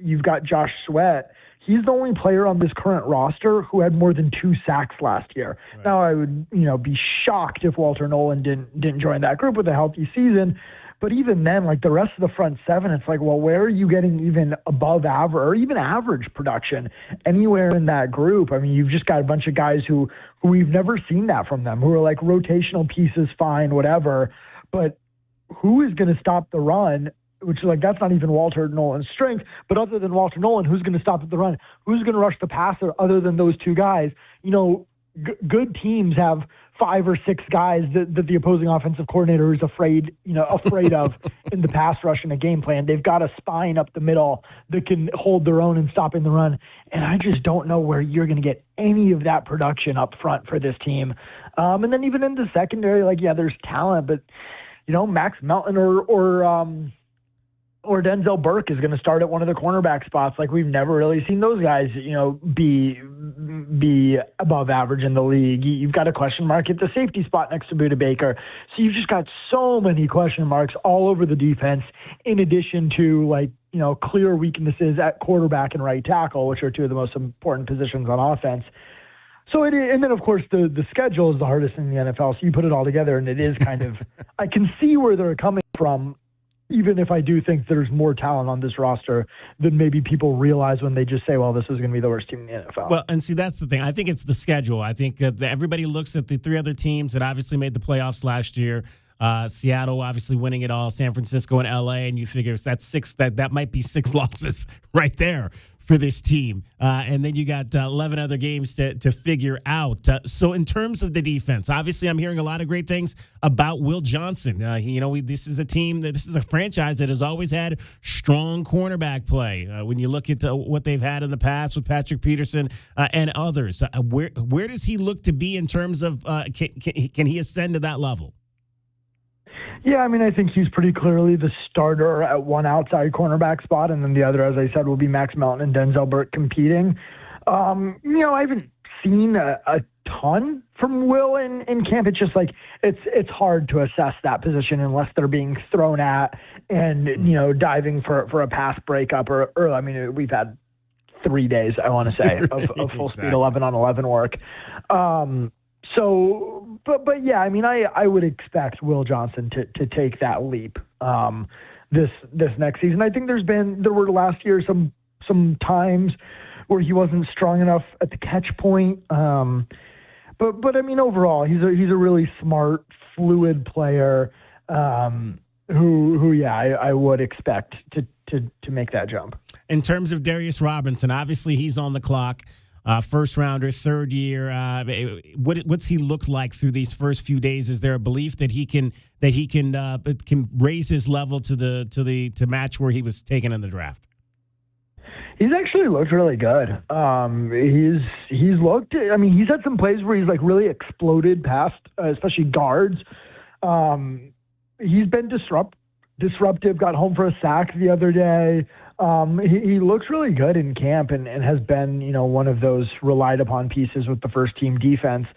S19: Josh Sweat. He's the only player on this current roster who had more than 2 sacks last year. Right. Now, I would, be shocked if Walter Nolan didn't join that group with a healthy season. But even then, like, the rest of the front seven, it's like, well, where are you getting even above average or even average production anywhere in that group? I mean, you've just got a bunch of guys who we've never seen that from them, who are like rotational pieces, fine, whatever. But who is going to stop the run? Which is like, that's not even Walter Nolan's strength. But other than Walter Nolan, who's going to stop at the run? Who's going to rush the passer other than those two guys? good teams have 5 or 6 guys that the opposing offensive coordinator is afraid of in the pass rush in a game plan. They've got a spine up the middle that can hold their own in stopping the run. And I just don't know where you're going to get any of that production up front for this team. And then even in the secondary, there's talent, but Max Melton or Denzel Burke is going to start at one of the cornerback spots. We've never really seen those guys, be above average in the league. You've got a question mark at the safety spot next to Budda Baker. So you've just got so many question marks all over the defense, in addition to clear weaknesses at quarterback and right tackle, which are 2 of the most important positions on offense. So and then of course the schedule is the hardest in the NFL. So you put it all together, and it is kind of, I can see where they're coming from, even if I do think there's more talent on this roster than maybe people realize when they just say, well, this is going to be the worst team in the NFL.
S3: Well, and see, that's the thing. I think it's the schedule. I think everybody looks at the 3 other teams that obviously made the playoffs last year. Seattle obviously winning it all, San Francisco and LA, and you figure that's 6, that might be 6 losses right there for this team. And then you got 11 other games to figure out. So in terms of the defense, obviously I'm hearing a lot of great things about Will Johnson. This is a franchise that has always had strong cornerback play. When you look at what they've had in the past with Patrick Peterson and others, where does he look to be in terms of can he ascend to that level?
S19: Yeah, I think he's pretty clearly the starter at one outside cornerback spot, and then the other, as I said, will be Max Melton and Denzel Burke competing. I haven't seen a ton from Will in camp. It's just it's hard to assess that position unless they're being thrown at and diving for a pass breakup or we've had 3 days, I want to say, of full speed 11-on-11 work. But yeah, I would expect Will Johnson to take that leap this next season. I think there were last year some times where he wasn't strong enough at the catch point. But overall, he's a really smart, fluid player who I would expect to make that jump.
S3: In terms of Darius Robinson, obviously he's on the clock. First rounder, 3rd year. What's he looked like through these first few days? Is there a belief that he can raise his level to match where he was taken in the draft?
S19: He's actually looked really good. He's looked. He's had some plays where he's really exploded past, especially guards. He's been disruptive. Got home for a sack the other day. He looks really good in camp and has been, one of those relied upon pieces with the first team defense.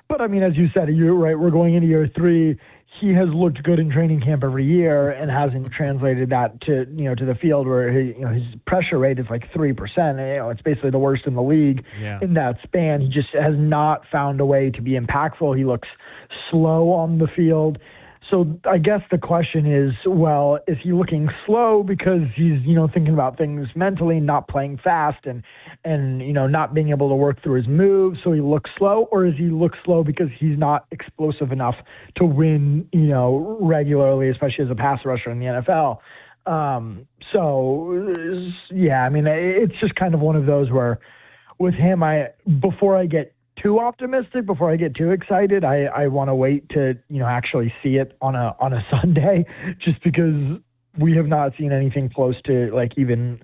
S19: But as you said, you're right. We're going into year 3. He has looked good in training camp every year and hasn't translated that to the field where his pressure rate is 3%. It's basically the worst in the league in that span. He just has not found a way to be impactful. He looks slow on the field. So I guess the question is, well, is he looking slow because he's, thinking about things mentally, not playing fast and not being able to work through his moves, so he looks slow? Or is he look slow because he's not explosive enough to win, regularly, especially as a pass rusher in the NFL? It's just kind of one of those where with him, before I get too optimistic, before I get too excited, I want to wait to actually see it on a Sunday, just because we have not seen anything close to even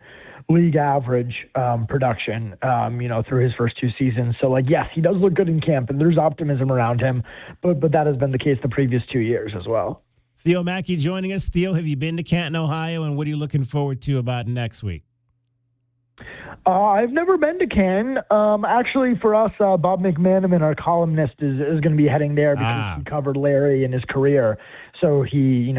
S19: league average production through his first 2 seasons. So yes, he does look good in camp and there's optimism around him, but that has been the case the previous 2 years as well.
S3: Theo Mackey joining us. Theo, have you been to Canton, Ohio, and what are you looking forward to about next week?
S19: I've never been to Canton. Actually, for us, Bob McManaman, our columnist, is going to be heading there because he covered Larry in his career. So he's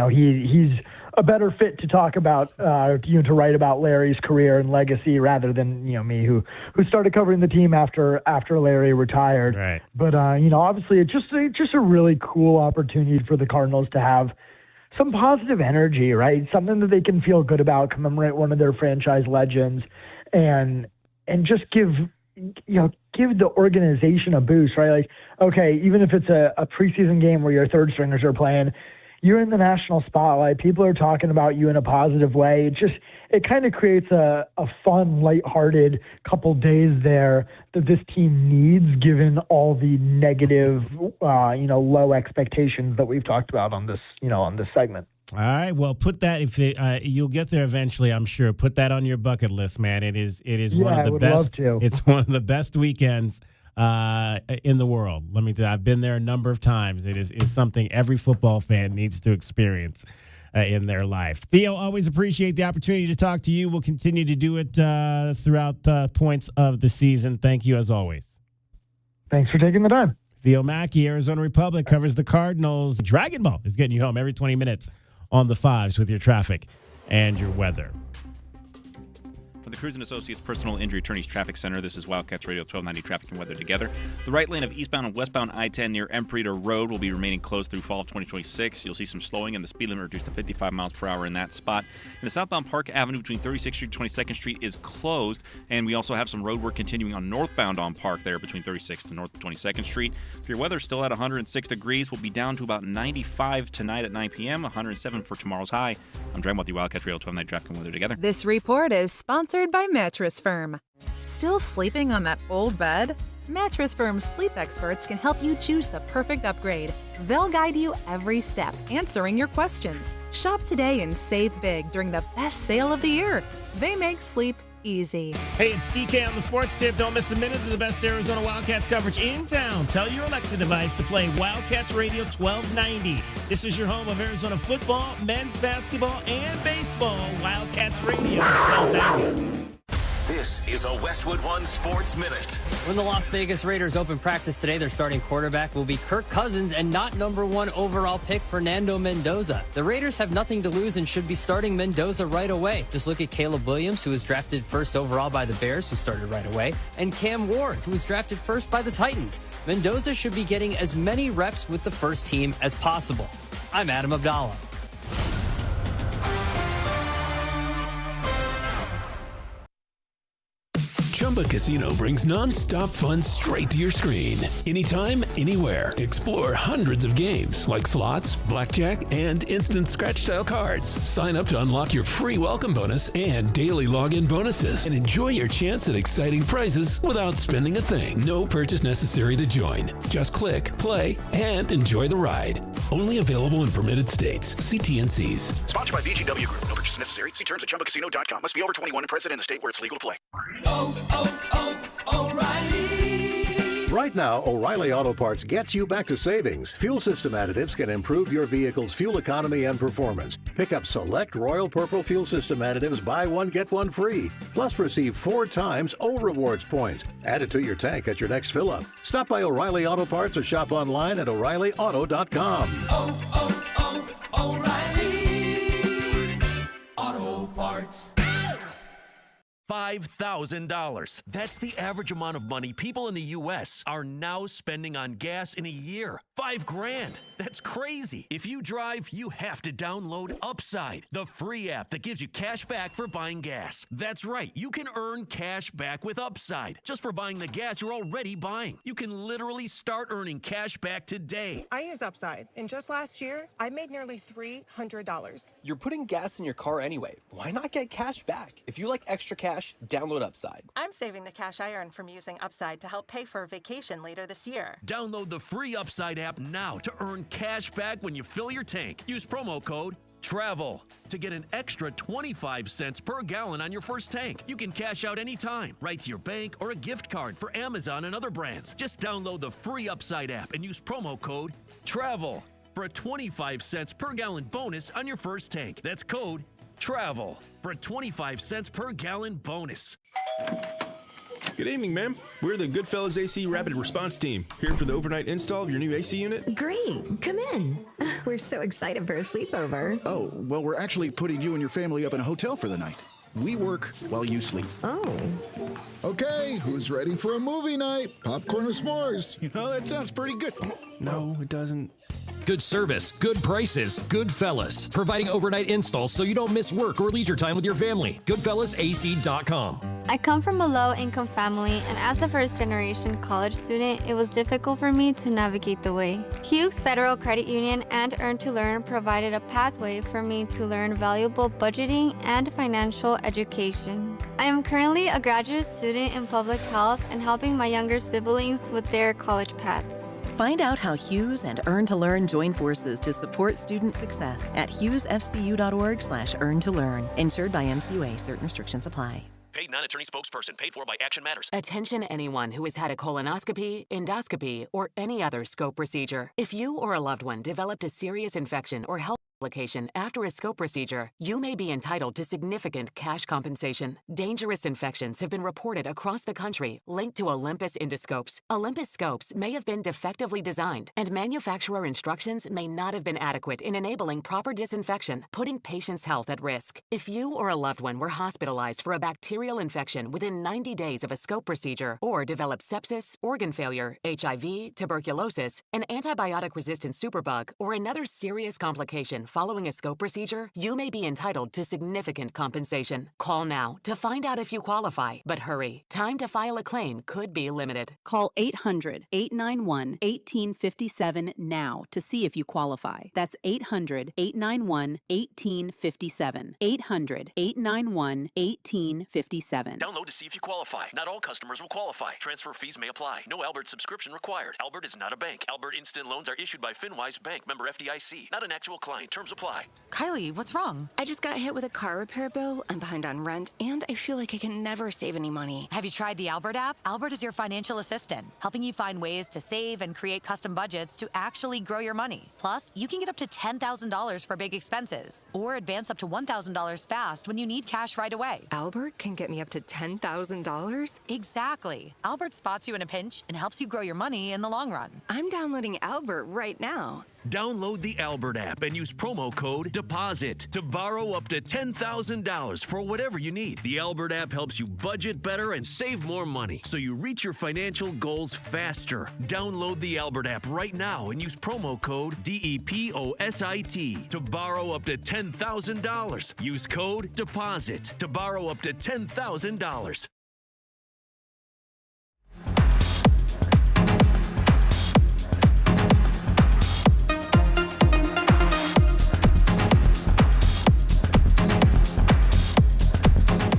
S19: a better fit to talk about, to write about Larry's career and legacy rather than me, who started covering the team after Larry retired.
S3: Right.
S19: But obviously, it's just a really cool opportunity for the Cardinals to have some positive energy, right? Something that they can feel good about, commemorate one of their franchise legends. And just give the organization a boost, right? Okay, even if it's a preseason game where your third stringers are playing, you're in the national spotlight. People are talking about you in a positive way. It kind of creates a fun, lighthearted couple days there that this team needs, given all the negative, low expectations that we've talked about on this segment.
S3: All right. Well, put that you'll get there eventually, I'm sure. Put that on your bucket list, man. It is one of the best.
S19: Love to.
S3: It's one of the best weekends in the world. Let me tell you, I've been there a number of times. It is something every football fan needs to experience in their life. Theo, always appreciate the opportunity to talk to you. We'll continue to do it throughout points of the season. Thank you as always.
S19: Thanks for taking the time.
S3: Theo Mackey, Arizona Republic, covers the Cardinals. Dragon Ball is getting you home every 20 minutes on the fives with your traffic and your weather.
S7: From the Cruz & Associates Personal Injury Attorneys Traffic Center, this is Wildcats Radio 1290 Traffic and Weather Together. The right lane of eastbound and westbound I-10 near Emprida Road will be remaining closed through fall of 2026. You'll see some slowing and the speed limit reduced to 55 miles per hour in that spot. In the southbound Park Avenue between 36th Street and 22nd Street is closed, and we also have some road work continuing on northbound on Park there between 36th and north 22nd Street. If your weather's still at 106 degrees, we'll be down to about 95 tonight at 9 p.m., 107 for tomorrow's high. I'm Dre with the Wildcats Radio 1290 Traffic and Weather Together.
S8: This report is sponsored by Mattress Firm. Still sleeping on that old bed? Mattress Firm's sleep experts can help you choose the perfect upgrade. They'll guide you every step, answering your questions. Shop today and save big during the best sale of the year. They make sleep easy.
S3: Hey, it's DK on the Sports Tip. Don't miss a minute of the best Arizona Wildcats coverage in town. Tell your Alexa device to play Wildcats Radio 1290. This is your home of Arizona football, men's basketball, and baseball. Wildcats Radio 1290.
S13: This is a Westwood One Sports Minute.
S9: When the Las Vegas Raiders open practice today, their starting quarterback will be Kirk Cousins and not #1 overall pick Fernando Mendoza. The Raiders have nothing to lose and should be starting Mendoza right away. Just look at Caleb Williams, who was drafted first overall by the Bears, who started right away, and Cam Ward, who was drafted first by the Titans. Mendoza should be getting as many reps with the first team as possible. I'm Adam Abdallah.
S10: Chumba Casino brings non-stop fun straight to your screen. Anytime, anywhere. Explore hundreds of games like slots, blackjack, and instant scratch-style cards. Sign up to unlock your free welcome bonus and daily login bonuses. And enjoy your chance at exciting prizes without spending a thing. No purchase necessary to join. Just click, play, and enjoy the ride. Only available in permitted states. See T&Cs.
S12: Sponsored by VGW Group. No purchase necessary. See terms at ChumbaCasino.com. Must be over 21 and present in the state where it's legal to play.
S16: O'Reilly. Right now, O'Reilly Auto Parts gets you back to savings. Fuel system additives can improve your vehicle's fuel economy and performance. Pick up select Royal Purple fuel system additives, buy one, get one free. Plus receive 4 times O Rewards points. Add it to your tank at your next fill-up. Stop by O'Reilly Auto Parts or shop online at O'ReillyAuto.com.
S13: O'Reilly Auto Parts.
S26: $5,000. That's the average amount of money people in the U.S. are now spending on gas in a year. $5,000. That's crazy. If you drive, you have to download Upside, the free app that gives you cash back for buying gas. That's right. You can earn cash back with Upside just for buying the gas you're already buying. You can literally start earning cash back today.
S20: I use Upside, and just last year, I made nearly $300.
S21: You're putting gas in your car anyway. Why not get cash back? If you like extra cash, download Upside.
S28: I'm saving the cash I earn from using Upside to help pay for a vacation later this year.
S26: Download the free Upside app now to earn cash back when you fill your tank. Use promo code TRAVEL to get an extra 25 cents per gallon on your first tank. You can cash out anytime, right to your bank or a gift card for Amazon and other brands. Just download the free Upside app and use promo code TRAVEL for a 25 cents per gallon bonus on your first tank. That's code TRAVEL for a 25 cents per gallon bonus.
S23: Good evening, ma'am. We're the Goodfellas AC Rapid Response Team, here for the overnight install of your new AC unit.
S6: Great. Come in. We're so excited for a sleepover.
S24: Oh, well, we're actually putting you and your family up in a hotel for the night. We work while you sleep.
S6: Oh.
S25: Okay, who's ready for a movie night? Popcorn or s'mores?
S23: You know, that sounds pretty good. No, it doesn't.
S27: Good service, good prices, Goodfellas. Providing overnight installs so you don't miss work or leisure time with your family. GoodfellasAC.com.
S4: I come from a low-income family, and as a first-generation college student, it was difficult for me to navigate the way. Hughes Federal Credit Union and Earn to Learn provided a pathway for me to learn valuable budgeting and financial education. I am currently a graduate student in public health and helping my younger siblings with their college paths.
S8: Find out how Hughes and Earn to Learn join forces to support student success at hughesfcu.org/earn-to-learn. Insured by MCUA. Certain restrictions apply.
S26: Paid non-attorney spokesperson. Paid for by Action Matters.
S5: Attention anyone who has had a colonoscopy, endoscopy, or any other scope procedure. If you or a loved one developed a serious infection or health complication after a scope procedure, you may be entitled to significant cash compensation. Dangerous infections have been reported across the country linked to Olympus endoscopes. Olympus scopes may have been defectively designed, and manufacturer instructions may not have been adequate in enabling proper disinfection, putting patients' health at risk. If you or a loved one were hospitalized for a bacterial infection within 90 days of a scope procedure, or developed sepsis, organ failure, HIV, tuberculosis, an antibiotic-resistant superbug, or another serious complication following a scope procedure, you may be entitled to significant compensation. Call now to find out if you qualify. But hurry, time to file a claim could be limited.
S2: Call 800-891-1857 now to see if you qualify. That's 800-891-1857. 800-891-1857.
S26: Download to see if you qualify. Not all customers will qualify. Transfer fees may apply. No Albert subscription required. Albert is not a bank. Albert Instant Loans are issued by FinWise Bank, member FDIC. Not an actual client. Terms apply.
S28: Kylie, what's wrong?
S11: I just got hit with a car repair bill. I'm behind on rent, and I feel like I can never save any money.
S28: Have you tried the Albert app? Albert is your financial assistant, helping you find ways to save and create custom budgets to actually grow your money. Plus, you can get up to $10,000 for big expenses, or advance up to $1,000 fast when you need cash right away.
S11: Albert can get me up to $10,000?
S28: Exactly. Albert spots you in a pinch and helps you grow your money in the long run.
S11: I'm downloading Albert right now.
S26: Download the Albert app and use promo code DEPOSIT to borrow up to $10,000 for whatever you need. The Albert app helps you budget better and save more money so you reach your financial goals faster. Download the Albert app right now and use promo code DEPOSIT to borrow up to $10,000. Use code DEPOSIT to borrow up to $10,000.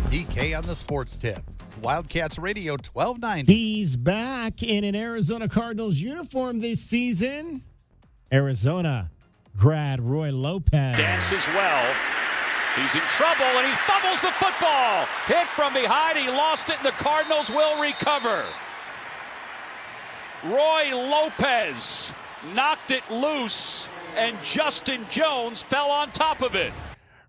S1: DK on the Sports Tip. Wildcats Radio 1290.
S3: He's back in an Arizona Cardinals uniform this season. Arizona grad Roy Lopez.
S14: Dances well. He's in trouble, and he fumbles the football. Hit from behind. He lost it, and the Cardinals will recover. Roy Lopez knocked it loose, and Justin Jones fell on top of it.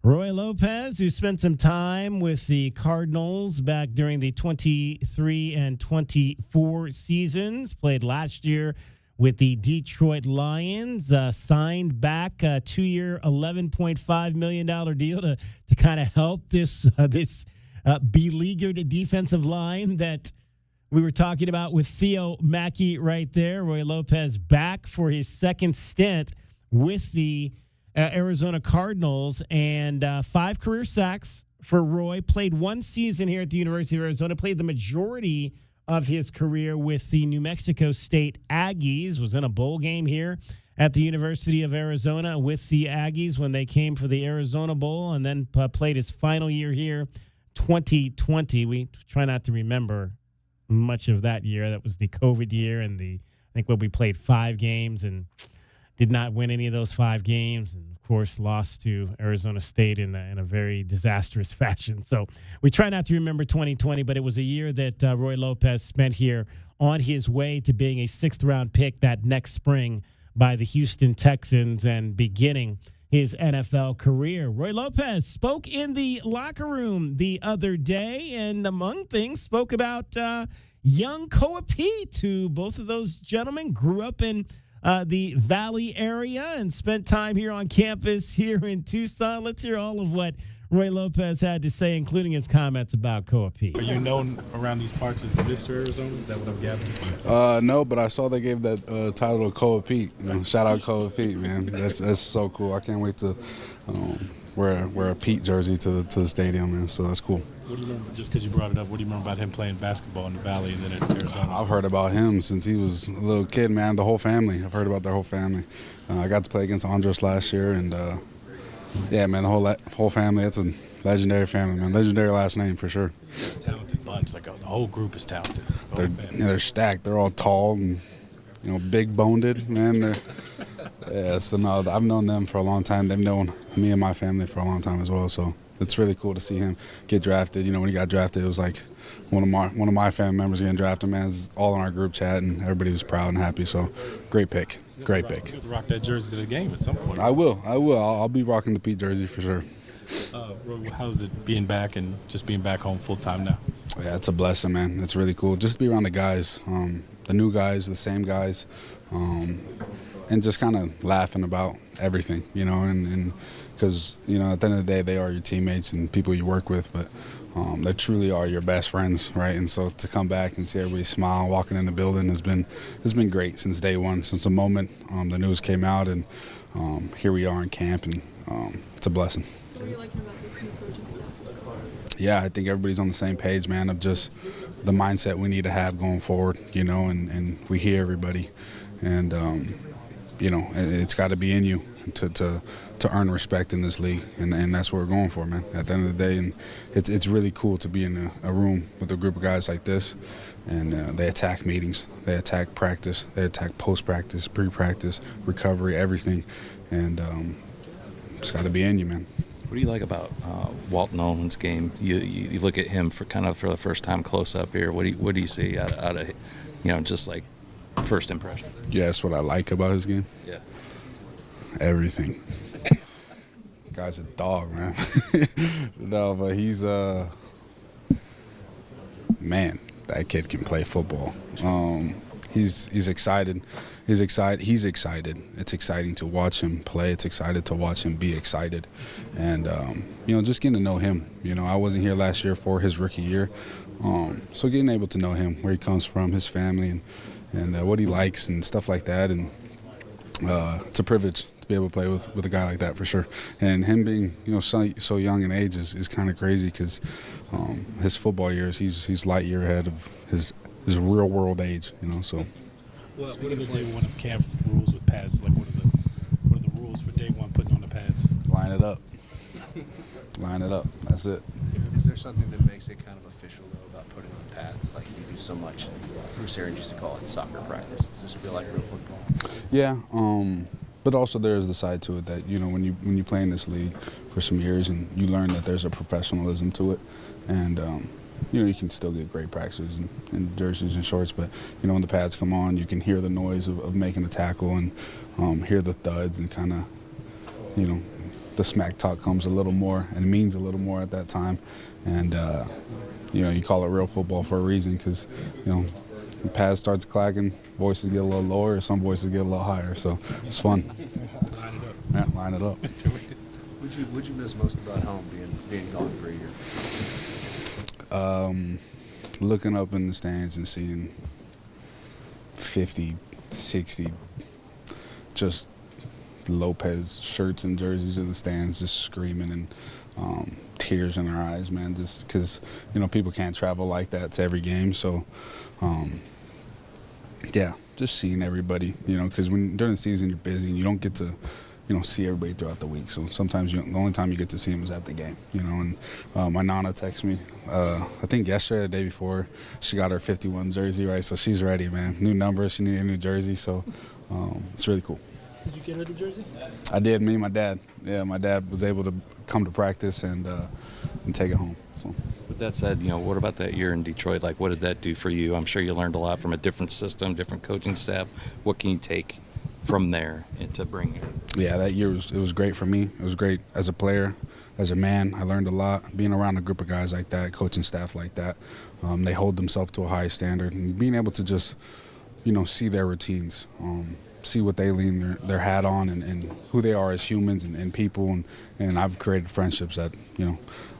S3: Roy Lopez, who spent some time with the Cardinals back during the 23 and 24 seasons, played last year with the Detroit Lions, signed back a 2-year, $11.5 million deal to kind of help this beleaguered defensive line that we were talking about with Theo Mackey right there. Roy Lopez back for his second stint with the Arizona Cardinals, and 5 career sacks for Roy. Played 1 season here at the University of Arizona. Played the majority of his career with the New Mexico State Aggies. Was in a bowl game here at the University of Arizona with the Aggies when they came for the Arizona Bowl, and then played his final year here, 2020. We try not to remember much of that year. That was the COVID year, and I think we played 5 games and did not win any of those 5 games, and of course lost to Arizona State in a very disastrous fashion. So we try not to remember 2020, but it was a year that Roy Lopez spent here on his way to being a 6th-round pick that next spring by the Houston Texans and beginning his NFL career. Roy Lopez spoke in the locker room the other day, and among things spoke about young Koa Pete, who both of those gentlemen grew up in the Valley area and spent time here on campus here in Tucson. Let's hear all of what Roy Lopez had to say, including his comments about Koa Pete.
S15: Are you known around these parts as Mr. Arizona? Is that what I'm gathering?
S17: No, but I saw they gave that title to Koa Pete. Shout out Koa Pete, man. That's so cool. I can't wait to
S15: wear a Pete jersey to the stadium, and so that's cool. What do you remember, just because you brought it up, what do you remember about him playing basketball in the Valley and then at Arizona? I've heard about him since he was a little kid, man. The whole family. I've heard about their whole family. I got to play against Andres last year, and yeah, man, the whole family. It's a legendary family, man. Legendary last name for sure.
S14: Talented bunch. Like the whole group is talented.
S15: They're stacked. They're all tall and big boned, man. Yeah, so no, I've known them for a long time. They've known me and my family for a long time as well. So it's really cool to see him get drafted. When he got drafted, it was like one of my family members getting drafted. Man, it's all in our group chat, and everybody was proud and happy. So great pick, great pick.
S14: You have to rock that jersey to the game at some point.
S15: I will. I'll be rocking the Pete jersey for sure.
S14: How's it being back and just being back home full time now?
S15: Yeah, it's a blessing, man. It's really cool just to be around the guys, the new guys, the same guys, and just kind of laughing about everything, and because, at the end of the day, they are your teammates and people you work with, but they truly are your best friends, right? And so to come back and see everybody smile walking in the building has been great since day one, since the moment the news came out, and here we are in camp, and it's a blessing.
S7: What are you liking about this new coaching staff?
S15: Yeah, I think everybody's on the same page, man, of just the mindset we need to have going forward, and we hear everybody, and it's got to be in you to earn respect in this league, and that's what we're going for, man. At the end of the day, and it's really cool to be in a room with a group of guys like this, and they attack meetings, they attack practice, they attack post-practice, pre-practice, recovery, everything, and it's got to be in you, man.
S9: What do you like about Walt Nolan's game? You look at him for the first time close up here. What do you see out of just like first impressions?
S15: Yeah, that's what I like about his game.
S9: Yeah.
S15: Everything. Guy's a dog, man. No, but he's man, that kid can play football. He's excited. He's excited. It's exciting to watch him play. It's excited to watch him be excited. And, just getting to know him. I wasn't here last year for his rookie year. So getting able to know him, where he comes from, his family, and what he likes and stuff like that. And it's a privilege to be able to play with a guy like that for sure. And him being, so young in age is kind of crazy because his football years, he's light year ahead of his real world age, so.
S14: What are the day one of camp rules with pads? Like, what are the rules for day one putting on the pads?
S15: Line it up. Line it up. That's it.
S10: Is there something that makes it kind of official, though, about putting on pads? Like you do so much. Bruce Arians used to call it soccer practice. Does this feel like real football?
S15: Yeah. But also there is the side to it that, when you play in this league for some years and you learn that there's a professionalism to it, and you can still get great practices and jerseys and shorts, but, when the pads come on, you can hear the noise of making a tackle and hear the thuds and kind of, the smack talk comes a little more and means a little more at that time. And, you call it real football for a reason because, the pad starts clacking, voices get a little lower, some voices get a little higher, so it's fun.
S14: Line it up.
S15: Yeah, line it up.
S10: What'd you miss most about home being gone for a year?
S15: Looking up in the stands and seeing 50, 60 just Lopez shirts and jerseys in the stands just screaming and tears in their eyes, man, just because, people can't travel like that to every game. So, yeah, just seeing everybody, because during the season you're busy and you don't get to see everybody throughout the week. So sometimes the only time you get to see them is at the game, and my Nana texted me, I think yesterday or the day before, she got her 51 jersey, right? So she's ready, man. New number, she needed a new jersey, so it's really cool.
S14: Did you get her the jersey?
S15: I did, me and my dad. Yeah, my dad was able to come to practice and take it home. So.
S9: With that said, what about that year in Detroit? Like, what did that do for you? I'm sure you learned a lot from a different system, different coaching staff. What can you take from there and to bring here?
S15: Yeah, that year was great for me. It was great as a player, as a man. I learned a lot. Being around a group of guys like that, coaching staff like that, they hold themselves to a high standard, and being able to just, see their routines, see what they lean their hat on, and who they are as humans and people, and I've created friendships that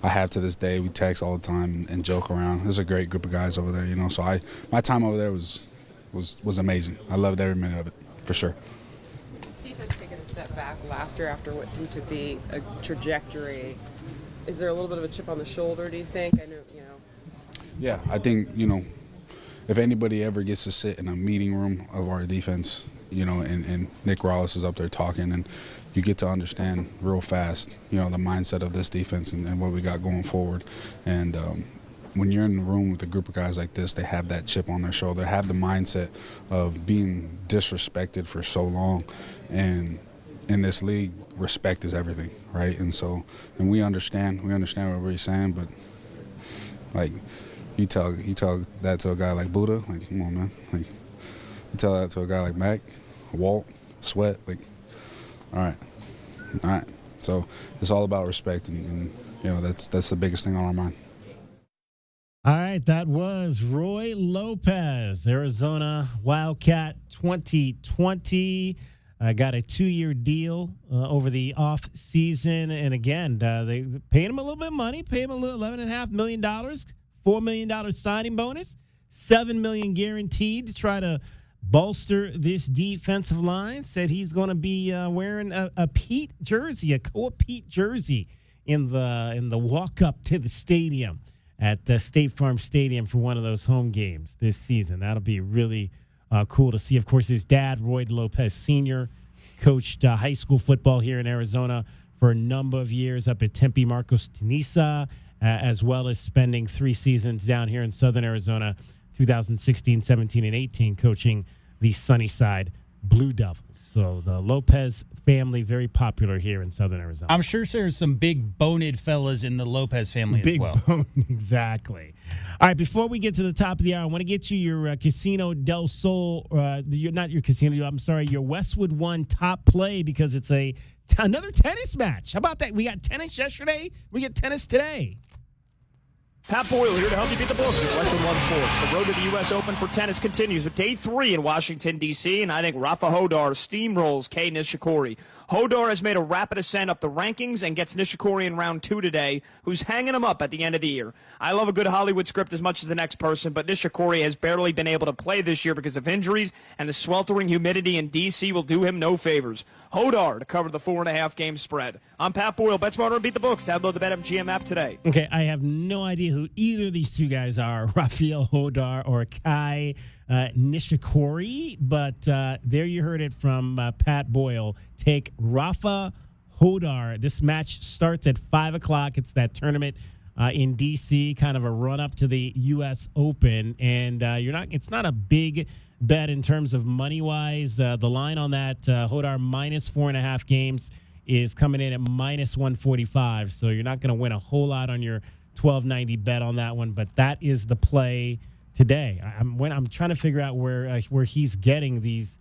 S15: I have to this day. We text all the time and joke around. There's a great group of guys over there, So my time over there was amazing. I loved every minute of it, for sure.
S7: This defense taking a
S12: step back last year after what seemed to be a trajectory. Is there a little bit of a chip on the shoulder, do you think? I know,
S15: Yeah, I think, if anybody ever gets to sit in a meeting room of our defense, and Nick Rawls is up there talking, and you get to understand real fast, the mindset of this defense and what we got going forward. And when you're in the room with a group of guys like this, they have that chip on their shoulder, have the mindset of being disrespected for so long. And in this league, respect is everything, right? And we understand what we're saying, but like, you tell that to a guy like Buddha, like, come on, man. Like, you tell that to a guy like Mac, Walt, Sweat, like, all right. So it's all about respect, and that's the biggest thing on our mind.
S3: All right, that was Roy Lopez, Arizona Wildcat 2020. Got a 2-year deal over the off season, and again, they paid him a little bit of money, paid him a little $11.5 million, $4 million signing bonus, $7 million guaranteed to try to bolster this defensive line. Said he's going to be wearing a Pete jersey, a Pete jersey in the walk up to the stadium at State Farm Stadium for one of those home games this season. That'll be really cool to see. Of course, his dad, Roy Lopez Sr., coached high school football here in Arizona for a number of years up at Tempe Marcos Tenisa, as well as spending 3 seasons down here in Southern Arizona, 2016, 17, and 18, coaching the Sunnyside Blue Devils. So the Lopez family, very popular here in Southern Arizona.
S13: I'm sure there's some big boned fellas in the Lopez family as well.
S3: Exactly. All right, before we get to the top of the hour, I want to get you your Casino del Sol, your Westwood One top play, because it's another tennis match. How about that? We got tennis yesterday. We get tennis today.
S16: Pat Boyle here to help you beat the books with Westwood One Sports. The road to the U.S. Open for tennis continues with day 3 in Washington, D.C., and I think Rafa Hodar steamrolls Kei Nishikori. Hodar has made a rapid ascent up the rankings and gets Nishikori in round 2 today, who's hanging him up at the end of the year. I love a good Hollywood script as much as the next person, but Nishikori has barely been able to play this year because of injuries, and the sweltering humidity in D.C. will do him no favors. Hodar to cover the 4.5 game spread. I'm Pat Boyle. Bet smarter and beat the books. Download the BetMGM app today.
S3: Okay, I have no idea who either of these two guys are, Rafael Hodar or Kei Nishikori, but there you heard it from Pat Boyle. Take Rafa Hodar. This match starts at 5 o'clock. It's that tournament in D.C., kind of a run-up to the U.S. Open, and it's not a big bet in terms of money-wise. The line on that, Hodar minus 4.5 games, is coming in at minus 145, so you're not going to win a whole lot on your $12.90 bet on that one, but that is the play today. I'm trying to figure out where he's getting these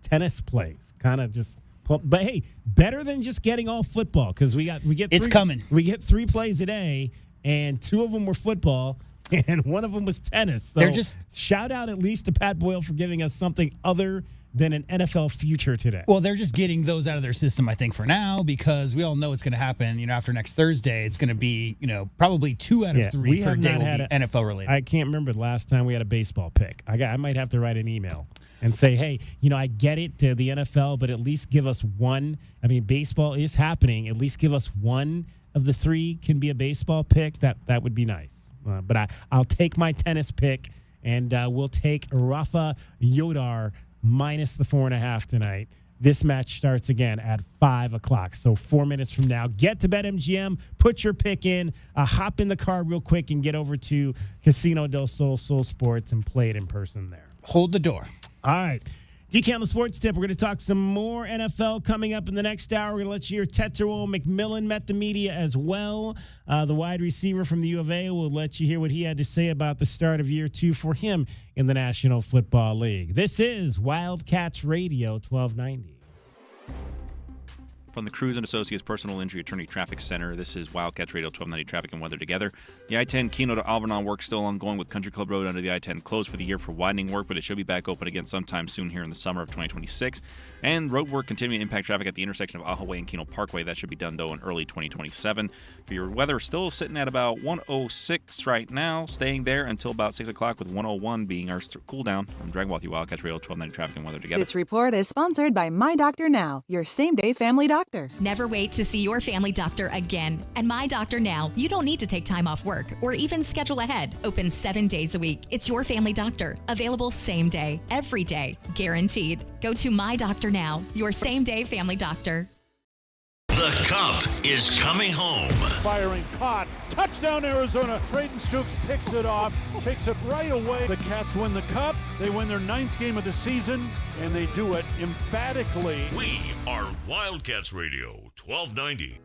S3: tennis plays. Kind of just, but hey, better than just getting all football, because we get
S13: it's coming.
S3: We get 3 plays a day, and 2 of them were football, and 1 of them was tennis. So shout out at least to Pat Boyle for giving us something other than an NFL future today.
S13: Well, they're just getting those out of their system, I think, for now, because we all know what's going to happen. After next Thursday, it's going to be, probably 2 out of 3 per day will be NFL related.
S3: I can't remember the last time we had a baseball pick. I might have to write an email and say, hey, I get it to the NFL, but at least give us one. I mean, baseball is happening. At least give us one of the 3 can be a baseball pick. That would be nice. But I'll take my tennis pick, and we'll take Rafa Hodar minus the 4.5 tonight. This match starts again at 5 o'clock. So 4 minutes from now, get to BetMGM, put your pick in, hop in the car real quick, and get over to Casino del Sol Sports and play it in person there.
S13: Hold the door.
S3: All right. DK on the Sports Tip. We're going to talk some more NFL coming up in the next hour. We're going to let you hear Tetsuo McMillan met the media as well. The wide receiver from the U of A will let you hear what he had to say about the start of year 2 for him in the National Football League. This is Wildcats Radio 1290.
S6: From the Cruz and Associates Personal Injury Attorney Traffic Center, this is Wildcats Radio 1290 Traffic and Weather Together. The I-10 Keno to Auburn work still ongoing with Country Club Road under the I-10 closed for the year for widening work, but it should be back open again sometime soon here in the summer of 2026. And road work continuing to impact traffic at the intersection of Ahaway and Keno Parkway. That should be done, though, in early 2027. For your weather, still sitting at about 106 right now, staying there until about 6 o'clock with 101 being our cool down. I'm Drag Walthy, Wildcats Radio 1290 Traffic and Weather Together.
S8: This report is sponsored by My Doctor Now, your same-day family doctor.
S17: Never wait to see your family doctor again. And My Doctor Now, you don't need to take time off work or even schedule ahead. Open 7 days a week. It's your family doctor. Available same day, every day, guaranteed. Go to My Doctor Now, your same-day family doctor.
S18: The Cup is coming home.
S19: Firing, caught. Touchdown, Arizona. Braden Stooks picks it off, takes it right away. The Cats win the Cup. They win their 9th game of the season, and they do it emphatically.
S18: We are Wildcats Radio 1290.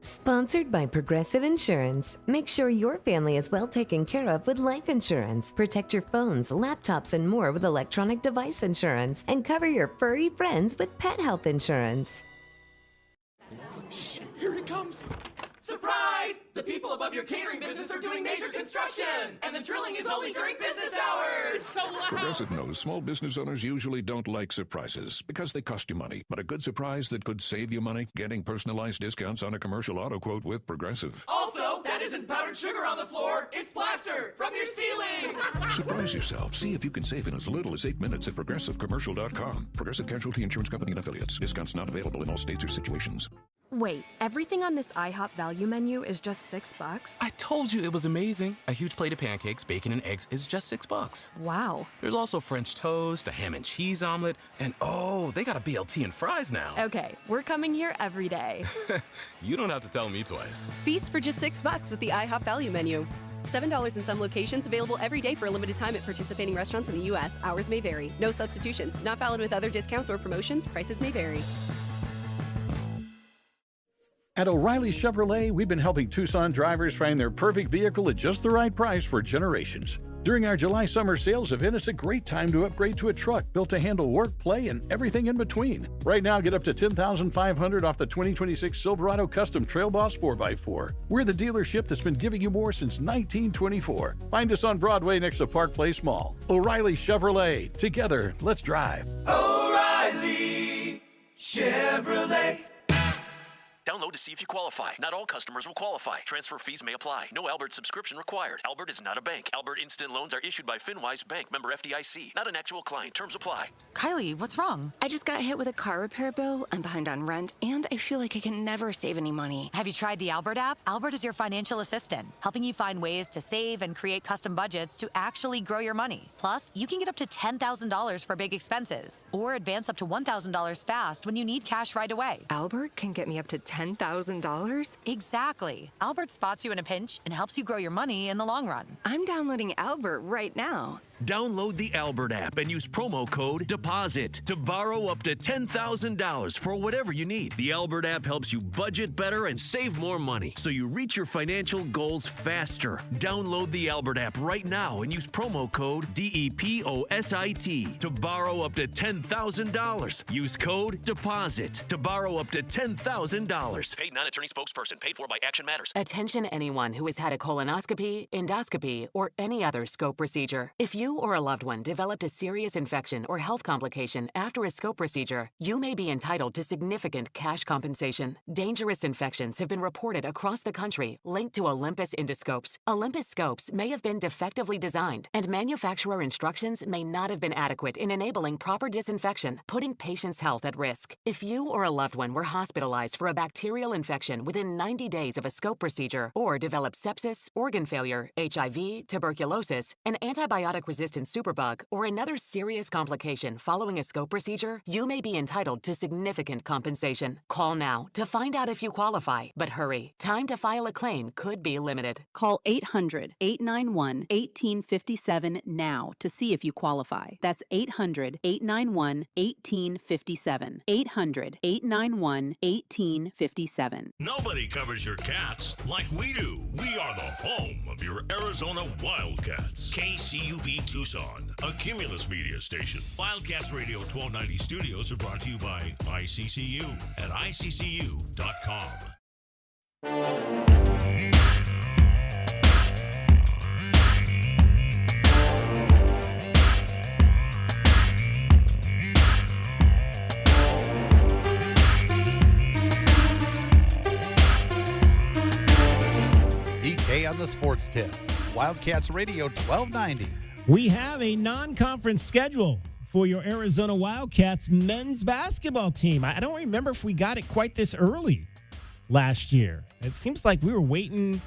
S20: Sponsored by Progressive Insurance. Make sure your family is well taken care of with life insurance. Protect your phones, laptops, and more with electronic device insurance. And cover your furry friends with pet health insurance.
S21: Shh, here it comes. Surprise! The people above your catering business are doing major construction, and the drilling is only during business hours. It's so loud.
S22: Progressive knows small business owners usually don't like surprises because they cost you money. But a good surprise that could save you money, getting personalized discounts on a commercial auto quote with Progressive.
S21: Also, that isn't powdered sugar on the floor. It's plaster from your ceiling.
S22: Surprise yourself. See if you can save in as little as 8 minutes at ProgressiveCommercial.com. Progressive Casualty Insurance Company and Affiliates. Discounts not available in all states or situations.
S24: Wait, everything on this IHOP value menu is just $6?
S29: I told you it was amazing. A huge plate of pancakes, bacon, and eggs is just $6.
S24: Wow.
S29: There's also French toast, a ham and cheese omelet, and oh, they got a BLT and fries now.
S24: Okay, we're coming here every day.
S29: You don't have to tell me twice.
S30: Feast for just $6 with the IHOP value menu. $7 in some locations, available every day for a limited time at participating restaurants in the U.S. Hours may vary. No substitutions. Not valid with other discounts or promotions. Prices may vary.
S31: At O'Reilly Chevrolet, we've been helping Tucson drivers find their perfect vehicle at just the right price for generations. During our July summer sales event, it's a great time to upgrade to a truck built to handle work, play, and everything in between. Right now, get up to $10,500 off the 2026 Silverado Custom Trail Boss 4x4. We're the dealership that's been giving you more since 1924. Find us on Broadway next to Park Place Mall. O'Reilly Chevrolet. Together, let's drive.
S21: O'Reilly Chevrolet.
S26: Download to see if you qualify. Not all customers will qualify. Transfer fees may apply. No Albert subscription required. Albert is not a bank. Albert Instant Loans are issued by FinWise Bank, member FDIC. Not an actual client. Terms apply.
S28: Kylie, what's wrong?
S11: I just got hit with a car repair bill. I'm behind on rent, and I feel like I can never save any money.
S28: Have you tried the Albert app? Albert is your financial assistant, helping you find ways to save and create custom budgets to actually grow your money. Plus, you can get up to $10,000 for big expenses, or advance up to $1,000 fast when you need cash right away.
S11: Albert can get me up to $10,000?
S28: Exactly. Albert spots you in a pinch and helps you grow your money in the long run.
S11: I'm downloading Albert right now.
S26: Download the Albert app and use promo code DEPOSIT to borrow up to $10,000 for whatever you need. The Albert app helps you budget better and save more money so you reach your financial goals faster. Download the Albert app right now and use promo code DEPOSIT to borrow up to $10,000. Use code DEPOSIT to borrow up to $10,000. Paid non-attorney spokesperson. Paid for by Action Matters.
S5: Attention anyone who has had a colonoscopy, endoscopy, or any other scope procedure. If you or a loved one developed a serious infection or health complication after a scope procedure, you may be entitled to significant cash compensation. Dangerous infections have been reported across the country linked to Olympus endoscopes. Olympus scopes may have been defectively designed, and manufacturer instructions may not have been adequate in enabling proper disinfection, putting patients' health at risk. If you or a loved one were hospitalized for a bacterial infection within 90 days of a scope procedure, or developed sepsis, organ failure, HIV, tuberculosis, an antibiotic-resistant superbug, or another serious complication following a scope procedure, you may be entitled to significant compensation. Call now to find out if you qualify. But hurry, time to file a claim could be limited.
S2: Call 800-891-1857 now to see if you qualify. That's 800-891-1857. 800-891-1857.
S18: Nobody covers your Cats like we do. We are the home of your Arizona Wildcats. KCUB Tucson, a Cumulus media station. Wildcats Radio 1290 studios are brought to you by ICCU at iccu.com.
S1: DK on the Sports Tip. Wildcats Radio 1290.
S3: We have a non-conference schedule for your Arizona Wildcats men's basketball team. I don't remember if we got it quite this early last year. It seems like we were waiting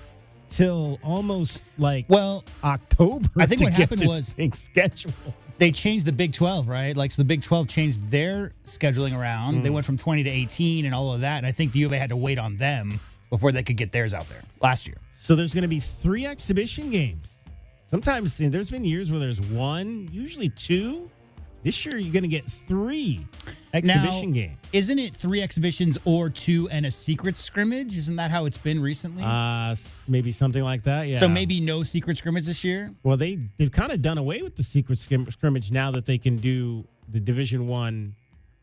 S3: till almost October.
S13: I think
S3: to
S13: what
S3: get
S13: happened
S3: this
S13: was
S3: thing scheduled.
S13: They changed the Big 12, right? So the Big 12 changed their scheduling around. They went from 20 to 18 and all of that. And I think the U of A had to wait on them before they could get theirs out there last year.
S3: So there's going to be 3 exhibition games. Sometimes there's been years where there's 1, usually 2. This year you're going to get 3 exhibition games.
S13: Isn't it 3 exhibitions or 2 and a secret scrimmage? Isn't that how it's been recently?
S3: Maybe something like that, yeah.
S13: So maybe no secret scrimmage this year?
S3: Well, they've kind of done away with the secret scrimmage now that they can do the Division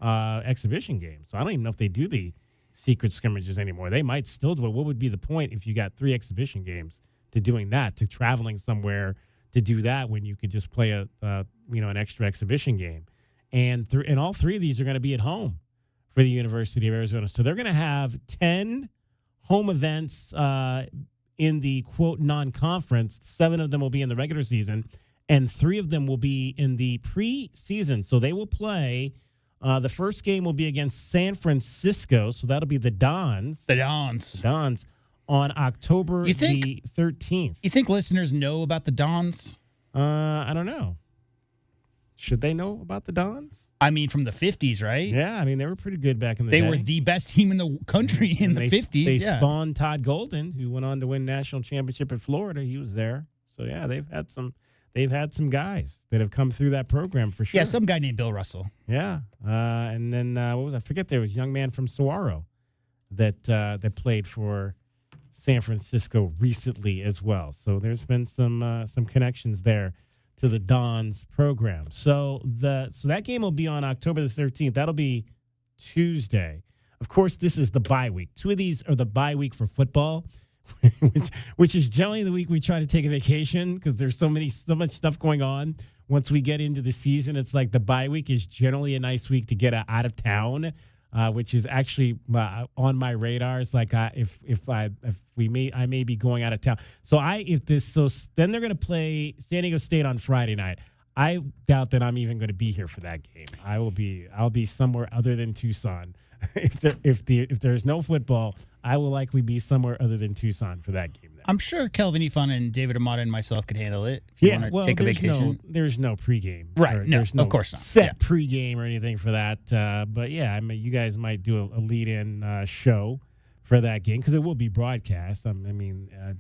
S3: I exhibition game. So I don't even know if they do the secret scrimmages anymore. They might still do it. What would be the point if you got 3 exhibition games to doing that, to traveling somewhere to do that when you could just play an extra exhibition game? And all 3 of these are going to be at home for the University of Arizona. So they're going to have 10 home events in the quote non-conference. 7 of them will be in the regular season, and 3 of them will be in the preseason. So they will play. The first game will be against San Francisco, so that'll be the Dons.
S13: The Dons
S3: on October the 13th.
S13: You think listeners know about the Dons?
S3: I don't know. Should they know about the Dons?
S13: I mean, from the 50s, right?
S3: Yeah, I mean, they were pretty good back in the day.
S13: They were the best team in the country in the 50s.
S3: They spawned Todd Golden, who went on to win national championship at Florida. He was there. So, yeah, they've had some guys that have come through that program for sure.
S13: Yeah, some guy named Bill Russell.
S3: Yeah. And then, what was I forget, there was a young man from Saguaro that played for San Francisco recently as well. So there's been some connections there to the Dons program. So that game will be on October the 13th. That'll be Tuesday. Of course, this is the bye week. 2 of these are the bye week for football, which is generally the week we try to take a vacation because there's so much stuff going on. Once we get into the season, it's like the bye week is generally a nice week to get out of town, which is actually on my radar. It's like I may be going out of town. So then they're going to play San Diego State on Friday night. I doubt that I'm even going to be here for that game. I'll be somewhere other than Tucson. If there's no football, I will likely be somewhere other than Tucson for that game.
S13: I'm sure Kelvin Ifan and David Amata and myself could handle it. If you want to take a vacation.
S3: There's no pregame.
S13: Right. No, of course not.
S3: Set pregame or anything for that. But yeah, I mean, you guys might do a lead-in show for that game because it will be broadcast.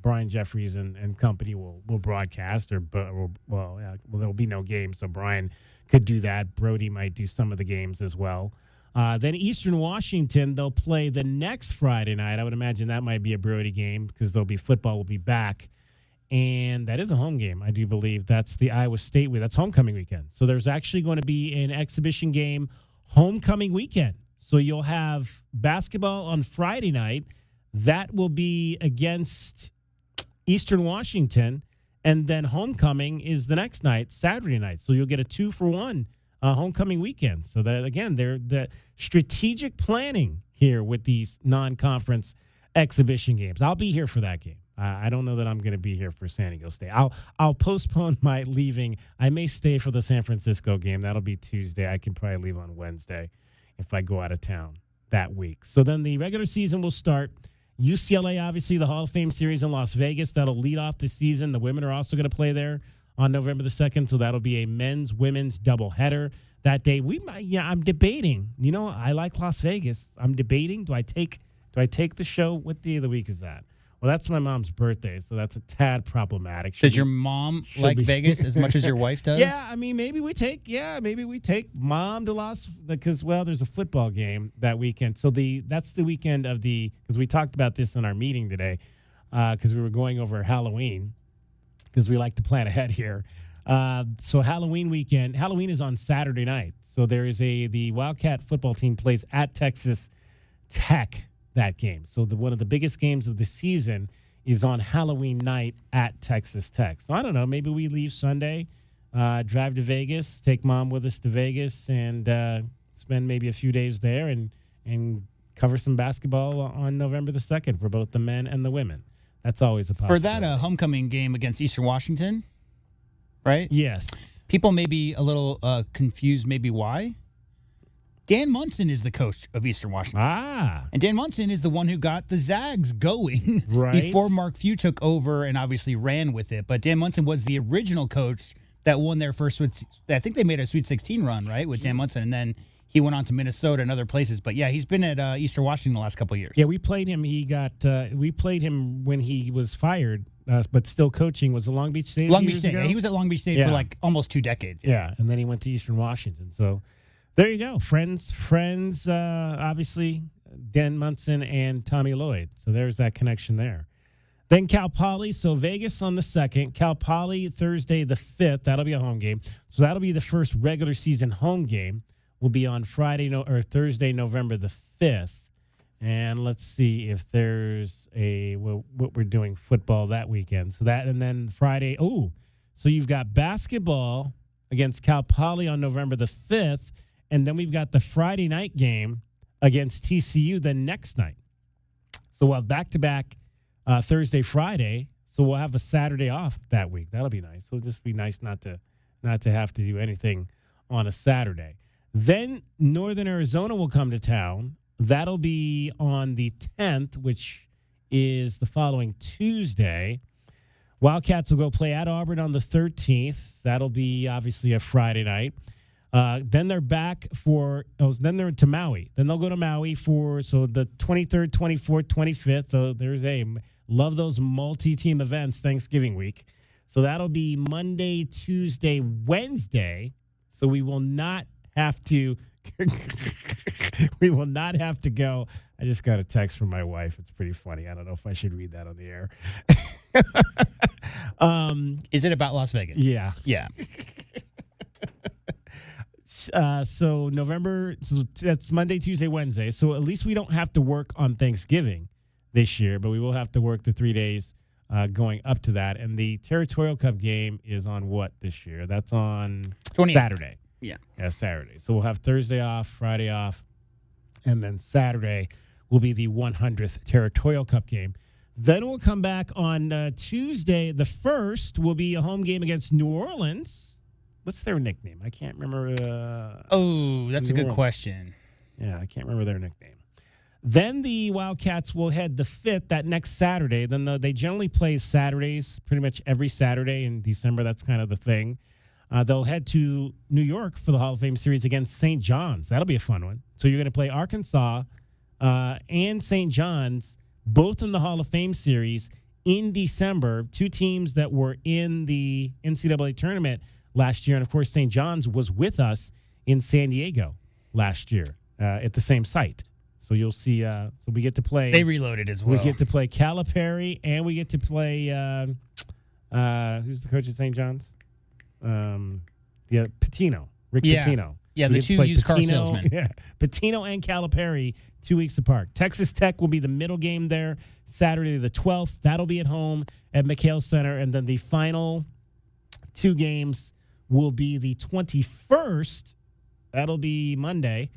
S3: Brian Jeffries and company will broadcast, there'll be no game, so Brian could do that. Brody might do some of the games as well. Then Eastern Washington, they'll play the next Friday night. I would imagine that might be a Brody game because football will be back. And that is a home game, I do believe. That's the Iowa State week. That's homecoming weekend. So there's actually going to be an exhibition game homecoming weekend. So you'll have basketball on Friday night. That will be against Eastern Washington. And then homecoming is the next night, Saturday night. So you'll get a 2-for-1 homecoming weekend. So that, again, they're the strategic planning here with these non-conference exhibition games. I'll be here for that game. I don't know that I'm going to be here for San Diego State. I'll postpone my leaving. I may stay for the San Francisco game. That'll be Tuesday. I can probably leave on Wednesday if I go out of town that week. So then the regular season will start. UCLA, obviously, the Hall of Fame series in Las Vegas. That'll lead off the season. The women are also going to play there on November the 2nd, so that'll be a men's-women's doubleheader that day. I'm debating. I like Las Vegas. I'm debating. Do I take the show? What day of the week is that? Well, that's my mom's birthday, so that's a tad problematic.
S13: Does your mom like Vegas as much as your wife does?
S3: Yeah, maybe we take mom to because there's a football game that weekend. So that's the weekend of because we talked about this in our meeting today because we were going over Halloween because we like to plan ahead here. So Halloween weekend. Halloween is on Saturday night. So there is the Wildcat football team plays at Texas Tech that game. So one of the biggest games of the season is on Halloween night at Texas Tech. So I don't know. Maybe we leave Sunday, drive to Vegas, take Mom with us to Vegas, and spend maybe a few days there and cover some basketball on November the 2nd for both the men and the women. That's always a possibility.
S13: For that homecoming game against Eastern Washington, right?
S3: Yes.
S13: People may be a little confused maybe why. Dan Munson is the coach of Eastern Washington. And Dan Munson is the one who got the Zags going before Mark Few took over and obviously ran with it. But Dan Munson was the original coach that won their first, I think they made a Sweet 16 run, right, with Dan Munson. And then he went on to Minnesota and other places. But, yeah, he's been at Eastern Washington the last couple of years.
S3: Yeah, we played him. We played him when he was fired, but still coaching. Was it Long Beach State?
S13: Long Beach State. Yeah, he was at Long Beach State for like almost 2 decades.
S3: Yeah, and then he went to Eastern Washington. So there you go. Friends, obviously, Dan Munson and Tommy Lloyd. So there's that connection there. Then Cal Poly. So Vegas on the 2nd. Cal Poly Thursday the 5th. That'll be a home game. So that'll be the first regular season home game. Will be on Thursday, November the 5th. And let's see if there's what we're doing football that weekend. So that, and then Friday. Oh, so you've got basketball against Cal Poly on November the 5th. And then we've got the Friday night game against TCU the next night. So we'll have back-to-back Thursday, Friday. So we'll have a Saturday off that week. That'll be nice. It'll just be nice not to have to do anything on a Saturday. Then Northern Arizona will come to town. That'll be on the 10th, which is the following Tuesday. Wildcats will go play at Auburn on the 13th. That'll be obviously a Friday night. Then they're back then they're to Maui. Then they'll go to Maui the 23rd, 24th, 25th. Love those multi-team events Thanksgiving week. So that'll be Monday, Tuesday, Wednesday. So we will not have to go. I just got a text from my wife. It's pretty funny. I don't know if I should read that on the air.
S13: Is it about Las Vegas?
S3: Yeah.
S13: Yeah.
S3: So that's Monday, Tuesday, Wednesday. So at least we don't have to work on Thanksgiving this year, but we will have to work the 3 days going up to that. And the Territorial Cup game is on what this year? That's on
S13: 28th.
S3: Saturday.
S13: Yeah,
S3: Saturday. So we'll have Thursday off, Friday off, and then Saturday will be the 100th Territorial Cup game. Then we'll come back on Tuesday. The 1st will be a home game against New Orleans. What's their nickname? I can't remember.
S13: That's a good question.
S3: Yeah, I can't remember their nickname. Then the Wildcats will head the 5th, that next Saturday. Then they generally play Saturdays, pretty much every Saturday in December. That's kind of the thing. They'll head to New York for the Hall of Fame series against St. John's. That'll be a fun one. So you're going to play Arkansas and St. John's, both in the Hall of Fame series in December. 2 teams that were in the NCAA tournament last year. And, of course, St. John's was with us in San Diego last year at the same site. So you'll see. So we get to play.
S13: They reloaded as well.
S3: We get to play Calipari, and we get to play. Who's the coach at St. John's? Pitino, Rick Pitino.
S13: Yeah, the 2 used car salesmen.
S3: Yeah, Pitino and Calipari 2 weeks apart. Texas Tech will be the middle game there, Saturday the 12th. That'll be at home at McHale Center, and then the final 2 games will be the 21st. That'll be Monday,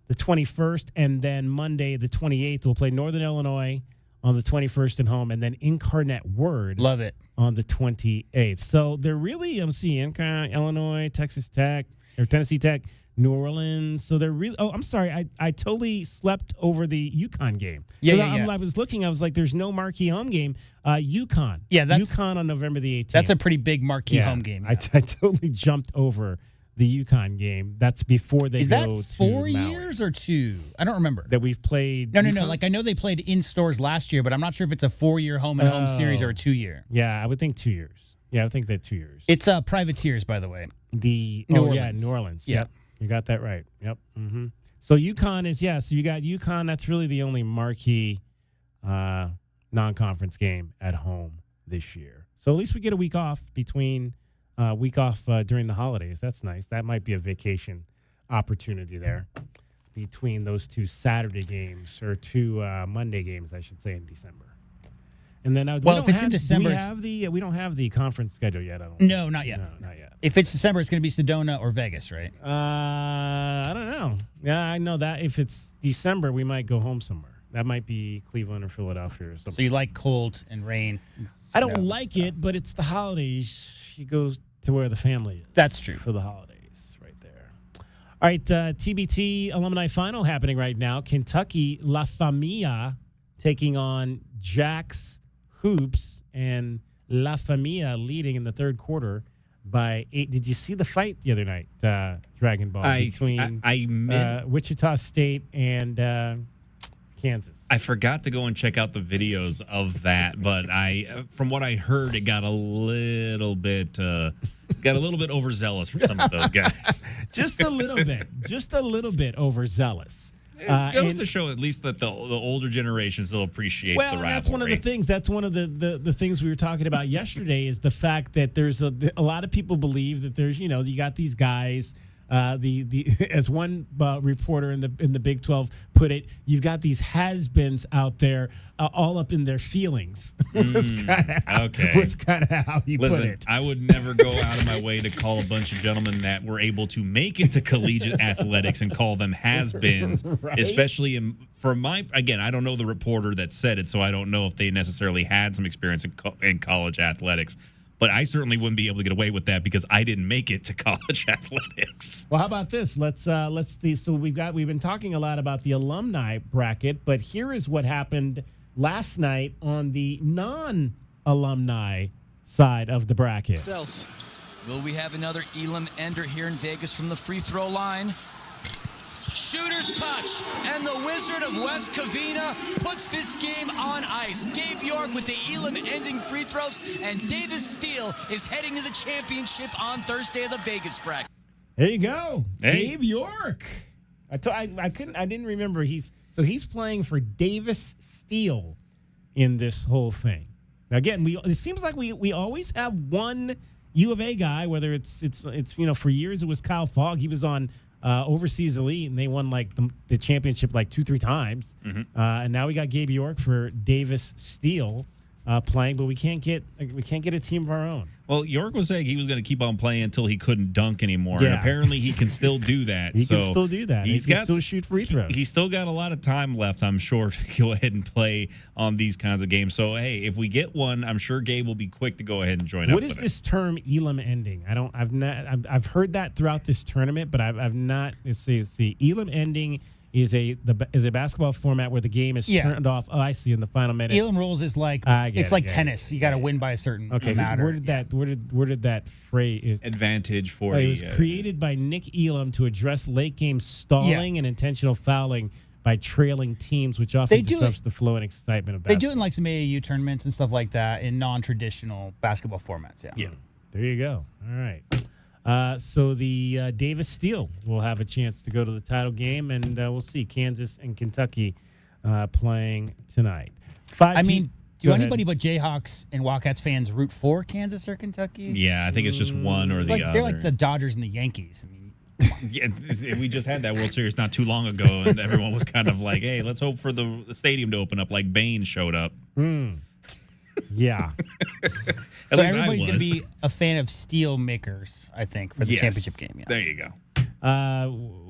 S3: the 21st, and then Monday the 28th. We'll play Northern Illinois on the 21st at home, and then Incarnate Word.
S13: Love it.
S3: On the 28th. So they're really, I'm seeing Illinois, Texas Tech, or Tennessee Tech, New Orleans. So they're really, I'm sorry. I totally slept over the UConn game. I was looking, I was like, there's no marquee home game. UConn.
S13: Yeah, that's
S3: UConn on November the 18th.
S13: That's a pretty big marquee home game.
S3: Yeah. I totally jumped over the UConn game. That's before they go to
S13: Is that 4
S3: Maui.
S13: years or 2? I don't remember.
S3: That we've played.
S13: No. Like, I know they played in stores last year, but I'm not sure if it's a 4-year home and home series or a 2-year.
S3: Yeah, I would think 2 years. Yeah, I would think that 2 years.
S13: It's Privateers, by the way.
S3: New Orleans.
S13: Yeah.
S3: Yep. You got that right. Yep. Mm-hmm. So UConn is, so you got UConn. That's really the only marquee non-conference game at home this year. So at least we get a week off between week off during the holidays. That's nice. That might be a vacation opportunity there between those two Saturday games or two Monday games, I should say, in December. And then,
S13: if it's in December,
S3: we don't have the conference schedule yet.
S13: No, not yet.
S3: No, not yet.
S13: If it's December, it's going to be Sedona or Vegas, right?
S3: I don't know. Yeah, I know that if it's December, we might go home somewhere. That might be Cleveland or Philadelphia or something.
S13: So you like cold and rain? And
S3: I don't like it, but it's the holidays. You go to where the family is.
S13: That's true.
S3: For the holidays, right there. All right, TBT alumni final happening right now. Kentucky La Familia taking on Jack's Hoops, and La Familia leading in the third quarter by 8. Did you see the fight the other night, Dragon Ball, between Wichita State and Kansas?
S6: I forgot to go and check out the videos of that, but from what I heard, it got a little bit overzealous for some of those guys.
S3: Just a little bit overzealous.
S6: It goes to show at least that the older generation still appreciates the rivalry.
S3: That's one of the things. That's one of the things we were talking about yesterday is the fact that there's a lot of people believe that there's, you got these guys. As one reporter in the Big 12 put it, you've got these has-beens out there all up in their feelings. was kind of how he put it.
S6: I would never go out of my way to call a bunch of gentlemen that were able to make it to collegiate athletics and call them has-beens, right? Especially again, I don't know the reporter that said it, so I don't know if they necessarily had some experience in college athletics. But I certainly wouldn't be able to get away with that because I didn't make it to college athletics.
S3: Well, how about this? Let's see. So we've been talking a lot about the alumni bracket, but here is what happened last night on the non-alumni side of the bracket.
S4: Will we have another Elam ender here in Vegas from the free throw line? Shooter's touch, and the Wizard of West Covina puts this game on ice. Gabe York with the Elam ending free throws, and Davis Steele is heading to the championship on Thursday of the Vegas bracket.
S3: There you go, Gabe York. I didn't remember. He's playing for Davis Steele in this whole thing. Now again, it seems like we always have one U of A guy. Whether it's for years it was Kyle Fogg. He was on Overseas Elite, and they won like the championship like 2-3 times. Mm-hmm. And now we got Gabe York for Davis Steele playing, but we can't get a team of our own.
S6: Well, York was saying he was going to keep on playing until he couldn't dunk anymore. Yeah. And apparently he can still do that.
S3: He can still do that. He can still shoot free throws.
S6: He's still got a lot of time left, I'm sure, to go ahead and play on these kinds of games. So, hey, if we get one, I'm sure Gabe will be quick to go ahead and join up.
S3: What is this term Elam ending? I've heard that throughout this tournament, but I've not. Let's see. Elam ending is a basketball format where the game is turned off. Oh, I see. In the final minutes,
S13: Elam rules is like tennis. You got to win by a certain amount.
S3: Where did that phrase
S6: advantage for?
S3: It was created by Nick Elam to address late game stalling and intentional fouling by trailing teams, which often disrupts the flow and excitement of basketball.
S13: They do it in like some AAU tournaments and stuff like that in non-traditional basketball formats. Yeah.
S3: There you go. All right. So the Davis Steele will have a chance to go to the title game, and we'll see Kansas and Kentucky playing tonight.
S13: Do anybody but Jayhawks and Wildcats fans root for Kansas or Kentucky?
S6: Yeah, I think it's just one or the other.
S13: They're like the Dodgers and the Yankees. I mean,
S6: yeah, we just had that World Series not too long ago, and everyone was kind of like, hey, let's hope for the stadium to open up like Bain showed up.
S3: Yeah.
S13: So everybody's going to be a fan of steel makers, I think, for the championship game. Yeah.
S6: There you go.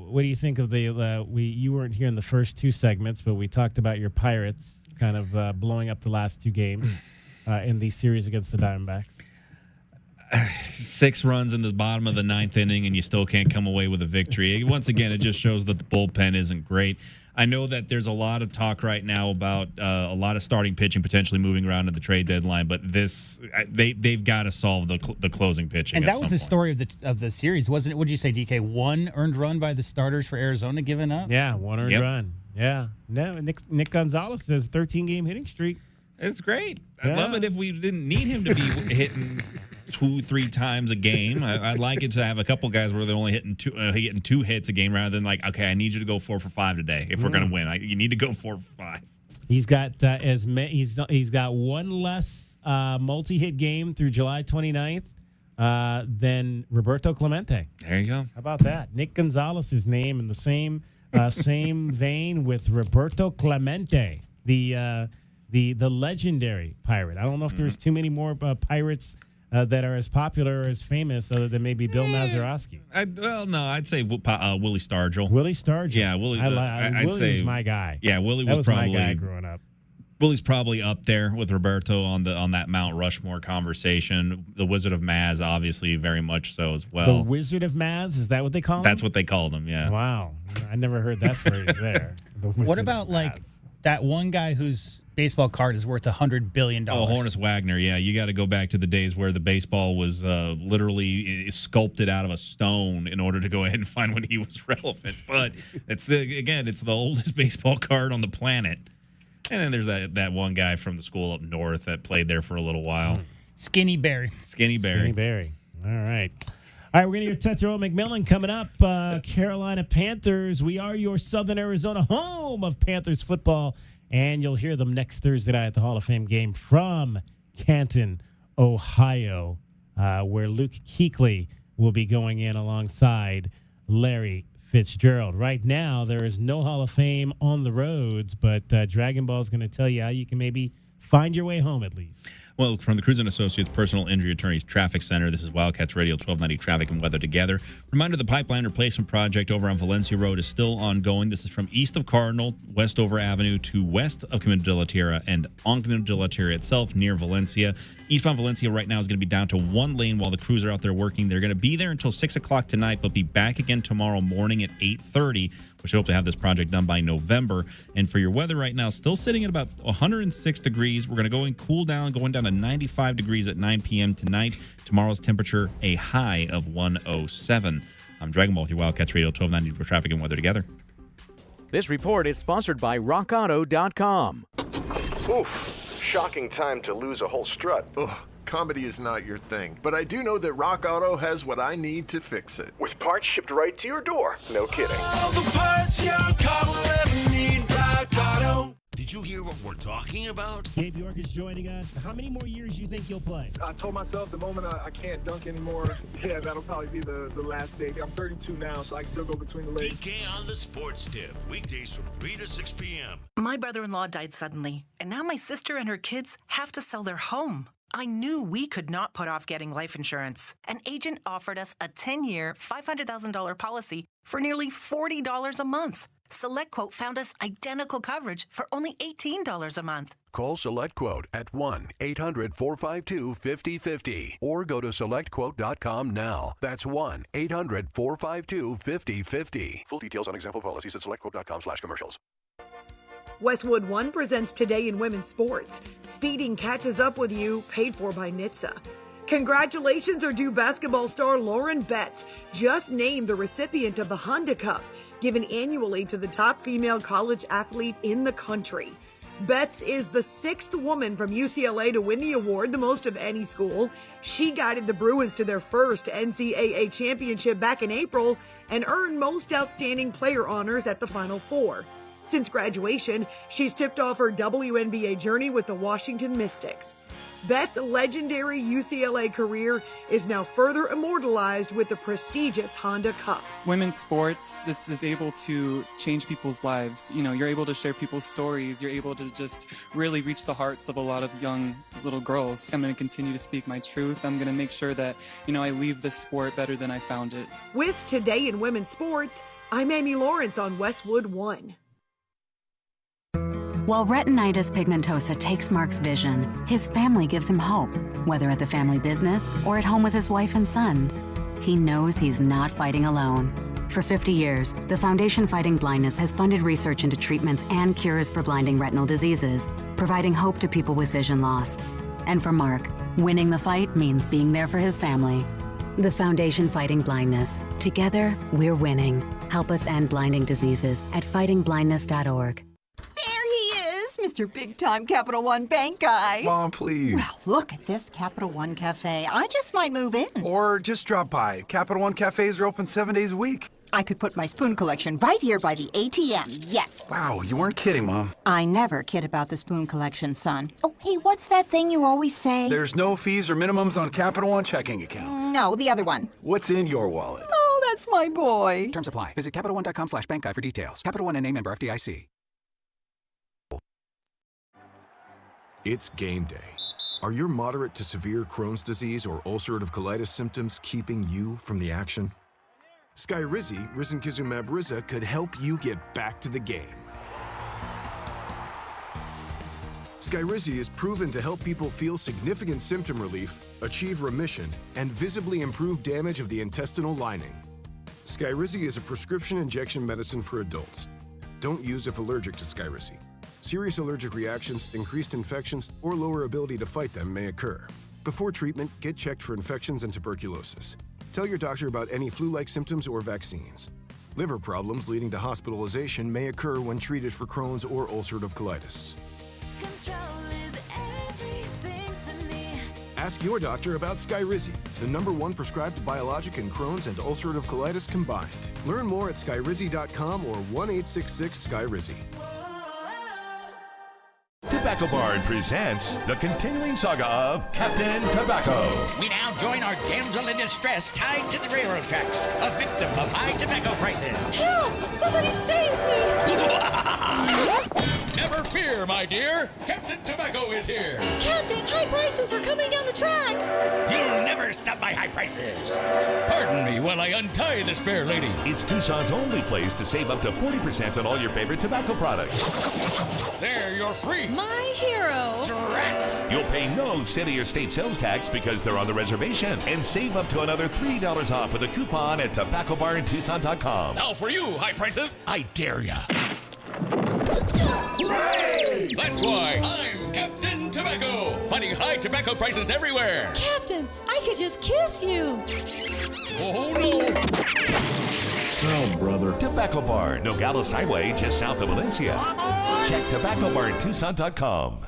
S3: What do you think of you weren't here in the first two segments, but we talked about your Pirates kind of blowing up the last two games in the series against the Diamondbacks.
S6: 6 runs in the bottom of the 9th inning, and you still can't come away with a victory. Once again, it just shows that the bullpen isn't great. I know that there's a lot of talk right now about a lot of starting pitching potentially moving around at the trade deadline, but they've got to solve the closing pitching.
S13: And that was the story of the series, wasn't it? What did you say, DK? 1 earned run by the starters for Arizona given up?
S3: Yeah, 1 earned run. Yeah. No, Nick Gonzalez says 13-game hitting streak.
S6: It's great. I'd love it if we didn't need him to be hitting 2-3 times a game. I'd like it to have a couple guys where they're only hitting 2 hits a game rather than like, okay, I need you to go 4 for 5 today if we're going to win. You need to go 4 for 5.
S3: He's got he's got one less multi-hit game through July 29th than Roberto Clemente.
S6: There you go.
S3: How about that? Nick Gonzalez's name in the same vein with Roberto Clemente, the legendary pirate. I don't know if there's too many more pirates that are as popular or as famous other than maybe Bill Mazeroski.
S6: I'd say Willie Stargell.
S3: Willie Stargell.
S6: Yeah, Willie.
S3: Willie was my guy.
S6: Yeah, Willie
S3: was
S6: probably
S3: my guy growing up.
S6: Willie's probably up there with Roberto on that Mount Rushmore conversation. The Wizard of Maz, obviously, very much so as well.
S3: The Wizard of Maz, is that what they call him?
S6: That's what they called him. Yeah.
S3: Wow, I never heard that phrase there.
S13: What about that one guy whose baseball card is worth $100 billion?
S6: Oh, Honus Wagner. Yeah, you got to go back to the days where the baseball was literally sculpted out of a stone in order to go ahead and find when he was relevant. But it's the oldest baseball card on the planet. And then there's that one guy from the school up north that played there for a little while.
S13: Skinny Barry.
S6: Skinny Barry.
S3: All right. All right, we're going to hear Tetsuo McMillan coming up. Carolina Panthers. We are your Southern Arizona home of Panthers football. And you'll hear them next Thursday night at the Hall of Fame game from Canton, Ohio, where Luke Kuechly will be going in alongside Larry Fitzgerald. Right now, there is no Hall of Fame on the roads, but Dragon Ball is going to tell you how you can maybe find your way home at least.
S6: Well, from the Cruz & Associates Personal Injury Attorneys Traffic Center, this is Wildcats Radio 1290 Traffic and Weather Together. Reminder, the pipeline replacement project over on Valencia Road is still ongoing. This is from east of Cardinal, Westover Avenue, to west of Camino de la Tierra and on Camino de la Tierra itself near Valencia. Eastbound Valencia right now is going to be down to one lane while the crews are out there working. They're going to be there until 6 o'clock tonight, but be back again tomorrow morning at 8:30. We should hope to have this project done by November. And for your weather right now, still sitting at about 106 degrees. We're going to go and cool down, going down to 95 degrees at 9 p.m. tonight. Tomorrow's temperature, a high of 107. I'm Dragon Ball with your Wildcats Radio 1290 for Traffic and Weather Together.
S7: This report is sponsored by RockAuto.com.
S8: Oof, shocking time to lose a whole strut.
S9: Ugh. Comedy is not your thing, but I do know that Rock Auto has what I need to fix it.
S8: With parts shipped right to your door. No kidding.
S21: All the parts your car will ever need, Rock Auto.
S18: Did you hear what we're talking about?
S3: Gabe York is joining us. How many more years do you think you'll play?
S10: I told myself the moment I can't dunk anymore, that'll probably be the last day. I'm 32 now, so I can still go between the legs.
S18: DK on the Sports Tip, weekdays from 3 to 6 p.m.
S12: My brother-in-law died suddenly, and now my sister and her kids have to sell their home. I knew we could not put off getting life insurance. An agent offered us a 10-year, $500,000 policy for nearly $40 a month. SelectQuote found us identical coverage for only $18 a month.
S14: Call SelectQuote at 1-800-452-5050 or go to SelectQuote.com now. That's 1-800-452-5050. Full details on example policies at SelectQuote.com/commercials.
S15: Westwood One presents Today in Women's Sports. Speeding catches up with you, paid for by NHTSA. Congratulations are due basketball star Lauren Betts, just named the recipient of the Honda Cup, given annually to the top female college athlete in the country. Betts is the 6th woman from UCLA to win the award, the most of any school. She guided the Bruins to their first NCAA championship back in April and earned most outstanding player honors at the Final Four. Since graduation, she's tipped off her WNBA journey with the Washington Mystics. Betts' legendary UCLA career is now further immortalized with the prestigious Honda Cup.
S16: Women's sports just is able to change people's lives. You know, you're able to share people's stories. You're able to just really reach the hearts of a lot of young little girls. I'm going to continue to speak my truth. I'm going to make sure that, I leave this sport better than I found it.
S15: With Today in Women's Sports, I'm Amy Lawrence on Westwood One.
S23: While retinitis pigmentosa takes Mark's vision, his family gives him hope, whether at the family business or at home with his wife and sons. He knows he's not fighting alone. For 50 years, the Foundation Fighting Blindness has funded research into treatments and cures for blinding retinal diseases, providing hope to people with vision loss. And for Mark, winning the fight means being there for his family. The Foundation Fighting Blindness. Together, we're winning. Help us end blinding diseases at fightingblindness.org.
S25: Mr. Big-Time Capital One Bank guy.
S9: Mom, please.
S25: Well, look at this Capital One Cafe. I just might move in.
S9: Or just drop by. Capital One Cafes are open 7 days a week.
S25: I could put my spoon collection right here by the ATM, yes.
S11: Wow, you weren't kidding, Mom.
S25: I never kid about the spoon collection, son. Oh, hey, what's that thing you always say?
S11: There's no fees or minimums on Capital One checking accounts.
S25: No, the other one.
S11: What's in your wallet?
S25: Oh, that's my boy.
S17: Terms apply. Visit CapitalOne.com/bank guide for details. Capital One and member FDIC.
S9: It's game day. Are your moderate to severe Crohn's disease or ulcerative colitis symptoms keeping you from the action? Skyrizi, risankizumab Riza, could help you get back to the game. Skyrizi is proven to help people feel significant symptom relief, achieve remission, and visibly improve damage of the intestinal lining. Skyrizi is a prescription injection medicine for adults. Don't use if allergic to Skyrizi. Serious allergic reactions, increased infections, or lower ability to fight them may occur. Before treatment, get checked for infections and tuberculosis. Tell your doctor about any flu-like symptoms or vaccines. Liver problems leading to hospitalization may occur when treated for Crohn's or ulcerative colitis. Ask your doctor about Skyrizi, the #1 prescribed biologic in Crohn's and ulcerative colitis combined. Learn more at skyrizi.com or 1-866-SKYRIZI.
S18: Tobacco Barn presents the continuing saga of Captain Tobacco.
S19: We now join our damsel in distress tied to the railroad tracks, a victim of high tobacco prices.
S20: Help! Somebody save me!
S19: Never fear, my dear. Captain Tobacco is here.
S20: Captain, high prices are coming down the track.
S19: You'll never stop my high prices. Pardon me while I untie this fair lady.
S18: It's Tucson's only place to save up to 40% on all your favorite tobacco products.
S19: There, you're free.
S20: My hero.
S19: Drats.
S18: You'll pay no city or state sales tax because they're on the reservation, and save up to another $3 off with a coupon at tobaccobarntucson.com.
S19: Now for you, high prices, I dare ya.
S18: Hooray!
S19: That's why I'm Captain Tobacco, finding high tobacco prices everywhere.
S20: Captain, I could just kiss you.
S19: Oh, no.
S18: Oh, brother. Tobacco Barn, Nogales Highway, just south of Valencia. Check tobaccobarntucson.com.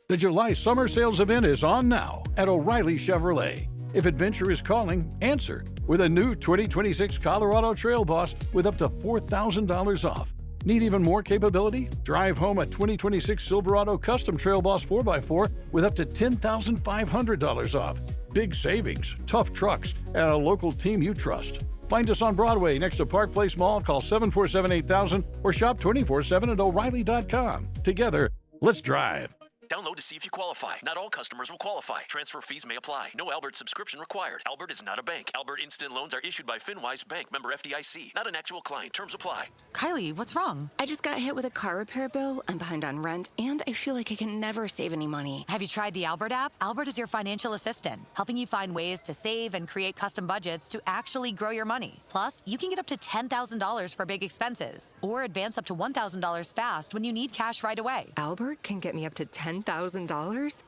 S22: The July summer sales event is on now at O'Reilly Chevrolet. If adventure is calling, answer with a new 2026 Colorado Trail Boss with up to $4,000 off. Need even more capability? Drive home a 2026 Silverado Custom Trail Boss 4x4 with up to $10,500 off. Big savings, tough trucks, and a local team you trust. Find us on Broadway next to Park Place Mall. Call 747-8000 or shop 24/7 at O'Reilly.com. Together, let's drive.
S26: Download to see if you qualify. Not all customers will qualify. Transfer fees may apply. No Albert subscription required. Albert is not a bank. Albert Instant Loans are issued by FinWise Bank, member FDIC. Not an actual client. Terms apply.
S24: Kylie, what's wrong? I just got hit with a car repair bill. I'm behind on rent, and I feel like I can never save any money.
S27: Have you tried the Albert app? Albert is your financial assistant, helping you find ways to save and create custom budgets to actually grow your money. Plus, you can get up to $10,000 for big expenses, or advance up to $1,000 fast when you need cash right away.
S24: Albert can get me up to $10,000?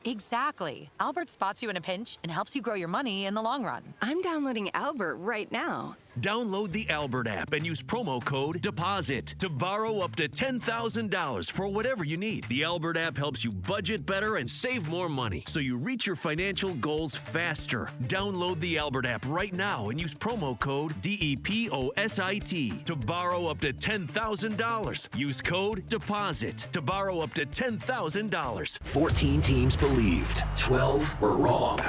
S27: Exactly. Albert spots you in a pinch and helps you grow your money in the long run.
S24: I'm downloading Albert right now.
S26: Download the Albert app and use promo code DEPOSIT to borrow up to $10,000 for whatever you need. The Albert app helps you budget better and save more money so you reach your financial goals faster. Download the Albert app right now and use promo code DEPOSIT to borrow up to $10,000. Use code DEPOSIT to borrow up to $10,000.
S28: 14 teams believed, 12 were wrong.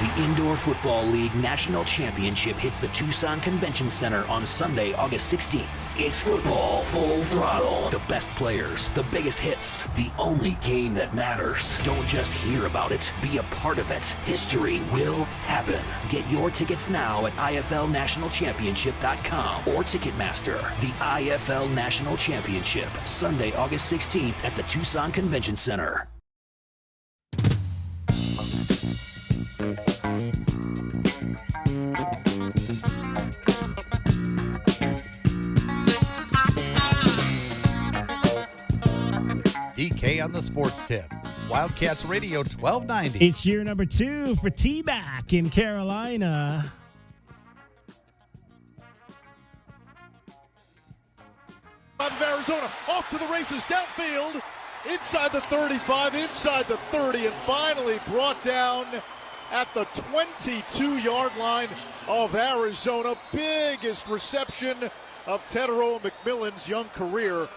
S28: The Indoor Football League National Championship hits the Tucson Convention Center on Sunday, August 16th. It's football full throttle. The best players, the biggest hits, the only game that matters. Don't just hear about it, be a part of it. History will happen. Get your tickets now at IFLNationalChampionship.com or Ticketmaster. The IFL National Championship, Sunday, August 16th at the Tucson Convention Center.
S1: DK on the sports tip. Wildcats Radio 1290.
S3: It's year number 2 for T-Back in Carolina.
S29: Of Arizona, off to the races, downfield, inside the 35, inside the 30, and finally brought down at the 22-yard line of Arizona. Biggest reception of Tetero McMillan's young career.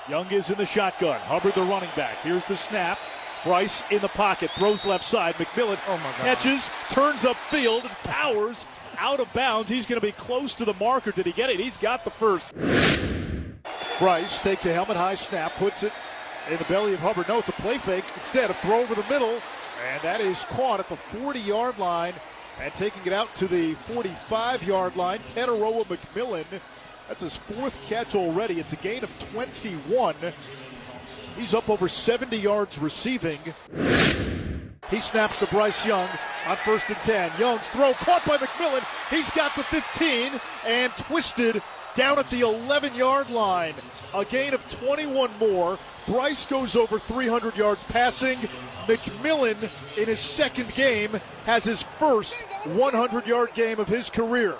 S29: Young is in the shotgun. Hubbard the running back. Here's the snap. Bryce in the pocket. Throws left side. McMillan catches, turns upfield, and powers out of bounds. He's going to be close to the marker. Did he get it? He's got the first. Bryce takes a helmet-high snap, puts it in the belly of Hubbard. No, it's a play fake. Instead, a throw over the middle, and that is caught at the 40-yard line and taking it out to the 45-yard line. Tetero McMillan, that's his fourth catch already. It's a gain of 21. He's up over 70 yards receiving. He snaps to Bryce Young on 1st and 10. Young's throw caught by McMillan. He's got the 15 and twisted down at the 11-yard line. A gain of 21 more. Bryce goes over 300 yards passing. McMillan, in his second game, has his first 100-yard game of his career.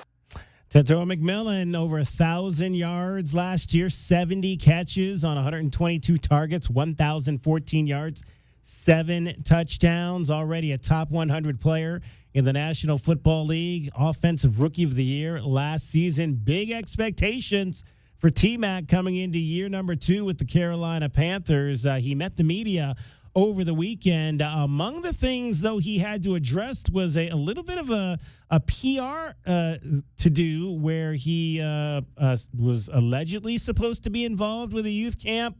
S3: Tetero McMillan, over 1,000 yards last year, 70 catches on 122 targets, 1,014 yards, 7 touchdowns, already a top 100 player in the National Football League, Offensive Rookie of the Year last season. Big expectations for T-Mac coming into year number 2 with the Carolina Panthers. He met the media over the weekend. Among the things, though, he had to address was a little bit of a PR to do where he was allegedly supposed to be involved with a youth camp.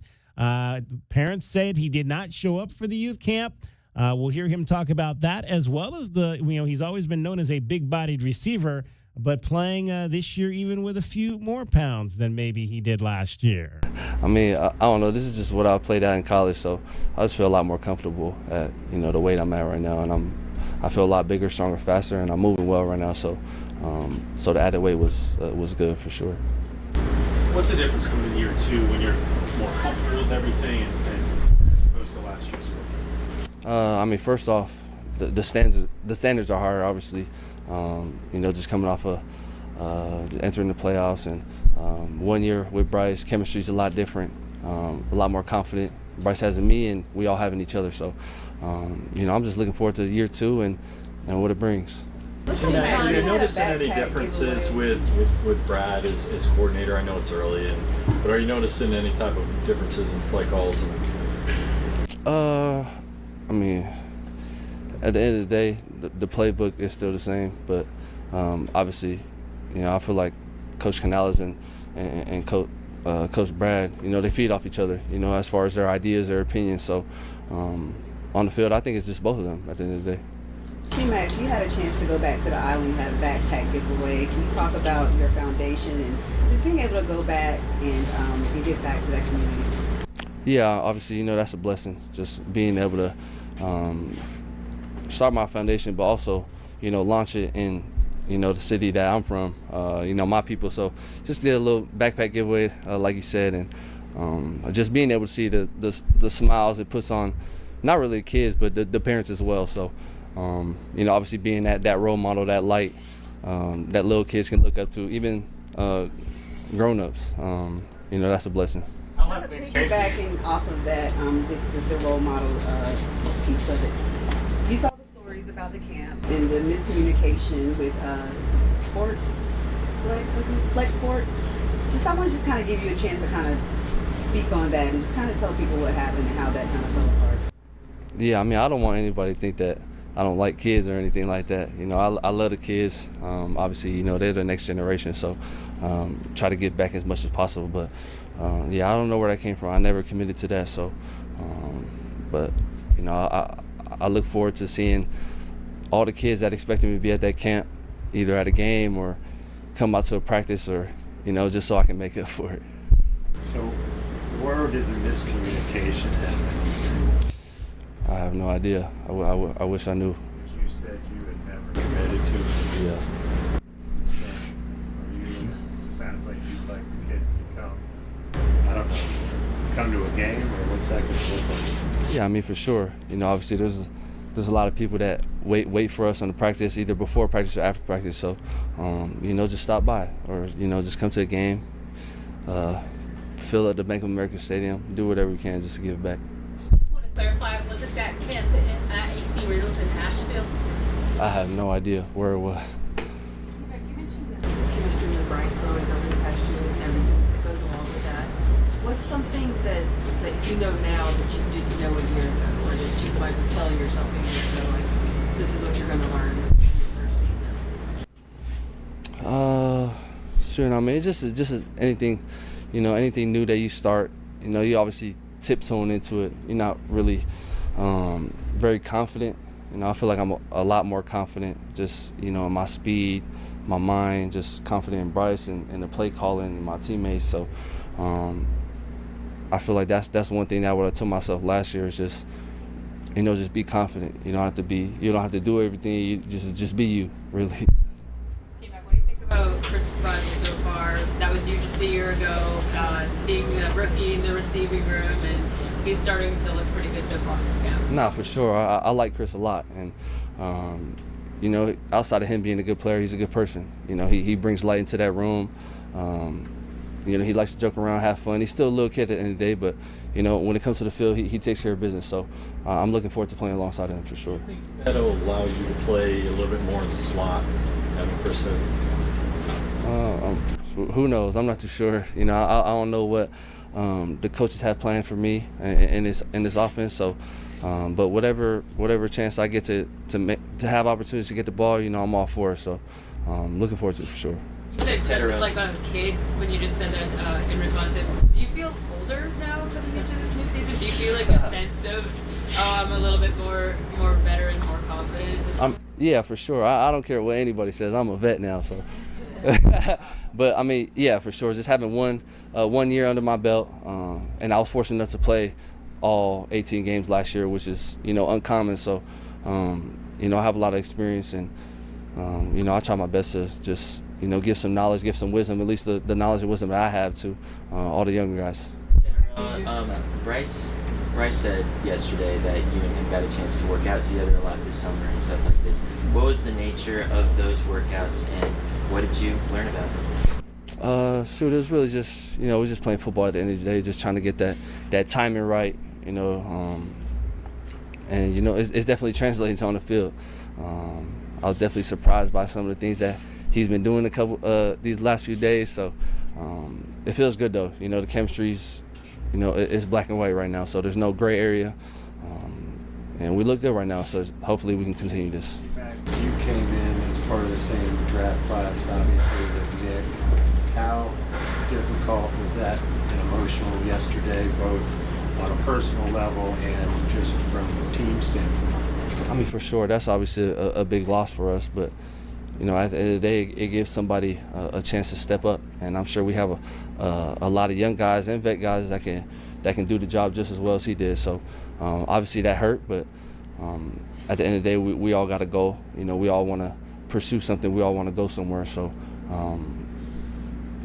S3: Parents said he did not show up for the youth camp. We'll hear him talk about that, as well as he's always been known as a big-bodied receiver, but playing this year even with a few more pounds than maybe he did last year.
S2: I mean, I don't know. This is just what I played at in college, so I just feel a lot more comfortable at the weight I'm at right now, and I feel a lot bigger, stronger, faster, and I'm moving well right now. So, so the added weight was good for sure.
S4: What's the difference coming in year 2 when you're more comfortable with everything and as opposed to last year's work?
S2: I mean, first off, the standards are higher, obviously. Just coming off of entering the playoffs, and 1 year with Bryce, chemistry's a lot different, a lot more confident. Bryce has in me, and we all have in each other. So, I'm just looking forward to year 2 and what it brings.
S4: Are you noticing any differences with Brad as coordinator? I know it's early, but are you noticing any type of differences in play calls?
S2: I mean, at the end of the day, the playbook is still the same, but obviously, I feel like Coach Canales and Coach Brad, they feed off each other, as far as their ideas, their opinions. So on the field, I think it's just both of them at the end of the day.
S5: T-Mac, you had a chance to go back to the island, you had a backpack giveaway. Can you talk about your foundation and just being able to go back and give back to that community?
S2: Yeah, obviously, that's a blessing, just being able to start my foundation, but also, launch it in, the city that I'm from, my people. So just did a little backpack giveaway, like you said, and just being able to see the smiles it puts on, not really the kids, but the parents as well. So, obviously being that role model, that light that little kids can look up to, even grown-ups, that's a blessing.
S5: Piggybacking off of that, with the role model piece of it, you saw the stories about the camp and the miscommunication with flex sports. I want to just kind of give you a chance to kind of speak on that and just kind of tell people what happened and how that kind of fell apart.
S2: Yeah, I mean, I don't want anybody to think that I don't like kids or anything like that. I love the kids. Obviously, they're the next generation, so try to give back as much as possible. But I don't know where that came from. I never committed to that. So, but I look forward to seeing all the kids that expected me to be at that camp, either at a game or come out to a practice, or just so I can make up for it.
S4: So, where did the miscommunication happen?
S2: I have no idea. I wish I knew.
S4: You said you had never committed to it.
S2: Yeah.
S4: It sounds like you'd like the kids to come, I don't know, come to a game, or what's that going to look like?
S2: Yeah, I mean, for sure. Obviously there's a lot of people that wait for us on the practice, either before practice or after practice. So, just stop by, or, just come to a game, fill up the Bank of America Stadium, do whatever we can just to give back.
S6: Clarify, was it that camp at AC Reynolds in Asheville?
S2: I have no idea where it was.
S6: You mentioned the chemistry with Bryce growing over the past year and everything that goes along with that. What's something that you know now that you didn't know a year ago, or that you might be telling yourself a year ago, like, this is what you're going to learn in your first season?
S2: Sure. I mean, it's just anything, anything new that you start. You obviously tiptoeing into it. You're not really very confident. I feel like I'm a lot more confident, just in my speed, my mind, just confident in Bryce and the play calling and my teammates. So I feel like that's one thing that I would have told myself last year is just be confident. You don't have to do everything. You just be you, really.
S6: T-Mac, what do you think about Chris Bradley so far? That was you just a year ago, being a rookie in the receiving room, and he's starting to look pretty good so far in camp.
S2: Nah, for sure. I like Chris a lot, and outside of him being a good player, he's a good person. He brings light into that room. He likes to joke around, have fun. He's still a little kid at the end of the day, but when it comes to the field, he takes care of business. So I'm looking forward to playing alongside him for sure.
S4: I think that'll allow you to play a little bit more in the slot, having Chris there.
S2: Who knows? I'm not too sure. I don't know what the coaches have planned for me in this offense. So, but whatever chance I get to have opportunities to get the ball, I'm all for it. So, looking forward to it for sure.
S6: You said Chris is like a kid when you just said that in response to it. Do you feel older now coming into this new season? Do you feel like a sense of, I'm a little bit more veteran, more confident at this point?
S2: Yeah, for sure. I don't care what anybody says. I'm a vet now, so. But I mean, yeah, for sure. Just having one year under my belt, and I was fortunate enough to play all 18 games last year, which is uncommon. So, I have a lot of experience, and I try my best to just give some knowledge, give some wisdom, at least the knowledge and wisdom that I have to all the younger guys.
S7: Bryce said yesterday that you and him got a chance to work out together a lot this summer and stuff like this. What was the nature of those workouts, and what did you learn about them?
S2: Shoot, it was really just, we was just playing football at the end of the day, just trying to get that timing right, and it's definitely translating on the field. I was definitely surprised by some of the things that he's been doing these last few days. So it feels good though. The chemistry's, it's black and white right now. So there's no gray area, and we look good right now. So hopefully we can continue this.
S8: You came in as part of the same draft class, obviously, with Nick. How difficult was that and emotional yesterday, both on a personal level and just from a team standpoint?
S2: I mean, for sure, that's obviously a big loss for us, but at the end of the day, it gives somebody a chance to step up, and I'm sure we have a lot of young guys and vet guys that can do the job just as well as he did. So obviously that hurt, but at the end of the day, we all got a goal. We all want to pursue something. We all want to go somewhere. So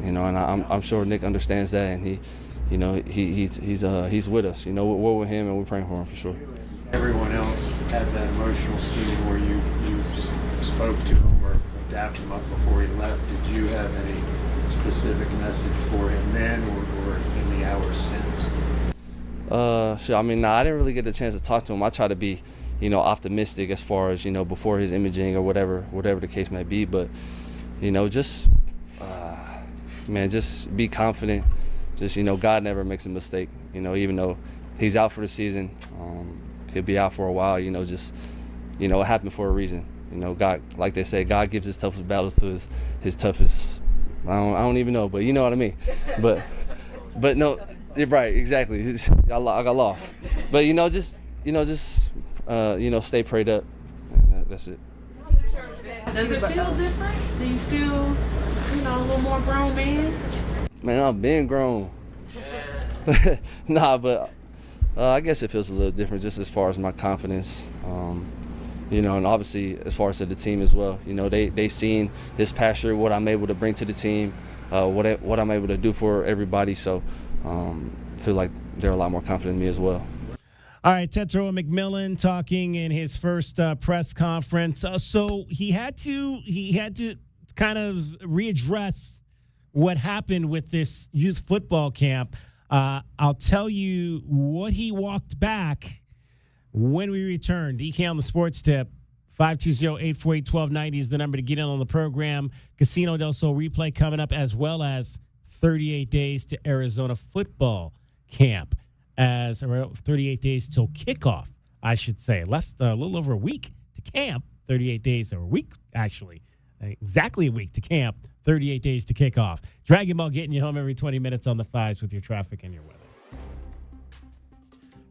S2: and I'm sure Nick understands that, and he's with us. We're with him, and we're praying for him for sure.
S8: Everyone else had that emotional scene where you spoke to him or dapped him up before he left. Did you have any specific message for him then or in the hours since?
S2: Sure. I mean, I didn't really get the chance to talk to him. I try to be, optimistic as far as, before his imaging or whatever the case may be. But, just be confident. Just, God never makes a mistake. Even though he's out for the season, he'll be out for a while. Just, it happened for a reason. God, like they say, God gives his toughest battles to his toughest. I don't even know, but you know what I mean. But no, right, exactly. I got lost. But just stay prayed up. And that's it.
S6: Does it feel different? Do you feel, a little more grown man?
S2: Man, I've been grown. Nah, but I guess it feels a little different just as far as my confidence. And obviously as far as to the team as well. They've seen this past year what I'm able to bring to the team, what I'm able to do for everybody. So I feel like they're a lot more confident in me as well.
S3: All right, Tetairoa McMillan talking in his first press conference. So he had to kind of readdress what happened with this youth football camp. I'll tell you what he walked back When we return, DK on the Sports Tip. 520-848-1290 is the number to get in on the program. Casino del Sol replay coming up, as well as 38 days to Arizona football camp, as 38 days till kickoff, I should say. A little over a week to camp, 38 days, or a week, actually. Exactly a week to camp, 38 days to kickoff. Dragon Ball getting you home every 20 minutes on the fives with your traffic and your weather.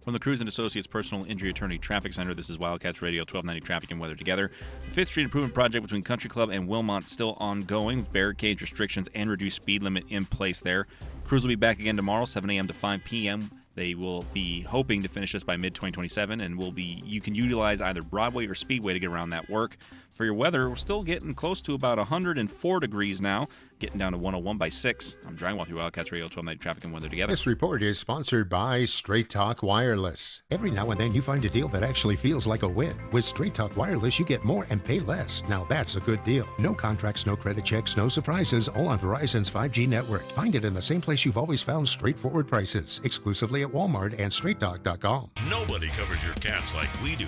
S10: From the Cruz and Associates Personal Injury Attorney Traffic Center, this is Wildcats Radio 1290 Traffic and Weather Together. The 5th Street Improvement Project between Country Club and Wilmont still ongoing, with barricades, restrictions, and reduced speed limit in place there. Crews will be back again tomorrow, 7 a.m. to 5 p.m. They will be hoping to finish this by mid-2027, and you can utilize either Broadway or Speedway to get around that work. For your weather, we're still getting close to about 104 degrees now, getting down to 101 by 6. I'm Dragon Ball through Wildcats Radio 1290 Traffic and Weather Together.
S11: This report is sponsored by Straight Talk Wireless. Every now and then you find a deal that actually feels like a win. With Straight Talk Wireless, you get more and pay less. Now that's a good deal. No contracts, no credit checks, no surprises, all on Verizon's 5G network. Find it in the same place you've always found straightforward prices, exclusively at Walmart and straighttalk.com.
S18: Nobody covers your Cats like we do.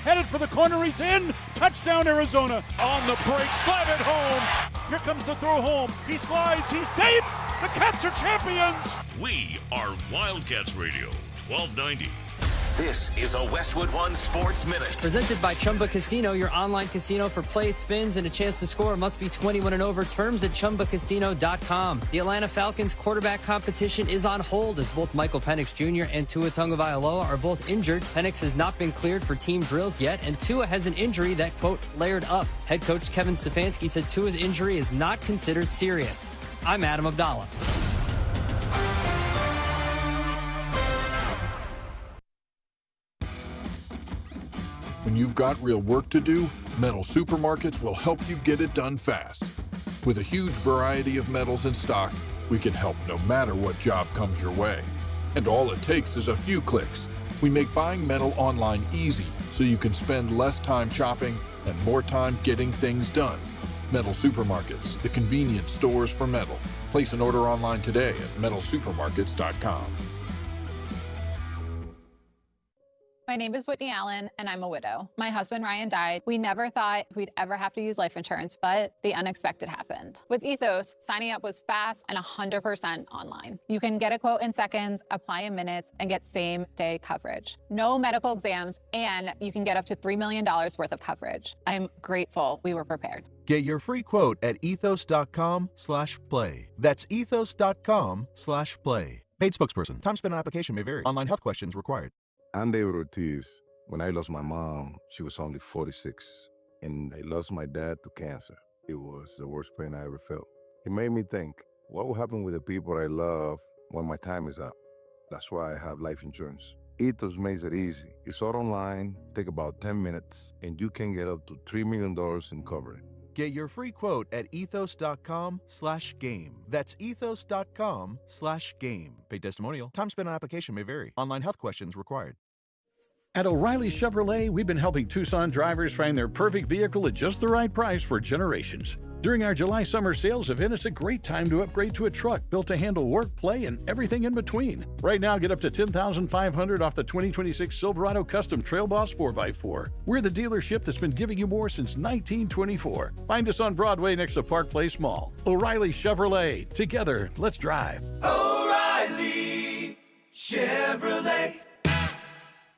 S29: Headed for the corner, he's in. Touchdown, Arizona. On the break, slam it home. Here comes the throw home. He slides, he's safe. The Cats are champions.
S18: We are Wildcats Radio 1290.
S12: This is a Westwood One Sports Minute.
S13: Presented by Chumba Casino, your online casino for play, spins, and a chance to score. Must be 21 and over. Terms at ChumbaCasino.com. The Atlanta Falcons quarterback competition is on hold as both Michael Penix Jr. and Tua Tagovailoa are both injured. Penix has not been cleared for team drills yet, and Tua has an injury that, quote, layered up. Head coach Kevin Stefanski said Tua's injury is not considered serious. I'm Adam Abdallah.
S14: When you've got real work to do, Metal Supermarkets will help you get it done fast. With a huge variety of metals in stock, we can help no matter what job comes your way. And all it takes is a few clicks. We make buying metal online easy so you can spend less time shopping and more time getting things done. Metal Supermarkets, the convenient stores for metal. Place an order online today at metalsupermarkets.com.
S15: My name is Whitney Allen, and I'm a widow. My husband, Ryan, died. We never thought we'd ever have to use life insurance, but the unexpected happened. With Ethos, signing up was fast and 100% online. You can get a quote in seconds, apply in minutes, and get same-day coverage. No medical exams, and you can get up to $3 million worth of coverage. I'm grateful we were prepared.
S16: Get your free quote at ethos.com/play. That's ethos.com/play. Paid spokesperson. Time spent on application may vary. Online health questions required.
S21: I'm David Ortiz. When I lost my mom, she was only 46, and I lost my dad to cancer. It was the worst pain I ever felt. It made me think, what will happen with the people I love when my time is up? That's why I have life insurance. Ethos makes it easy. It's all online, take about 10 minutes, and you can get up to $3 million in coverage.
S16: Get your free quote at ethos.com/game. That's ethos.com/game. Paid testimonial. Time spent on application may vary. Online health questions required.
S22: At O'Reilly Chevrolet, we've been helping Tucson drivers find their perfect vehicle at just the right price for generations. During our July summer sales event, it's a great time to upgrade to a truck built to handle work, play, and everything in between. Right now, get up to $10,500 off the 2026 Silverado Custom Trail Boss 4x4. We're the dealership that's been giving you more since 1924. Find us on Broadway next to Park Place Mall. O'Reilly Chevrolet. Together, let's drive.
S23: O'Reilly Chevrolet.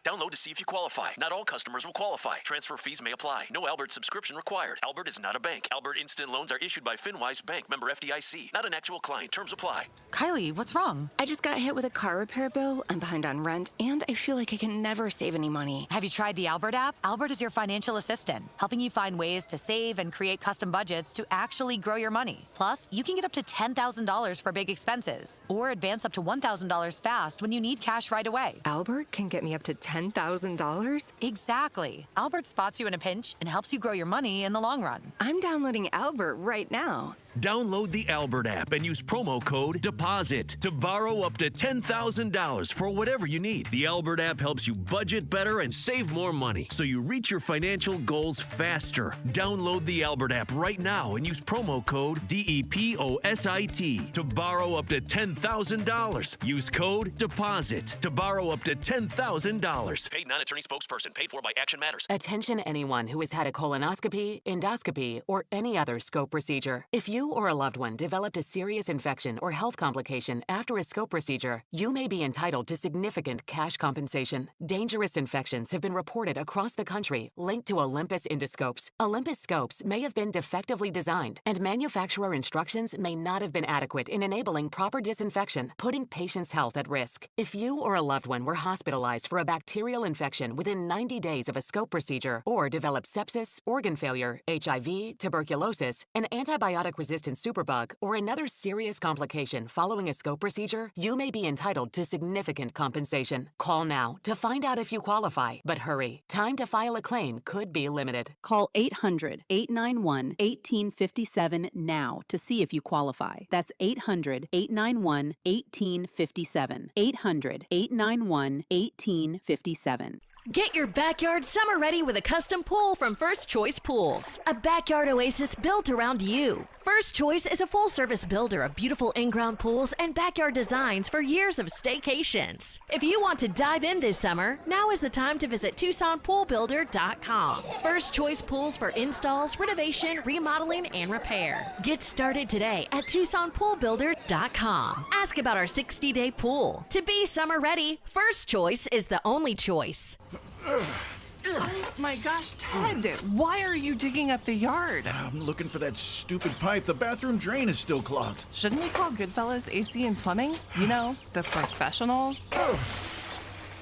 S26: Download to see if you qualify. Not all customers will qualify. Transfer fees may apply. No Albert subscription required. Albert is not a bank. Albert Instant Loans are issued by FinWise Bank, member FDIC. Not an actual client. Terms apply.
S24: Kylie, what's wrong? I just got hit with a car repair bill. I'm behind on rent, and I feel like I can never save any money.
S27: Have you tried the Albert app? Albert is your financial assistant, helping you find ways to save and create custom budgets to actually grow your money. Plus, you can get up to $10,000 for big expenses, or advance up to $1,000 fast when you need cash right away.
S24: Albert can get me up to $10,000?
S27: Exactly. Albert spots you in a pinch and helps you grow your money in the long run.
S24: I'm downloading Albert right now.
S26: Download the Albert app and use promo code DEPOSIT to borrow up to $10,000 for whatever you need. The Albert app helps you budget better and save more money so you reach your financial goals faster. Download the Albert app right now and use promo code DEPOSIT to borrow up to $10,000. Use code DEPOSIT to borrow up to $10,000. Paid non-attorney spokesperson paid for by Action Matters.
S1: Attention anyone who has had a colonoscopy, endoscopy, or any other scope procedure. If you or a loved one developed a serious infection or health complication after a scope procedure, you may be entitled to significant cash compensation. Dangerous infections have been reported across the country linked to Olympus endoscopes. Olympus scopes may have been defectively designed, and manufacturer instructions may not have been adequate in enabling proper disinfection, putting patients' health at risk. If you or a loved one were hospitalized for a bacterial infection within 90 days of a scope procedure, or developed sepsis, organ failure, HIV, tuberculosis, an antibiotic-resistant superbug, or another serious complication following a scope procedure, you may be entitled to significant compensation. Call now to find out if you qualify, but hurry. Time to file a claim could be limited.
S4: Call 800-891-1857 now to see if you qualify. That's 800-891-1857. 800-891-1857.
S5: Get your backyard summer ready with a custom pool from First Choice Pools. A backyard oasis built around you. First Choice is a full-service builder of beautiful in-ground pools and backyard designs for years of staycations. If you want to dive in this summer, now is the time to visit TucsonPoolBuilder.com. First Choice Pools for installs, renovation, remodeling, and repair. Get started today at TucsonPoolBuilder.com. Ask about our 60-day pool. To be summer ready, First Choice is the only choice.
S9: Oh my gosh, Ted, why are you digging up the yard?
S17: I'm looking for that stupid pipe. The bathroom drain is still clogged.
S9: Shouldn't we call Goodfellas AC and Plumbing? You know, the professionals?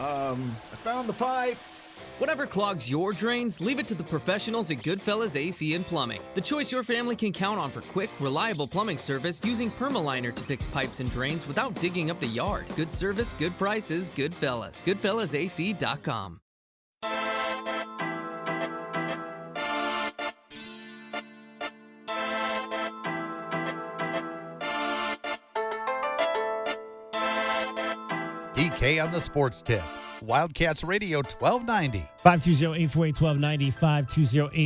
S17: I found the pipe.
S19: Whatever clogs your drains, leave it to the professionals at Goodfellas AC and Plumbing. The choice your family can count on for quick, reliable plumbing service using Permaliner to fix pipes and drains without digging up the yard. Good service, good prices, Goodfellas. GoodfellasAC.com.
S20: DK on the Sports Tip. Wildcats Radio 1290.
S3: 520-848-1290.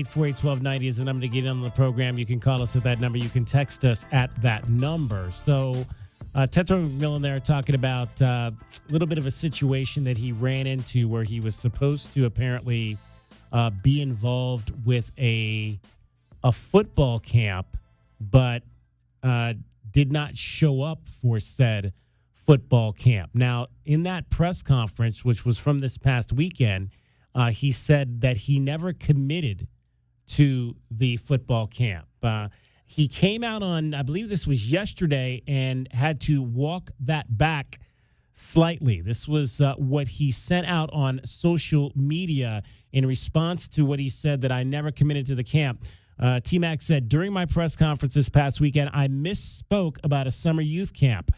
S3: 520-848-1290 is the number to get in on the program. You can call us at that number. You can text us at that number. So Tetro McMillan there talking about a little bit of a situation that he ran into where he was supposed to apparently be involved with a football camp, but did not show up for said football camp. Now, in that press conference, which was from this past weekend, he said that he never committed to the football camp. He came out on, I believe this was yesterday, and had to walk that back slightly. This was what he sent out on social media in response to what he said, that I never committed to the camp. T-Mac said, during my press conference this past weekend, I misspoke about a summer youth camp.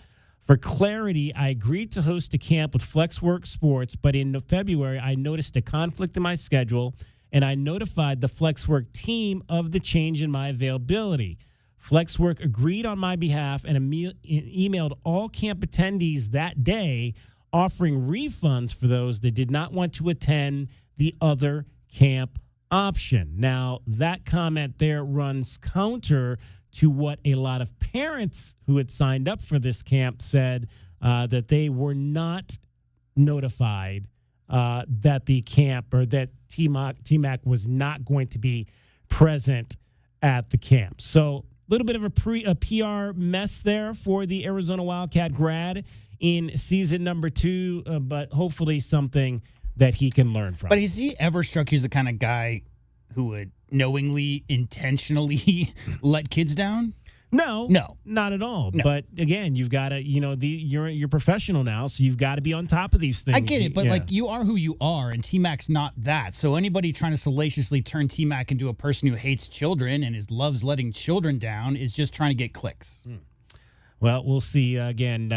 S3: For clarity, I agreed to host a camp with Flexwork Sports, but in February, I noticed a conflict in my schedule, and I notified the Flexwork team of the change in my availability. Flexwork agreed on my behalf and emailed all camp attendees that day, offering refunds for those that did not want to attend the other camp option. Now, that comment there runs counter to what a lot of parents who had signed up for this camp said, that they were not notified that the camp, or that T-Mac was not going to be present at the camp. So a little bit of a PR mess there for the Arizona Wildcat grad in season number 2, but hopefully something that he can learn from.
S25: But has he ever struck you as the kind of guy who would knowingly, intentionally let kids down?
S3: No, not at all. No. But again, you've got to, you're professional now, so you've got to be on top of these things.
S25: I get it, but like, you are who you are, and T-Mac's not that. So anybody trying to salaciously turn T-Mac into a person who hates children and loves letting children down is just trying to get clicks.
S3: Well, we'll see. Again,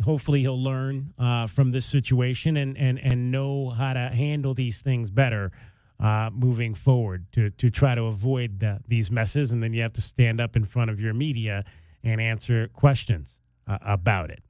S3: hopefully he'll learn from this situation and know how to handle these things better moving forward to try to avoid these messes. And then you have to stand up in front of your media and answer questions about it.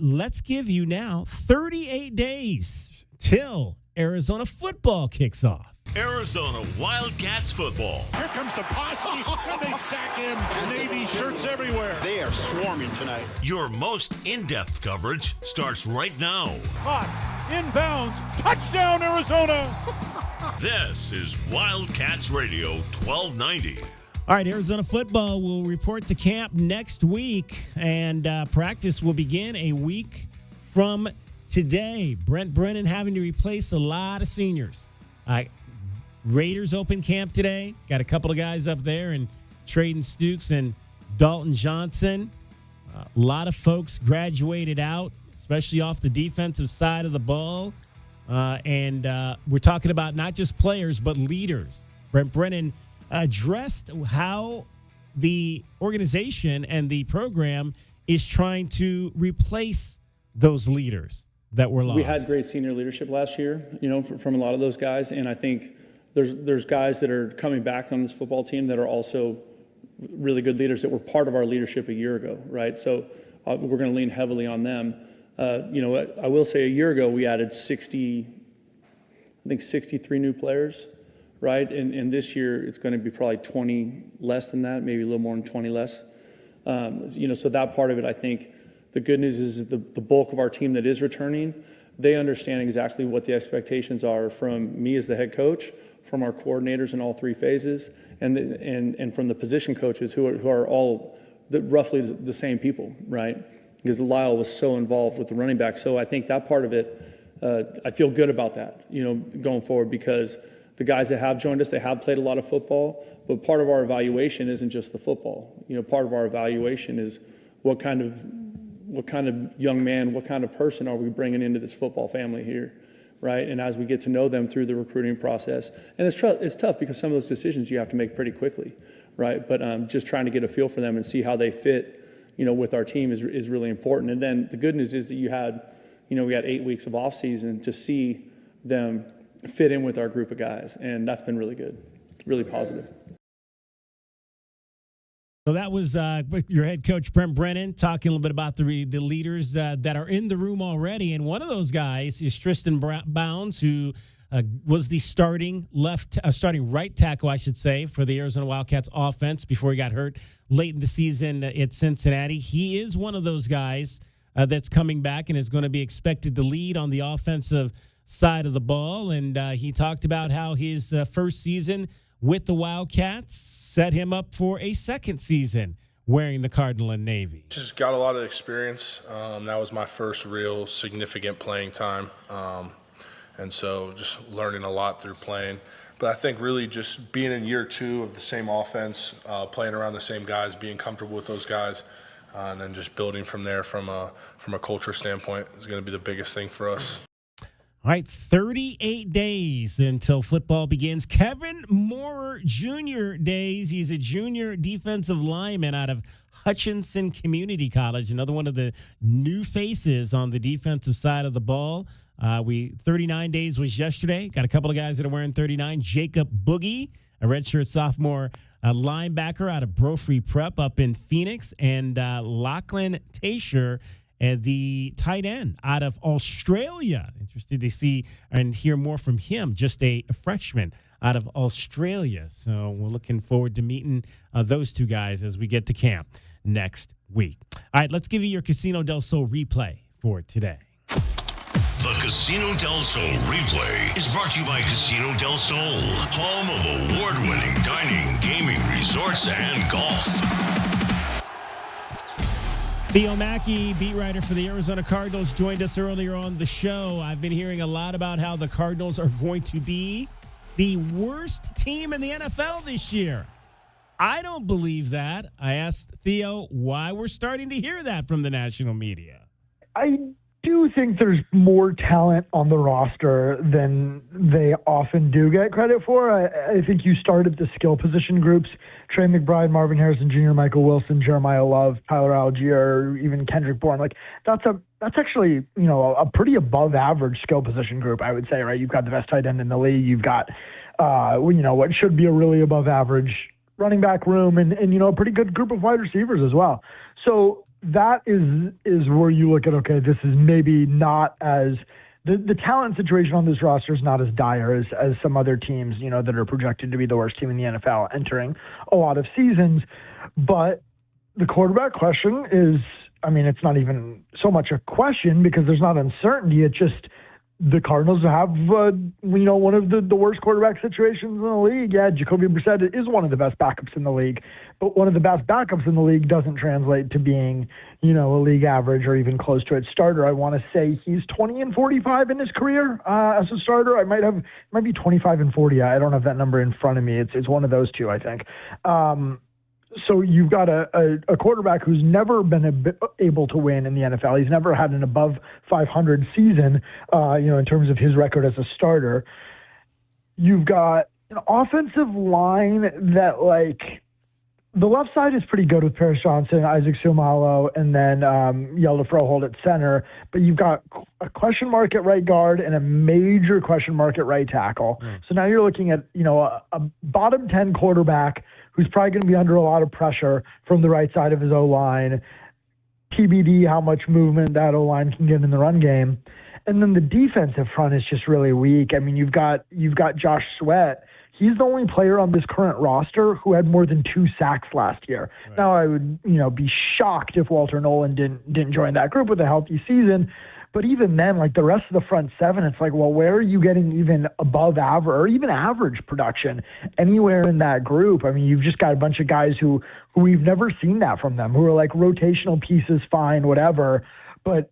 S3: Let's give you now 38 days till Arizona football kicks off.
S12: Arizona Wildcats football.
S2: Here comes the posse, and they sack him. Navy shirts everywhere. They are swarming tonight.
S12: Your most in-depth coverage starts right now.
S2: Caught, inbounds, touchdown Arizona.
S12: This is Wildcats Radio 1290.
S3: All right, Arizona football will report to camp next week, and practice will begin a week from today. Brent Brennan having to replace a lot of seniors. Raiders open camp today. Got a couple of guys up there, and Traden Stukes and Dalton Johnson. A lot of folks graduated out, especially off the defensive side of the ball. And we're talking about not just players, but leaders. Brent Brennan addressed how the organization and the program is trying to replace those leaders that were lost.
S6: We had great senior leadership last year, from a lot of those guys, and I think there's guys that are coming back on this football team that are also really good leaders that were part of our leadership a year ago, right? So we're going to lean heavily on them. I will say a year ago we added 63 new players, right? And this year it's going to be probably 20 less than that, maybe a little more than 20 less. So that part of it, I think the good news is the bulk of our team that is returning, they understand exactly what the expectations are from me as the head coach, from our coordinators in all three phases, and from the position coaches who are all roughly the same people, right? Because Lyle was so involved with the running back. So I think that part of it, I feel good about that, going forward, because the guys that have joined us, they have played a lot of football, but part of our evaluation isn't just the football. Part of our evaluation is what kind of young man, what kind of person are we bringing into this football family here, right? And as we get to know them through the recruiting process, and it's tough because some of those decisions you have to make pretty quickly, right? But just trying to get a feel for them and see how they fit, with our team is really important. And then the good news is that we had 8 weeks of off season to see them fit in with our group of guys, and that's been really good, really positive.
S3: So that was your head coach, Brent Brennan, talking a little bit about the leaders that are in the room already. And one of those guys is Tristan Bounds, who was the starting right tackle, I should say, for the Arizona Wildcats offense before he got hurt late in the season at Cincinnati. He is one of those guys that's coming back and is going to be expected to lead on the offensive side of the ball. And he talked about how his first season with the Wildcats set him up for a second season wearing the Cardinal and Navy.
S7: Just got a lot of experience. That was my first real significant playing time. And so just learning a lot through playing. But I think really just being in year two of the same offense, playing around the same guys, being comfortable with those guys, and then just building from there from a culture standpoint is going to be the biggest thing for us.
S3: All right, 38 days until football begins. Kevin Moorer Jr. days. He's a junior defensive lineman out of Hutchinson Community College, another one of the new faces on the defensive side of the ball. 39 days was yesterday. Got a couple of guys that are wearing 39. Jacob Boogie, a redshirt sophomore linebacker out of Brophy Prep up in Phoenix, and Lachlan Tasher, the tight end out of Australia. Interested to see and hear more from him, just a freshman out of Australia. So we're looking forward to meeting those two guys as we get to camp next week. All right, let's give you your Casino del Sol replay for today.
S12: The Casino del Sol replay is brought to you by Casino del Sol, home of award-winning dining, gaming, resorts, and golf.
S3: Theo Mackey, beat writer for the Arizona Cardinals, joined us earlier on the show. I've been hearing a lot about how the Cardinals are going to be the worst team in the NFL this year. I don't believe that. I asked Theo why we're starting to hear that from the national media.
S8: I do think there's more talent on the roster than they often do get credit for. I think you started the skill position groups: Trey McBride, Marvin Harrison Jr., Michael Wilson, Jeremiah Love, Tyler Algier, even Kendrick Bourne. Like that's actually, a pretty above average skill position group, I would say, right? You've got the best tight end in the league. You've got what should be a really above average running back room and a pretty good group of wide receivers as well. So that is where you look at, okay, this is maybe not as the talent situation on this roster is not as dire as some other teams, that are projected to be the worst team in the NFL entering a lot of seasons. But the quarterback question is, it's not even so much a question because there's not uncertainty. It's just the Cardinals have, one of the worst quarterback situations in the league. Yeah, Jacoby Brissett is one of the best backups in the league, but one of the best backups in the league doesn't translate to being, a league average or even close to its starter. I want to say he's 20-45 in his career as a starter. It might be 25-40. I don't have that number in front of me. It's one of those two, I think. So you've got a quarterback who's never been able to win in the NFL. He's never had an above 500 season, in terms of his record as a starter. You've got an offensive line that, the left side is pretty good with Paris Johnson, Isaac Seumalo, and then Yelda Froholt at center. But you've got a question mark at right guard and a major question mark at right tackle. So now you're looking at, a bottom 10 quarterback who's probably going to be under a lot of pressure from the right side of his O-line. TBD how much movement that O-line can get in the run game. And then the defensive front is just really weak. You've got Josh Sweat. He's the only player on this current roster who had more than 2 sacks last year. Right. Now, I would, be shocked if Walter Nolan didn't join that group with a healthy season. But even then, the rest of the front seven, it's where are you getting even above average or even average production anywhere in that group? You've just got a bunch of guys who we've never seen that from them, who are rotational pieces, fine, whatever. But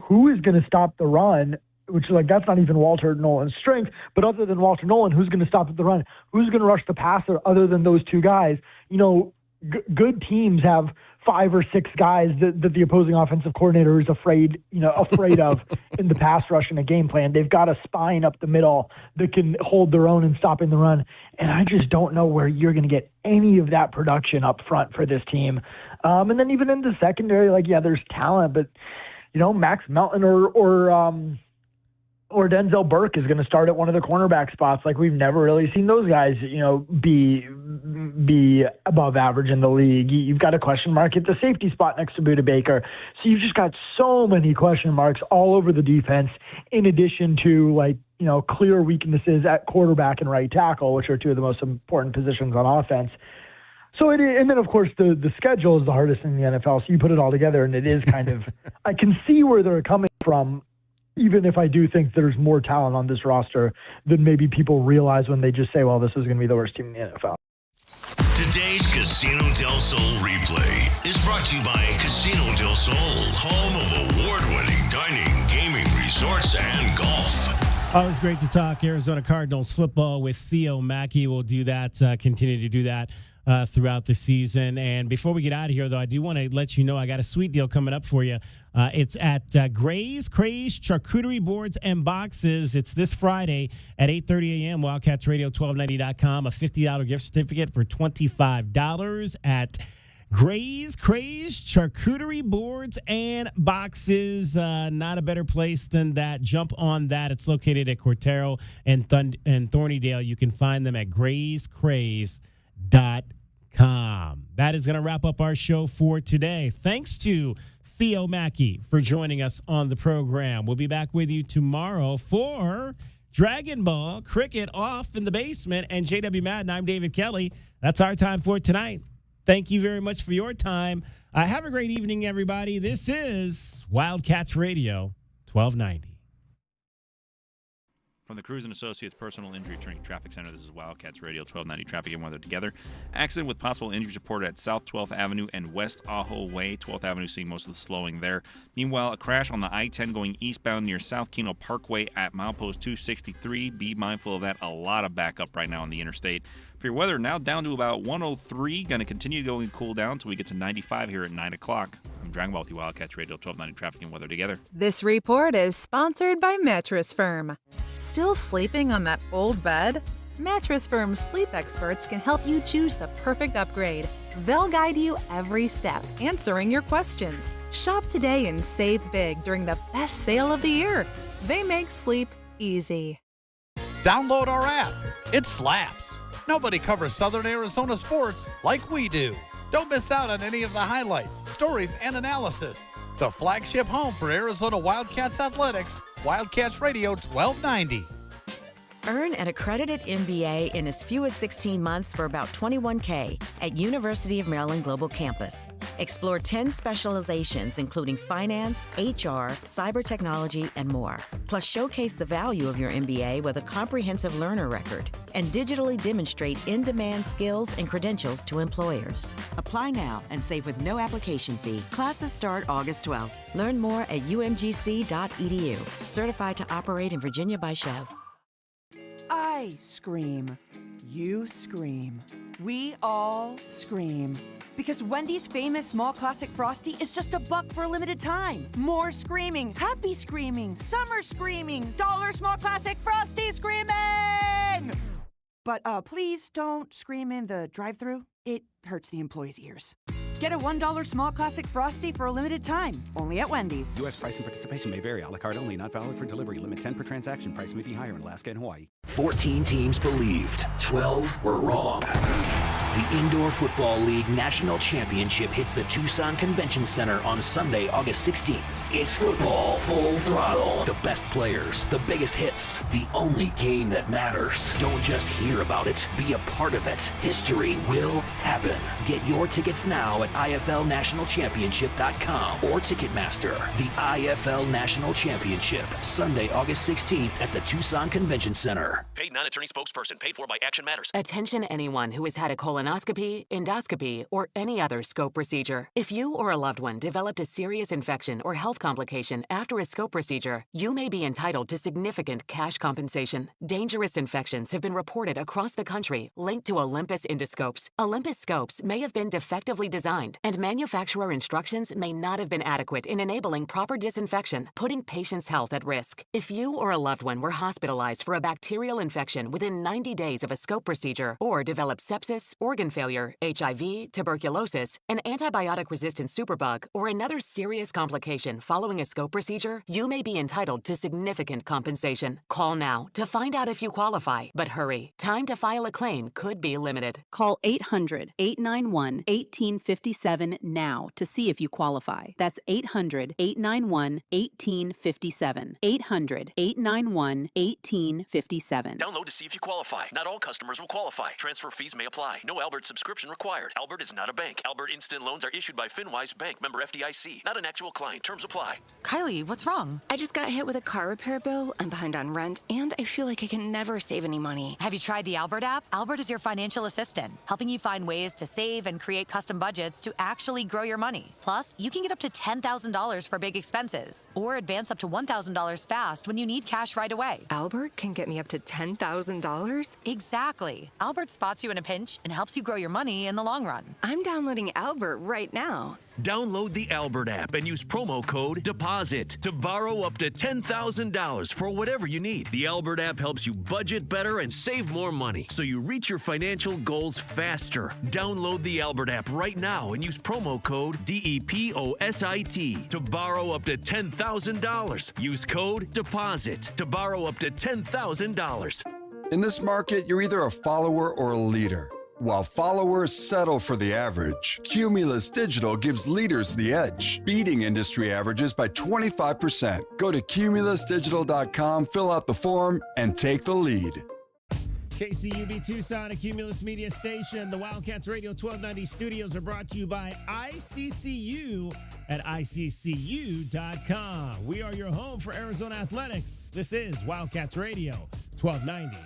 S8: who is going to stop the run? Which is that's not even Walter Nolan's strength. But other than Walter Nolan, who's going to stop at the run? Who's going to rush the passer other than those two guys? Good teams have 5 or 6 guys that the opposing offensive coordinator is afraid of in the pass rush in a game plan. They've got a spine up the middle that can hold their own in stopping the run. And I just don't know where you're going to get any of that production up front for this team. And then even in the secondary, there's talent, but Max Melton or Denzel Burke is going to start at one of the cornerback spots. We've never really seen those guys, be above average in the league. You've got a question mark at the safety spot next to Budda Baker. So you've just got so many question marks all over the defense, in addition to clear weaknesses at quarterback and right tackle, which are 2 of the most important positions on offense. So and then of course the schedule is the hardest in the NFL. So you put it all together and it is kind of, I can see where they're coming from, even if I do think there's more talent on this roster than maybe people realize when they just say, well, this is going to be the worst team in the NFL.
S12: Today's Casino del Sol replay is brought to you by Casino del Sol, home of award-winning dining, gaming, resorts, and golf.
S3: Always great to talk Arizona Cardinals football with Theo Mackey. We'll do that, continue to do that throughout the season. And before we get out of here, though, I do want to let you know I got a sweet deal coming up for you. It's at Gray's Craze Charcuterie Boards and Boxes. It's this Friday at 8:30 a.m. Wildcats Radio 1290.com. A $50 gift certificate for $25 at Gray's Craze Charcuterie Boards and Boxes. Not a better place than that. Jump on that. It's located at Cortero and Thornydale. You can find them at grayscraze.com. That is going to wrap up our show for today. Thanks to Theo Mackey for joining us on the program. We'll be back with you tomorrow for Dragon Ball Cricket Off in the Basement and JW Madden. I'm David Kelly. That's our time for tonight. Thank you very much for your time. Have a great evening, everybody. This is Wildcats Radio 1290.
S10: From the Cruz & Associates Personal Injury Training Traffic Center, this is Wildcats Radio 1290 Traffic and Weather Together. Accident with possible injuries reported at South 12th Avenue and West Ajo Way. 12th Avenue seeing most of the slowing there. Meanwhile, a crash on the I-10 going eastbound near South Keno Parkway at milepost 263. Be mindful of that. A lot of backup right now on the interstate. For your weather, now down to about 103. Going to continue going cool down until we get to 95 here at 9 o'clock. I'm Dragon Ball with you, Wildcats Radio 1290 Traffic and Weather Together.
S11: This report is sponsored by Mattress Firm. Still sleeping on that old bed? Mattress Firm's sleep experts can help you choose the perfect upgrade. They'll guide you every step, answering your questions. Shop today and save big during the best sale of the year. They make sleep easy.
S20: Download our app It slaps. Nobody covers Southern Arizona sports like we do. Don't miss out on any of the highlights, stories, and analysis. The flagship home for Arizona Wildcats athletics, Wildcats Radio 1290.
S13: Earn an accredited MBA in as few as 16 months for about $21K at University of Maryland Global Campus. Explore 10 specializations, including finance, HR, cyber technology, and more. Plus, showcase the value of your MBA with a comprehensive learner record and digitally demonstrate in-demand skills and credentials to employers. Apply now and save with no application fee. Classes start August 12th. Learn more at umgc.edu. Certified to operate in Virginia by Chev.
S14: I scream. You scream. We all scream. Because Wendy's famous small classic Frosty is just $1 for a limited time. More screaming, happy screaming, summer screaming, dollar small classic Frosty screaming! But please don't scream in the drive-thru. It hurts the employees' ears. Get a $1 small classic Frosty for a limited time, only at Wendy's.
S15: U.S. price and participation may vary. A la carte only, not valid for delivery. Limit 10 per transaction. Price may be higher in Alaska and Hawaii.
S16: 14 teams believed. 12 were wrong. The Indoor Football League National Championship hits the Tucson Convention Center on Sunday, August 16th. It's football full throttle. The best players, the biggest hits, the only game that matters. Don't just hear about it, be a part of it. History will happen. Get your tickets now at IFLNationalChampionship.com or Ticketmaster. The IFL National Championship, Sunday, August 16th at the Tucson Convention Center.
S26: Paid non-attorney spokesperson. Paid for by Action Matters.
S1: Attention anyone who has had a colonoscopy, endoscopy, or any other scope procedure. If you or a loved one developed a serious infection or health complication after a scope procedure, you may be entitled to significant cash compensation. Dangerous infections have been reported across the country linked to Olympus endoscopes. Olympus scopes may have been defectively designed, and manufacturer instructions may not have been adequate in enabling proper disinfection, putting patients' health at risk. If you or a loved one were hospitalized for a bacterial infection within 90 days of a scope procedure or developed sepsis, organ failure, HIV, tuberculosis, an antibiotic-resistant superbug, or another serious complication following a scope procedure, you may be entitled to significant compensation. Call now to find out if you qualify, but hurry. Time to file a claim could be limited.
S4: Call 800-891-1857 now to see if you qualify. That's 800-891-1857. 800-891-1857.
S26: Download to see if you qualify. Not all customers will qualify. Transfer fees may apply. No Albert subscription required. Albert is not a bank. Albert Instant Loans are issued by FinWise Bank, member FDIC. Not an actual client. Terms apply.
S27: Kylie, what's wrong?
S24: I just got hit with a car repair bill. I'm behind on rent, and I feel like I can never save any money.
S27: Have you tried the Albert app? Albert is your financial assistant, helping you find ways to save and create custom budgets to actually grow your money. Plus, you can get up to $10,000 for big expenses, or advance up to $1,000 fast when you need cash right away.
S24: Albert can get me up to $10,000?
S27: Exactly. Albert spots you in a pinch and helps you grow your money in the long run.
S24: I'm downloading Albert right now.
S26: Download the Albert app and use promo code DEPOSIT to borrow up to $10,000 for whatever you need. The Albert app helps you budget better and save more money so you reach your financial goals faster. Download the Albert app right now and use promo code DEPOSIT to borrow up to $10,000. Use code DEPOSIT to borrow up to $10,000.
S18: In this market, you're either a follower or a leader. While followers settle for the average, Cumulus Digital gives leaders the edge, beating industry averages by 25%. Go to cumulusdigital.com, fill out the form, and take the lead.
S3: KCUB Tucson, a Cumulus Media station. The Wildcats Radio 1290 studios are brought to you by ICCU at ICCU.com. We are your home for Arizona athletics. This is Wildcats Radio 1290.